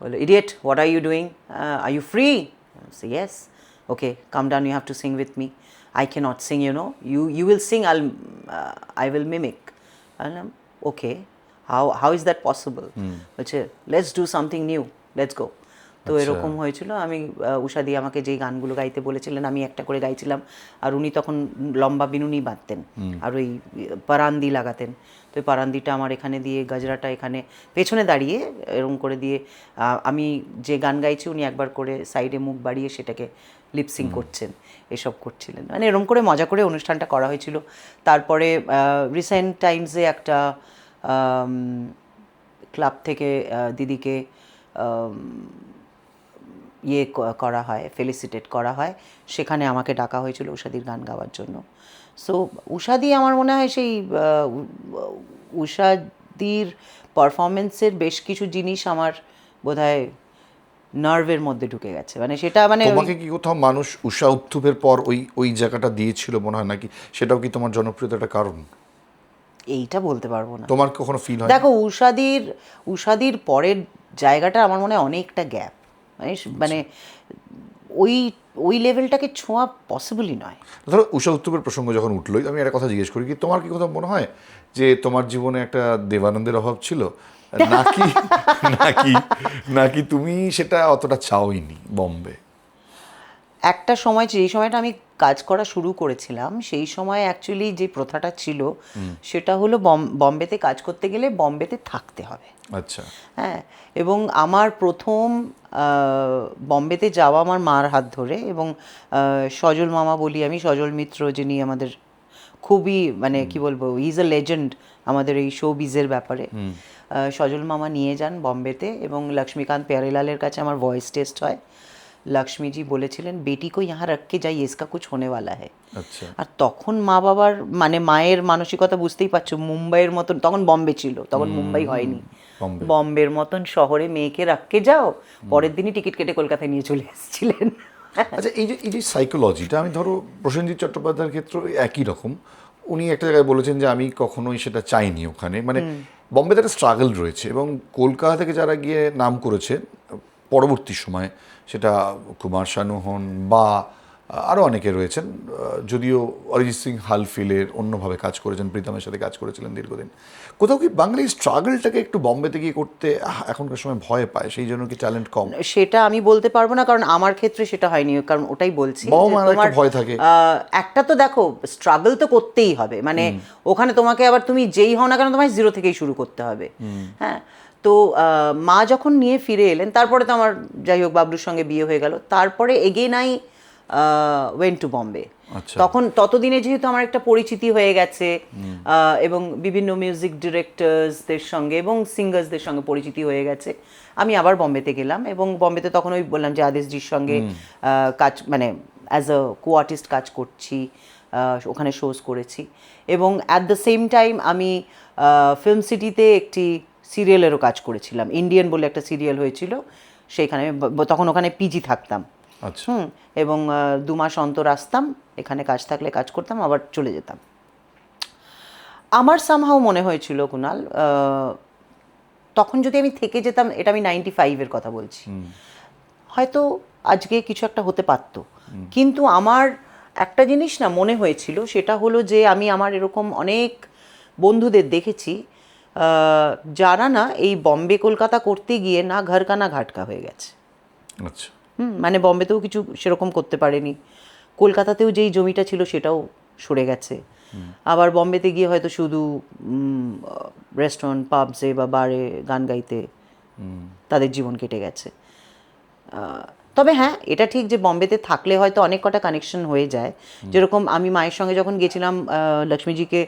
বললো, idiot, what are you doing, are you free? Yes. Okay, calm down, you have to sing with me. I cannot sing, you know. You will sing. I will mimic. And I'm, okay. How is that possible? বলছে, let's do something new. Let's go. তো এরকম হয়েছিল। আমি উষাদি আমাকে যেই গানগুলো গাইতে বলেছিলেন আমি একটা করে গাইছিলাম। আর উনি তখন লম্বা বিনুনি বাঁধতেন আর ওই পারান্দি লাগাতেন। তো ওই পারান্দিটা আমার এখানে দিয়ে, গাজরাটা এখানে পেছনে দাঁড়িয়ে এরকম করে দিয়ে আমি যে গান গাইছি উনি একবার করে সাইডে মুখ বাড়িয়ে সেটাকে লিপসিং করছেন, এসব করছিলেন। মানে এরকম করে মজা করে অনুষ্ঠানটা করা হয়েছিল। তারপরে রিসেন্ট টাইমসে একটা ক্লাব থেকে দিদিকে করা হয়, ফেলিসিটেট করা হয়, সেখানে আমাকে ডাকা হয়েছিল উষাদির গান গাওয়ার জন্য। সো উষাদি আমার মনে হয় সেই উষাদির পারফরমেন্সের বেশ কিছু জিনিস আমার বোধহয় নার্ভের মধ্যে ঢুকে গেছে, মানে সেটা মানে তোমাকে কি কোথাও মানুষ উষা উত্থুপের পর ওই ওই জায়গাটা দিয়েছিল মনে হয়, নাকি সেটাও কি তোমার জনপ্রিয়তার একটা কারণ? এইটা বলতে পারবো না। তোমার কখনো ফিল হয়? দেখো, উষাদির পরের জায়গাটা আমার মনে হয় অনেকটা গ্যাপ, মানে ওই ওই লেভেলটাকে ছোঁয়া পসিবলই নয়। ধরো উষা উত্থুপের প্রসঙ্গ যখন উঠলোই, আমি একটা কথা জিজ্ঞেস করি, কি তোমার কি কোথাও মনে হয় যে তোমার জীবনে একটা দেবানন্দের অভাব ছিল, নাকি নাকি নাকি তুমি সেটা অতটা চাওইনি বম্বে? একটা সময়, যেই সময়টা আমি কাজ করা শুরু করেছিলাম সেই সময় অ্যাকচুয়ালি যে প্রথাটা ছিল সেটা হলো বম্বেতে কাজ করতে গেলে বম্বেতে থাকতে হবে। আচ্ছা। হ্যাঁ, এবং আমার প্রথম বম্বেতে যাওয়া আমার মার হাত ধরে, এবং সজল মামা বলি আমি, সজল মিত্র যিনি আমাদের খুবই মানে কি বলবো, ইজ এ লেজেন্ড আমাদের এই শোবিজের ব্যাপারে। সজল মামা নিয়ে যান বম্বেতে এবং লক্ষ্মীকান্ত প্যারেলালের কাছে আমার ভয়েস টেস্ট হয়। লক্ষ্মীজি বলেছিলেন বেটি কো ইহাঁ রাখ কে যাই ইসকা কুছ হোনে ওয়ালা হ্যায়। আচ্ছা। আর তখন মা বাবার মানে মায়ের মানসিকতা বুঝতেই পারছো, মুম্বাইয়ের মতন, তখন বম্বে ছিল, তখন মুম্বাই হয়নি, বম্বে। বম্বের মতন শহরে মেয়েকে রাখকে যাও, পরের দিনই টিকিট কেটে কলকাতায় নিয়ে চলে এসেছিলেন। আচ্ছা, এই যে সাইকোলজিটা, আমি ধরো প্রসেনজিৎ চট্টোপাধ্যায়ের ক্ষেত্রে একই রকম। উনি একটা জায়গায় বলেছেন যে আমি কখনোই সেটা চাইনি ওখানে, মানে বম্বেতে একটা স্ট্রাগল রয়েছে, এবং কলকাতা থেকে যারা গিয়ে নাম করেছে পরবর্তী সময়ে, সেটা কুমার শানু হন বা আরও অনেকে রয়েছেন, যদিও অরিজিৎ সিং হালফিলের অন্যভাবে কাজ করেছেন, প্রীতমের সাথে কাজ করেছিলেন দীর্ঘদিন। কোথাও কি বাঙালি স্ট্রাগলটাকে একটু বম্বেতে গিয়ে করতে এখনকার সময় ভয় পায়, সেই জন্য কি ট্যালেন্ট কম? সেটা আমি বলতে পারবো না, কারণ আমার ক্ষেত্রে সেটা হয়নি, কারণ ওটাই বলছি যে বাবা মায়ের একটা তোমার ভয় থাকে। একটা তো দেখো স্ট্রাগল তো করতেই হবে, মানে ওখানে তোমাকে আবার তুমি যেই হও না কেন তোমায় জিরো থেকেই শুরু করতে হবে। হ্যাঁ, তো মা যখন নিয়ে ফিরে এলেন, তারপরে তো আমার যাই হোক বাবলুর সঙ্গে বিয়ে হয়ে গেল, তারপরে again I went to Bombay. তখন ততদিনে যেহেতু আমার একটা পরিচিতি হয়ে গেছে এবং বিভিন্ন মিউজিক ডিরেক্টরসদের সঙ্গে এবং সিঙ্গার্সদের সঙ্গে পরিচিতি হয়ে গেছে, আমি আবার বম্বেতে গেলাম। এবং বম্বেতে তখন ওই বললাম যে আদেশজির সঙ্গে কাজ, মানে অ্যাজ আ কো আর্টিস্ট কাজ করছি, ওখানে শোজ করেছি। এবং অ্যাট দ্য সেম টাইম আমি ফিল্ম সিটিতে একটি সিরিয়ালেরও কাজ করেছিলাম, ইন্ডিয়ান বলে একটা সিরিয়াল হয়েছিল, সেইখানে তখন ওখানে পিজি থাকতাম। আচ্ছা। এবং 2 মাস অন্তর আসতাম, এখানে কাজ থাকলে কাজ করতাম, আবার চলে যেতাম। আমার সামহাও মনে হয়েছিল কুনাল, তখন যদি আমি থেকে যেতাম, এটা আমি 95-এর কথা বলছি, হয়তো আজকে কিছু একটা হতে পারত। কিন্তু আমার একটা জিনিস না মনে হয়েছিল, সেটা হলো যে আমি আমার এরকম অনেক বন্ধুদের দেখেছি যারা না এই বম্বে কলকাতা করতে গিয়ে না ঘরকা না ঘাটকা হয়ে গেছে। আচ্ছা। মানে বম্বেতেও কিছু সেরকম করতে পারেনি, কলকাতাতেও যেই জমিটা ছিল সেটাও সরে গেছে, আবার বম্বেতে গিয়ে হয়তো শুধু রেস্টুরেন্ট পাবসে বা বারে গান গাইতে তাদের জীবন কেটে গেছে। তবে হ্যাঁ, এটা ঠিক যে বম্বেতে থাকলে হয়তো অনেক কটা কানেকশন হয়ে যায়। যেরকম আমি মায়ের সঙ্গে যখন গেছিলাম, লক্ষ্মীজিকে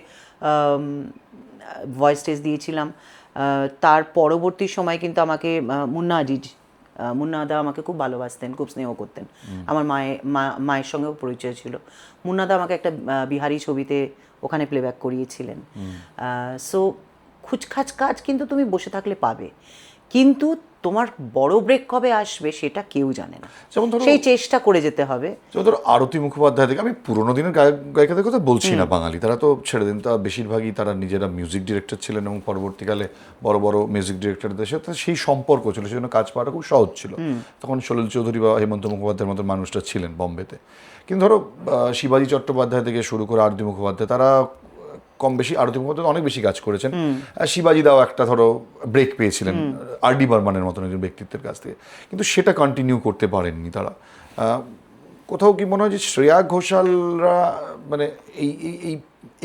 ভয়েস টেস্ট দিয়েছিলাম, তার পরবর্তী সময় কিন্তু আমাকে মুন্নাদা আমাকে খুব ভালোবাসতেন, খুব স্নেহ করতেন। আমার মায়ের সঙ্গেও পরিচয় ছিল। মুন্নাদা আমাকে একটা বিহারি ছবিতে ওখানে প্লেব্যাক করিয়েছিলেন। সো খুচখাচ কাজ কিন্তু তুমি বসে থাকলে পাবে, কিন্তু তোমার বড় ব্রেক কবে আসবে সেটা কেউ জানে না, যেমন ধরো, সেই চেষ্টা করে যেতে হবে। যেমন ধরো আরতি মুখোপাধ্যায় থেকে, আমি পুরোনো দিনের গায়ক গায়িকাদের কথা বলছি না, বাঙালি তারা তো ছেড়ে দিন, তা বেশিরভাগই তারা নিজেরা মিউজিক ডিরেক্টর ছিলেন, এবং পরবর্তীকালে বড় বড় মিউজিক ডিরেক্টরদের সাথে সেই সম্পর্ক ছিল, সেই জন্য কাজ পাওয়াটা খুব সহজ ছিল। তখন সলিল চৌধুরী বা হেমন্ত মুখোপাধ্যায়ের মতো মানুষটা ছিলেন বম্বেতে। কিন্তু ধরো শিবাজি চট্টোপাধ্যায় থেকে শুরু করে আরতি মুখোপাধ্যায়, তারা কম বেশি, আরতি মুখোপাধ্যায় অনেক বেশি কাজ করেছেন। শিবাজি দাও একটা ধরো ব্রেক পেয়েছিলেন আর ডি বর্মনের মতন একজন ব্যক্তিত্বের কাছ থেকে, কিন্তু সেটা কন্টিনিউ করতে পারেননি তারা। কোথাও কি মনে হয় যে শ্রেয়া ঘোষালরা, মানে এই এই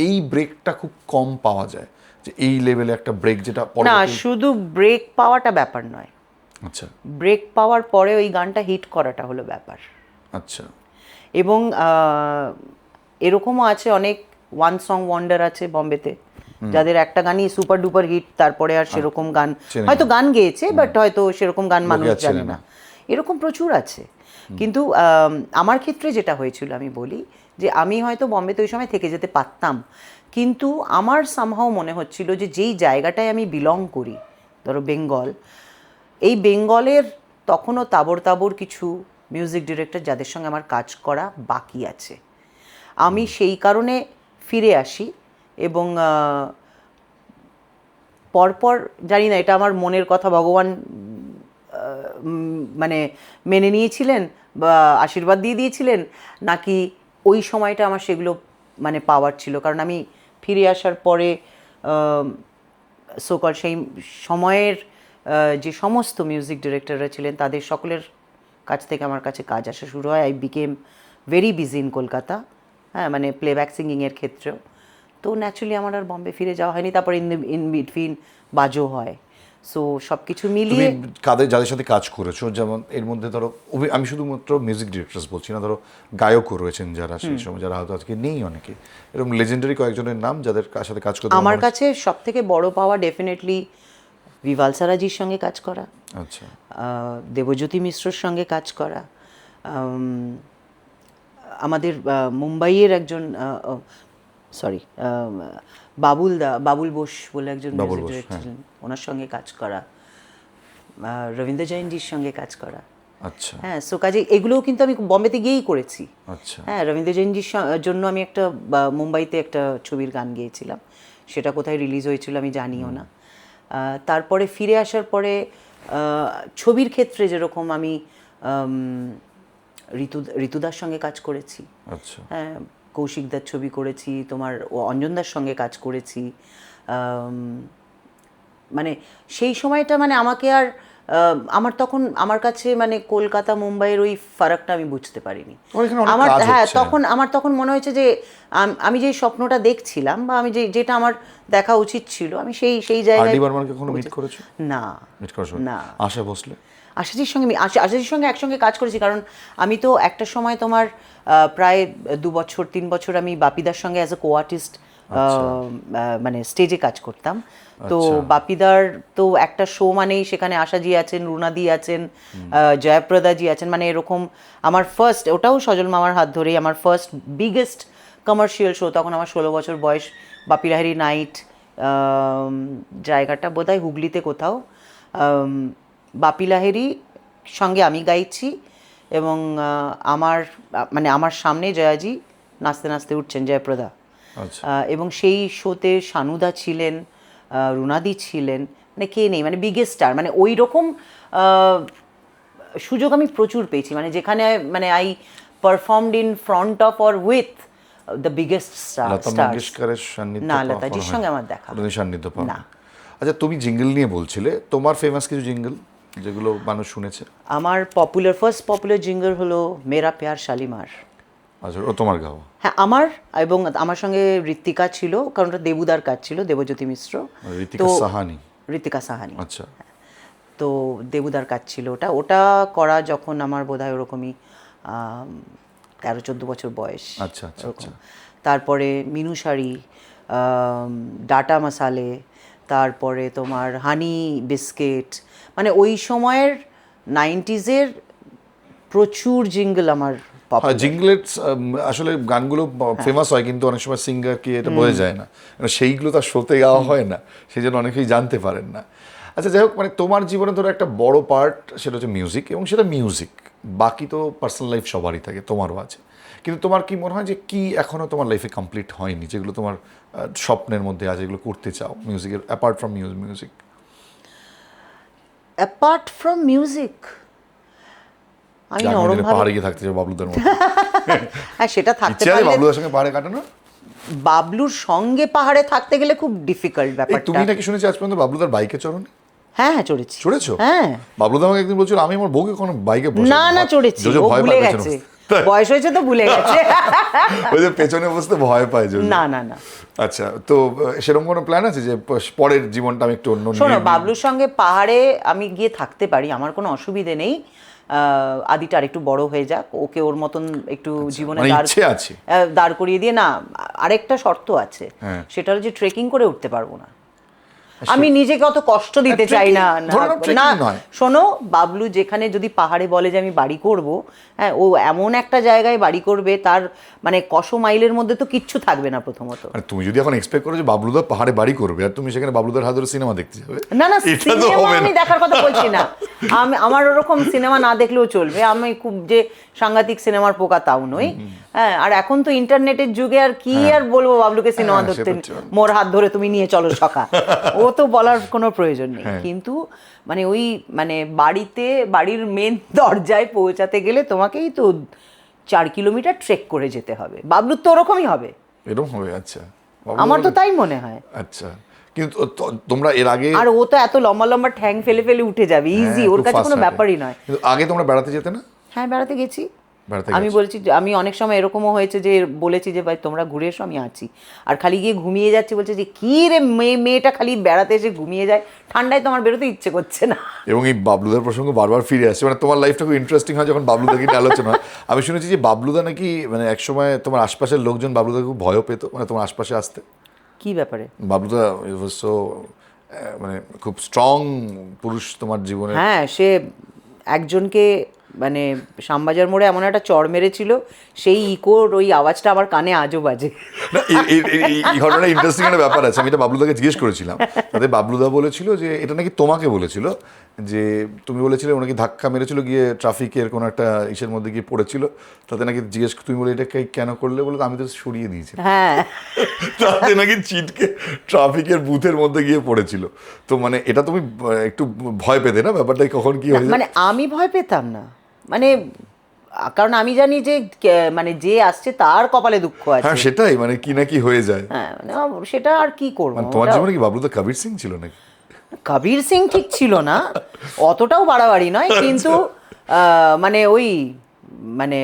এই ব্রেকটা খুব কম পাওয়া যায়, যে এই লেভেলে একটা ব্রেক যেটা না, শুধু ব্রেক পাওয়াটা ব্যাপার নয়, আচ্ছা ব্রেক পাওয়ার পরে ওই গানটা হিট করাটা হলো ব্যাপার। আচ্ছা। এবং এরকমও আছে অনেক ওয়ান সং ওয়ান্ডার আছে বম্বেতে, যাদের একটা গানই সুপার ডুপার হিট, তারপরে আর সেরকম গান, হয়তো গান গেয়েছে বাট হয়তো সেরকম গান মানুষ জানে না, এরকম প্রচুর আছে। কিন্তু আমার ক্ষেত্রে যেটা হয়েছিল আমি বলি যে আমি হয়তো বম্বেতে ওই সময় থেকে যেতে পারতাম, কিন্তু আমার সামহাও মনে হচ্ছিল যে যেই জায়গাটায় আমি বিলং করি, ধরো বেঙ্গল, এই বেঙ্গলের তখনও তাবড় তাবড় কিছু মিউজিক ডিরেক্টর যাদের সঙ্গে আমার কাজ করা বাকি আছে, আমি সেই কারণে ফিরে আসি। এবং পরপর জানি না এটা আমার মনের কথা ভগবান মানে মেনে নিয়েছিলেন বা আশীর্বাদ দিয়ে দিয়েছিলেন, নাকি ওই সময়টা আমার সেগুলো মানে পাওয়ার ছিল। কারণ আমি ফিরে আসার পরে সোকল সেই সময়ের যে সমস্ত মিউজিক ডিরেক্টররা ছিলেন তাদের সকলের কাছ থেকে আমার কাছে কাজ আসা শুরু হয়। I became very busy in Kolkata, হ্যাঁ, মানে প্লেব্যাক সিঙ্গিংয়ের ক্ষেত্রেও। তো ন্যাচুরালি আমার আর বম্বে ফিরে যাওয়া হয়নি। তারপর ইন বিটুইন বাজো হয়। সো সব কিছু তুমি মিলিয়ে যাদের সাথে কাজ করেছো, যেমন এর মধ্যে ধরো আমি শুধুমাত্র মিউজিক ডিরেক্টরস বলছি না, ধরো গায়কও রয়েছেন যারা সেই সময়, যারা হয়তো আজকে নেই অনেকে, এরকম লেজেন্ডারি কয়েকজনের নাম যাদের সাথে কাজ করতে আমার কাছে সব থেকে বড় পাওয়া ডেফিনেটলি ভিভাল সারাজির সঙ্গে কাজ করা, আচ্ছা দেবজ্যোতি মিশ্রর সঙ্গে কাজ করা, আমাদের মুম্বাইয়ের একজন সরি বাবুল বোস বলে একজন মিউজিক ডিরেক্টর ছিলেন, ওনার সঙ্গে কাজ করা, রবীন্দ্র জৈনজির সঙ্গে কাজ করা। আচ্ছা হ্যাঁ, সো কাজে এগুলোও কিন্তু আমি বম্বেতে গিয়েই করেছি। আচ্ছা হ্যাঁ, রবীন্দ্র জৈনজির জন্য আমি একটা মুম্বাইতে একটা ছবির গান গেয়েছিলাম, সেটা কোথায় রিলিজ হয়েছিল আমি জানিও না। তারপরে ফিরে আসার পরে ছবির ক্ষেত্রে যেরকম আমি ঋতুদার সঙ্গে কাজ করেছি, আচ্ছা হ্যাঁ, কৌশিকদার ছবি করেছি, তোমার অঞ্জনদার সঙ্গে কাজ করেছি। মানে সেই সময়টা মানে আমাকে আর আমার কাছে মানে কলকাতা মুম্বাইয়ের ওই ফারাকটা আমি বুঝতে পারিনি। আমার তখন মনে হয়েছে যে আমি যে স্বপ্নটা দেখছিলাম বা আমি যেটা আমার দেখা উচিত ছিল, আমি সেই জায়গায়। আর.ডি. বর্মনকে কখনো মিট করেছো? না না। আশা ভোসলে? আশাজির সঙ্গে একসঙ্গে কাজ করেছি, কারণ আমি তো একটা সময় তোমার প্রায় 2-3 বছর আমি বাপিদার সঙ্গে অ্যাজ এ কো আর্টিস্ট মানে স্টেজে কাজ করতাম। তো বাপিদার তো একটা শো মানেই সেখানে আশাজি আছেন, রুনাদি আছেন, জয়াপ্রদাজি আছেন, মানে এরকম আমার ফার্স্ট, ওটাও সজল মামার হাত ধরেই আমার ফার্স্ট বিগেস্ট কমার্শিয়াল শো। তখন আমার 16 বছর বয়স। বাপি লাহিড়ী নাইট, জায়গাটা বোধহয় হুগলিতে কোথাও। বাপি লাহিড়ী সঙ্গে আমি গাইছি এবং আমার সামনে জয়াজি নাচতে নাচতে উঠছেন, জয়প্রদা। এবং সেই শোতে সানুদা ছিলেন, রুনাদি ছিলেন, মানে কে নেই, মানে বিগেস্ট স্টার, মানে ওই রকম সুযোগ আমি প্রচুর পেয়েছি, মানে যেখানে মানে I performed in front of or with the biggest star. না, লতাজির সঙ্গে আমার দেখা সান্নিধ্য না। আচ্ছা, তুমি জিঙ্গল নিয়ে বলছিলে, তোমার ফেমাস কিছু জিঙ্গল যেগুলো মানুষ শুনেছে? আমার ফার্স্ট পপুলার জিঙ্গল হলো মেরা প্যার শালিমার। আচ্ছা, ও তোমার গাওয়া? হ্যাঁ, এবং আমার সঙ্গে ঋত্বিকা ছিল, কারণ ওটা দেবুদার কাজ ছিল, দেবজ্যোতি মিশ্র, ঋত্বিকা সাহানি। আচ্ছা, তো দেবুদার কাজ ছিল ওটা করা যখন আমার বোধহয় ওরকমই 13-14 বছর বয়স। আচ্ছা আচ্ছা আচ্ছা। তারপরে মিনু শাড়ি, ডাটা মশালে, তারপরে তোমার হানি বিস্কিট, মানে ওই সময়ের 90s প্রচুর জিঙ্গল আমার। জিঙ্গলের আসলে গানগুলো ফেমাস হয়, কিন্তু অনেক সময় সিঙ্গার কি এটা বোঝা যায় না, সেইগুলো তার শোতে গাওয়া হয় না, সেই জন্য অনেকেই জানতে পারেন না। আচ্ছা, যাই হোক, মানে তোমার জীবনে ধরো একটা বড় পার্ট সেটা হচ্ছে মিউজিক, এবং সেটা মিউজিক, বাকি তো পার্সোনাল লাইফ সবারই থাকে, তোমারও আছে। কিন্তু তোমার কি মনে হয় যে কি এখনও তোমার লাইফে কমপ্লিট হয়নি, যেগুলো তোমার স্বপ্নের মধ্যে আছে, যেগুলো করতে চাও মিউজিকের, apart from music? Apart from music আমি নরমভাবে পাহাড়ে গিয়ে থাকতে চাই বাবলুদের মতো। হ্যাঁ, সেটা থাকতে পারলে। বাবলুদের সঙ্গে পাহাড়ে কাটানো? বাবলুর সঙ্গে পাহাড়ে থাকতে গেলে খুব ডিফিকাল্ট ব্যাপারটা। তুমি নাকি শুনেছি আজ পর্যন্ত বাবলুদার বাইকে চড়োনি? হ্যাঁ, চড়েছি। চড়েছো? হ্যাঁ, বাবলুদা আমাকে একদিন বলছিল, আমি আমার বউকে কোনো বাইকে বসে না চড়েছি, ও ভুলে গেছে, বয়স হয়েছে তো ভুলে গেছে। ওই যে পেছনে বসতে ভয় পায় যদি। না। আচ্ছা, তো সেরকম কোনো প্ল্যান আছে যে পরের জীবনটা আমি একটু অন্য? শোনো, বাবলুর সঙ্গে পাহাড়ে আমি গিয়ে থাকতে পারি, আমার কোনো অসুবিধে নেই। আদিটা আরেকটু বড় হয়ে যাক, ওকে ওর মতন একটু জীবনে দাঁড় করিয়ে দিয়ে। না, আরেকটা শর্ত আছে, সেটা হলো যে ট্রেকিং করে উঠতে পারবো না আমি, নিজেকে অত কষ্ট দিতে চাই না। শোনো, বাবলু যেখানে যদি পাহাড়ে বলে যে আমি বাড়ি করব, হ্যাঁ, ও এমন একটা জায়গায় বাড়ি করবে, তার মানে 100 মাইলের মধ্যে তো কিচ্ছু থাকবে না প্রথমত। তুমি যদি এখন এক্সপেক্ট করো যে বাবলুদা পাহাড়ে বাড়ি করবে আর তুমি সেখানে বাবলুদার হাত ধরে সিনেমা দেখতে যাবে, না, সিনেমা আমি দেখার কথা বলছি না। আমার ওরকম সিনেমা না দেখলেও চলবে, আমি খুব যে সাংঘাতিক সিনেমার পোকা তাও নই। হ্যাঁ, আর এখন তো ইন্টারনেটের যুগে আর কি আর বলবো বাবলুকে সিনেমা ধরতে, মোর হাত ধরে তুমি নিয়ে চলো সকা, ও তো বলার কোনো প্রয়োজন নেই। কিন্তু মানে ওই মানে বাড়ির মেন দরজায় পৌঁছাতে গেলে তোমাকেই তো 4 কিলোমিটার ট্রেক করে যেতে হবে। বাবলুর তো ওরকমই হবে। এরকম হবে? আচ্ছা, আমার তো তাই মনে হয়। আচ্ছা, কিন্তু তোমরা এর আগে, আর ও তো এত লম্বা লম্বা ঠ্যাং ফেলে উঠে যাবে, ইজি, ওর কাছে কোনো ব্যাপারই নয়। কিন্তু আগে তোমরা বেড়াতে যেতে না? হ্যাঁ, বেড়াতে গেছি। বেড়াতে আমি গেছে। বলছি আমি অনেক সময় এরকমও হয়েছে যে বলেছি যে ভাই তোমরা ঘুরে এসো আমি আছি, আর খালি গিয়ে ঘুমিয়ে যাচ্ছে, বলছে যে কী রে মেয়েটা খালি বেড়াতে এসে ঘুমিয়ে যায়, ঠান্ডায় তো আমার বেরোতে ইচ্ছে করছে না। এবং এই বাবলুদার প্রসঙ্গ বারবার ফিরে আসছে, মানে তোমার লাইফটা খুব ইন্টারেস্টিং হয় যখন বাবলুদাকে নিয়ে আলোচনা হয়। আমি শুনেছি যে বাবলুদা নাকি মানে একসময় তোমার আশপাশের লোকজন বাবলুদাকে খুব ভয়ও পেত, মানে তোমার আশপাশে আসতে। কি ব্যাপারে? বাবলুদা সো মানে খুব স্ট্রং পুরুষ তোমার জীবনে। হ্যাঁ, সে একজনকে মানে শ্যামবাজার মোড়ে এমন একটা চড় মেরেছিল, সেই ইকোর ওই আওয়াজটা আমার কানে আজও বাজে। না, এই ঘটনাটা ইন্টারেস্টিং একটা ব্যাপার আছে। আমি এটা বাবলুদাকে জিজ্ঞেস করেছিলাম, তাতে বাবলুদা বলেছিল যে এটা নাকি তোমাকে বলেছিল, যে তুমি বলেছিলে ওনাকে ধাক্কা মেরেছিল গিয়ে ট্রাফিকের কোনো একটা ইসের মধ্যে গিয়ে পড়েছিল, তাতে নাকি জিজ্ঞেস তুমি বলে এটা কেন করলে, বলে আমি তো সরিয়ে দিয়েছি। হ্যাঁ, তাতে নাকি চিটকে ট্রাফিকের বুথের মধ্যে গিয়ে পড়েছিল। তো মানে এটা তুমি একটু ভয় পেতে না ব্যাপারটা, কখন কি হয়ে যায়? মানে আমি ভয় পেতাম না, মানে কারণ আমি জানি যে মানে যে আসছে তার কপালে দুঃখ আছে। হ্যাঁ সেটাই, মানে কি না কি হয়ে যায়। হ্যাঁ, মানে সেটা আর কি করবো। মানে তোমার জীবনে কি বাবলুদা কবির সিং ছিল নাকি? কবির সিং ঠিক ছিল না, অতটাও বাড়াবাড়ি নয়, কিন্তু মানে ওই মানে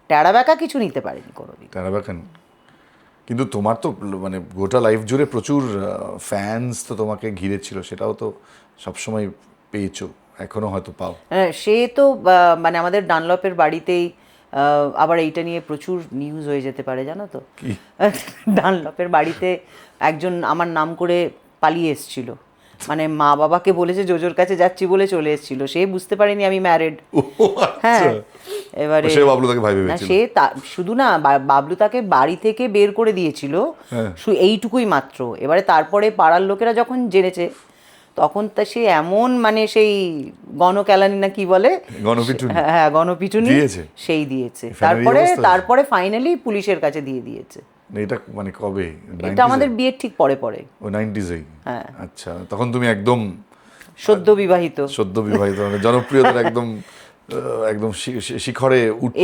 ট্যাড়া ব্যাকা কিছু নিতে পারেনি কোনোদিন। টানাবাখান। কিন্তু তোমার তো মানে গোটা লাইফ জুড়ে প্রচুর ফ্যান্স তো তোমাকে ঘিরে ছিল, সেটাও তো সবসময় পেয়েছো, এখনো হয়তো পাও। সে তো মানে আমাদের ডানলপের বাড়িতেই আবার এইটা নিয়ে প্রচুর নিউজ হয়ে যেতে পারে জানো তো। কি? ডানলপের বাড়িতে একজন আমার নাম করে পালিয়ে এসেছিল, মানে মা বাবাকে বলেছে জোজোর কাছে যাচ্ছি বলে চলে এসেছিল, সে বুঝতে পারেনি আমি ম্যারিড। হ্যাঁ, এবারে সে বাবলু তাকে ভাই না, ভেবেছিল। সে শুধু না, বাবলু তাকে বাড়ি থেকে বের করে দিয়েছিল, এইটুকুই মাত্র। এবারে তারপরে পাড়ার লোকেরা যখন জেনেছে, তখন তা সে এমন মানে সেই গণকেলানি না কি বলে, গণপিটুনি। হ্যাঁ গণপিটুনি দিয়েছে? সেই দিয়েছে। ফ্যানের এই তারপরে অবস্থা হয়েছে? তারপরে ফাইনালি পুলিশের কাছে দিয়ে দিয়েছে। এটা মানে কবে? এটা আমাদের বিয়ের ঠিক পরে পরে। ও 90s-এই? হ্যাঁ। আচ্ছা, তখন তুমি একদম সদ্য বিবাহিত, সদ্য বিবাহিত, মানে জনপ্রিয়তার একদম একদম শিখরে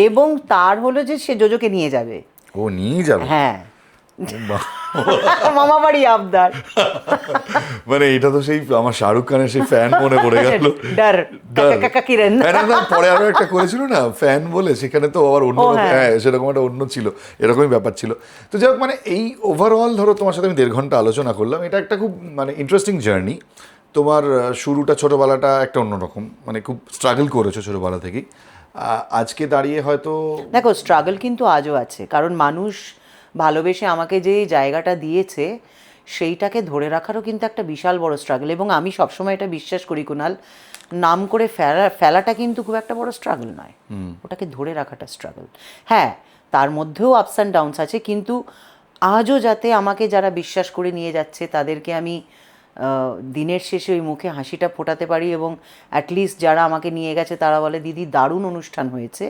এবং তার হলো যে সে জোজোকে নিয়ে যাবে। ও নিয়ে যাবে? হ্যাঁ, বাহ। মামা বাড়ি আবদার। মানে এটা তো সেই আমার শাহরুখ খানের সেই ফ্যান মনে পড়ে গেল। Der der. কাকা কিরণ। হ্যাঁ, না, পরে আরো একটা করেছিল না ফ্যান বলে, সেখানে তো আবার অন্য হ্যাঁ। হ্যাঁ সেরকম একটা অন্য ছিল, এরকমই ব্যাপার ছিল। তো যাই হোক, মানে এই ওভারঅল ধরো তোমার সাথে আমি 1.5 ঘন্টা আলোচনা করলাম, এটা একটা খুব মানে ইন্টারেস্টিং জার্নি। তোমার শুরুটা ছোটোবেলাটা একটা অন্যরকম, মানে খুব স্ট্রাগল করেছো ছোটোবেলা থেকেই। আজকে দাঁড়িয়ে হয়তো দেখো, স্ট্রাগল কিন্তু আজও আছে, কারণ মানুষ ভালোবেসে আমাকে যে জায়গাটা দিয়েছে সেইটাকে ধরে রাখারও কিন্তু একটা বিশাল বড় স্ট্রাগল। এবং আমি সবসময় এটা বিশ্বাস করি কুনাল, নাম করে ফেলাটা কিন্তু খুব একটা বড় স্ট্রাগল নয়, ওটাকে ধরে রাখাটা স্ট্রাগল। হ্যাঁ, তার মধ্যেও আপস অ্যান্ড ডাউনস আছে, কিন্তু আজও যাতে আমাকে যারা বিশ্বাস করে নিয়ে যাচ্ছে তাদেরকে আমি দিনের শেষে ওই মুখে হাসিটা ফোটাতে পারি, এবং অ্যাটলিস্ট যারা আমাকে নিয়ে গেছে তারা বলে দিদি দারুণ অনুষ্ঠান হয়েছে।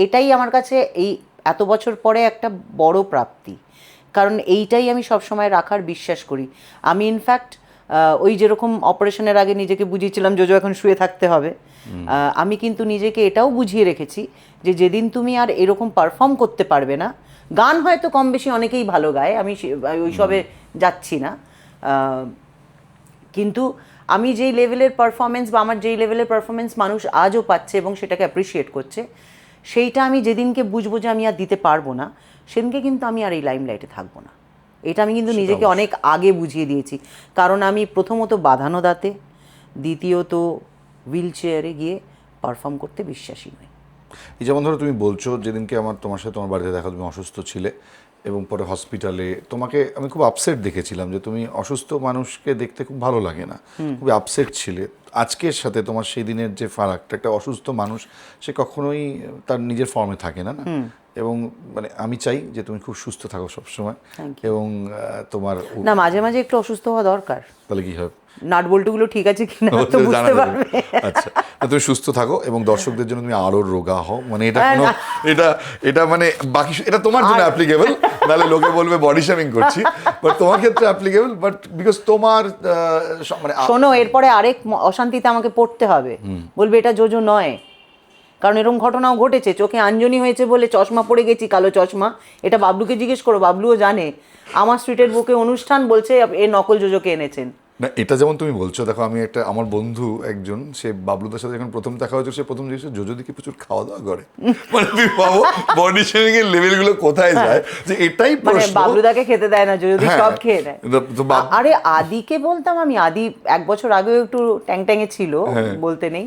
এটাই আমার কাছে এই এত বছর পরে একটা বড় প্রাপ্তি, কারণ এইটাই আমি সবসময় রাখার বিশ্বাস করি। আমি ইনফ্যাক্ট ওই যেরকম অপারেশনের আগে নিজেকে বুঝিয়েছিলাম জোজো এখন শুয়ে থাকতে হবে, আমি কিন্তু নিজেকে এটাও বুঝিয়ে রেখেছি যে যেদিন তুমি আর এরকম পারফর্ম করতে পারবে না, গান হয়তো কম বেশি অনেকেই ভালো গায়, আমি ওইসবে যাচ্ছি না, কিন্তু আমি যেই লেভেলের পারফরমেন্স বা আমার যেই লেভেলের পারফরমেন্স মানুষ আজও পাচ্ছে এবং সেটাকে অ্যাপ্রিসিয়েট করছে, সেইটা আমি যেদিনকে বুঝবো যে আমি আর দিতে পারবো না, সেদিনকে কিন্তু আমি আর এই লাইমলাইটে থাকবো না। এটা আমি কিন্তু নিজেকে অনেক আগে বুঝিয়ে দিয়েছি, কারণ আমি প্রথমত বাঁধানো দাঁতে, দ্বিতীয়ত হুইল চেয়ারে গিয়ে পারফর্ম করতে বিশ্বাসী নই। এই যেমন ধরো তুমি বলছো যেদিনকে আমার তোমার সাথে তোমার বাড়িতে দেখা, তুমি অসুস্থ ছিলে এবং পরে হসপিটালে তোমাকে আমি খুব আপসেট দেখেছিলাম, যে তুমি অসুস্থ মানুষকে দেখতে খুব ভালো লাগে না, খুবই আপসেট ছিলে। আজকের সাথে তোমার সেই দিনের যে ফারাকটা, একটা অসুস্থ মানুষ সে কখনোই তার নিজের ফর্মে থাকে না, এবং মানে আমি চাই যে তুমি খুব সুস্থ থাকো সবসময়, এবং তোমার না, মাঝে মাঝে একটু অসুস্থ হওয়া দরকার, তাহলে কি হবে, নাট বল্টুগুলো ঠিক আছে কিনা তো বুঝতে পারবে। আচ্ছা, তুমি সুস্থ থাকো এবং দর্শকদের জন্য তুমি আরো রোগা হও, মানে এটা কোনো এটা মানে বাকি এটা তোমার জন্য অ্যাপ্লিকেবল, নাহলে লোকে বলবে বডি শেমিং করছি, বাট তোমার ক্ষেত্রে অ্যাপ্লিকেবল, বাট বিকজ তোমার মানে শোনো, এরপরে আরেক অশান্তিতে আমাকে পড়তে হবে, বলবে এটা জোজো নয়, কারণ এরকম ঘটনাও ঘটেছে, চোখে আঞ্জনি হয়েছে বলে চশমা পরে গেছি, কালো চশমা, এটা বাবলুকে জিজ্ঞেস করো, বাবলুও জানে। আমার স্ট্রিটের বুকে অনুষ্ঠান, বলছে এ নকল জোজোকে এনেছেন, না, এটা যেমন তুমি বলছো, দেখো আমি একটা আমার বন্ধু একজন, সে বাবলুদার সাথে যখন প্রথম দেখা হয়েছিল, সে প্রথম জিনিস যোজদিকে প্রচুর খাওয়া দাওয়া করে। মানে তুমি ভাবো বডি শেমিং এর লেভেলগুলো কোথায় যায়, যে এটাই মানে প্রশ্ন। বাবলুদাকে খেতে দেয় না, যদি হ্যাঁ, সব খেয়ে নেয়। তো আরে আদিকে বলতাম আমি, আদি 1 বছর আগেও একটু ট্যাং ট্যাঙে ছিল, বলতে নেই।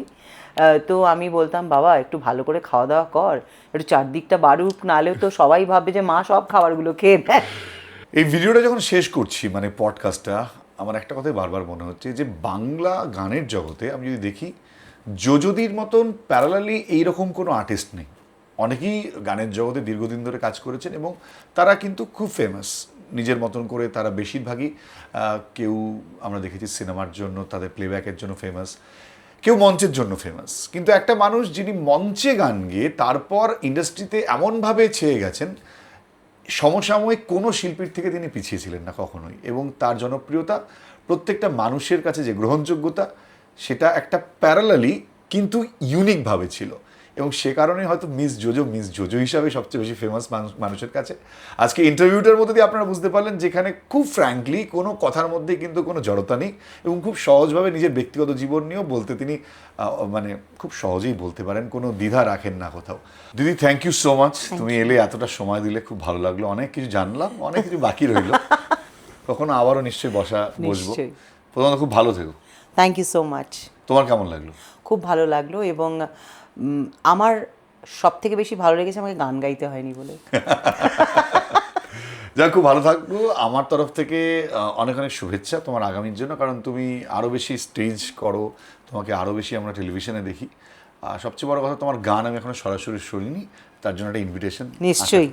তো আমি বলতাম বাবা একটু ভালো করে খাওয়া দাওয়া কর, একটু চারদিকটা বাড়ুক, নাহলেও তো সবাই ভাববে যে মা সব খাবারগুলো খেয়ে নেয়। এই ভিডিওটা যখন শেষ করছি, মানে পডকাস্টটা, আমার একটা কথাই বারবার মনে হচ্ছে যে বাংলা গানের জগতে আমি যদি দেখি, যোজদির মতন প্যারালালি এইরকম কোনো আর্টিস্ট নেই। অনেকেই গানের জগতে দীর্ঘদিন ধরে কাজ করেছেন এবং তারা কিন্তু খুব ফেমাস নিজের মতন করে। তারা বেশিরভাগই কেউ আমরা দেখেছি সিনেমার জন্য, তাদের প্লেব্যাকের জন্য ফেমাস, কেউ মঞ্চের জন্য ফেমাস। কিন্তু একটা মানুষ যিনি মঞ্চে গান গেয়ে তারপর ইন্ডাস্ট্রিতে এমনভাবে ছেয়ে গেছেন, সমসাময়িক কোনো শিল্পীর থেকে তিনি পিছিয়ে ছিলেন না কখনোই, এবং তার জনপ্রিয়তা প্রত্যেকটা মানুষের কাছে যে গ্রহণযোগ্যতা, সেটা একটা প্যারালালি কিন্তু ইউনিকভাবে ছিল। এবং সে কারণে হয়তো মিস জোজো হিসাবে সবচেয়ে বেশি ফেমাস মানুষের কাছে। আজকে ইন্টারভিউটার মধ্যে দিয়ে আপনারা বুঝতে পারলেন, যেখানে খুব ফ্র্যাঙ্কলি কোনো কথার মধ্যে কিন্তু কোনো জড়তা নেই, এবং খুব সহজভাবে নিজের ব্যক্তিগত জীবন নিয়েও বলতে তিনি মানে খুব সহজেই বলতে পারেন, কোনো দ্বিধা রাখেন না কোথাও। দিদি, থ্যাংক ইউ সো মাচ, তুমি এলে, এতটা সময় দিলে, খুব ভালো লাগলো। অনেক কিছু জানলাম, অনেক কিছু বাকি রইল, কখনো আবারও নিশ্চয়ই বসবো। প্রথমত খুব ভালো থেকো। Thank you so much. তোমার কেমন লাগলো? খুব ভালো লাগলো, এবং আমার সব থেকে বেশি ভালো লেগেছে আমাকে গান গাইতে হয়নি বলে। যাক, খুব ভালো থাকবো। আমার তরফ থেকে অনেক অনেক শুভেচ্ছা তোমার আগামীর জন্য, কারণ তুমি আরও বেশি স্টেজ করো, তোমাকে আরও বেশি আমরা টেলিভিশনে দেখি। আর সবচেয়ে বড় কথা, তোমার গান আমি এখনো সরাসরি শুনিনি, তার জন্য একটা ইনভিটেশন। নিশ্চয়ই।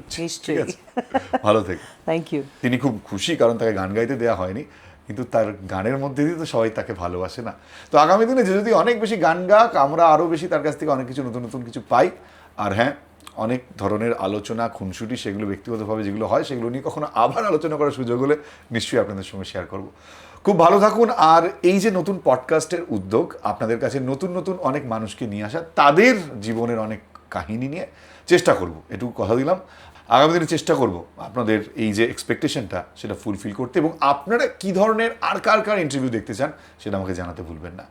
ভালো থেকো। Thank you. তিনি খুব খুশি, কারণ তাকে গান গাইতে দেওয়া হয়নি, কিন্তু তার গানের মধ্যে দিয়ে তো সবাই তাকে ভালোবাসে না। তো আগামী দিনে যদি অনেক বেশি গান গাক, আমরা আরও বেশি তার কাছ থেকে অনেক কিছু নতুন নতুন কিছু পাই। আর হ্যাঁ, অনেক ধরনের আলোচনা, খুনসুটি, সেগুলো ব্যক্তিগতভাবে যেগুলো হয়, সেগুলো নিয়ে কখনো আবার আলোচনা করার সুযোগ হলে নিশ্চয়ই আপনাদের সঙ্গে শেয়ার করব। খুব ভালো থাকুন। আর এই যে নতুন পডকাস্টের উদ্যোগ, আপনাদের কাছে নতুন নতুন অনেক মানুষকে নিয়ে আসা, তাদের জীবনের অনেক কাহিনী নিয়ে চেষ্টা করব, এটুকু কথা দিলাম। আগামী দিনে চেষ্টা করব আপনাদের এই যে এক্সপেকটেশনটা, সেটা ফুলফিল করতে, এবং আপনারা কী ধরনের আর কার ইন্টারভিউ দেখতে চান সেটা আমাকে জানাতে ভুলবেন না।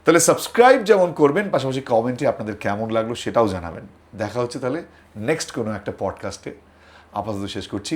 তাহলে সাবস্ক্রাইব যেমন করবেন, পাশাপাশি কমেন্টে আপনাদের কেমন লাগলো সেটাও জানাবেন। দেখা হচ্ছে তাহলে নেক্সট কোনো একটা পডকাস্টে। আপাতত শেষ করছি।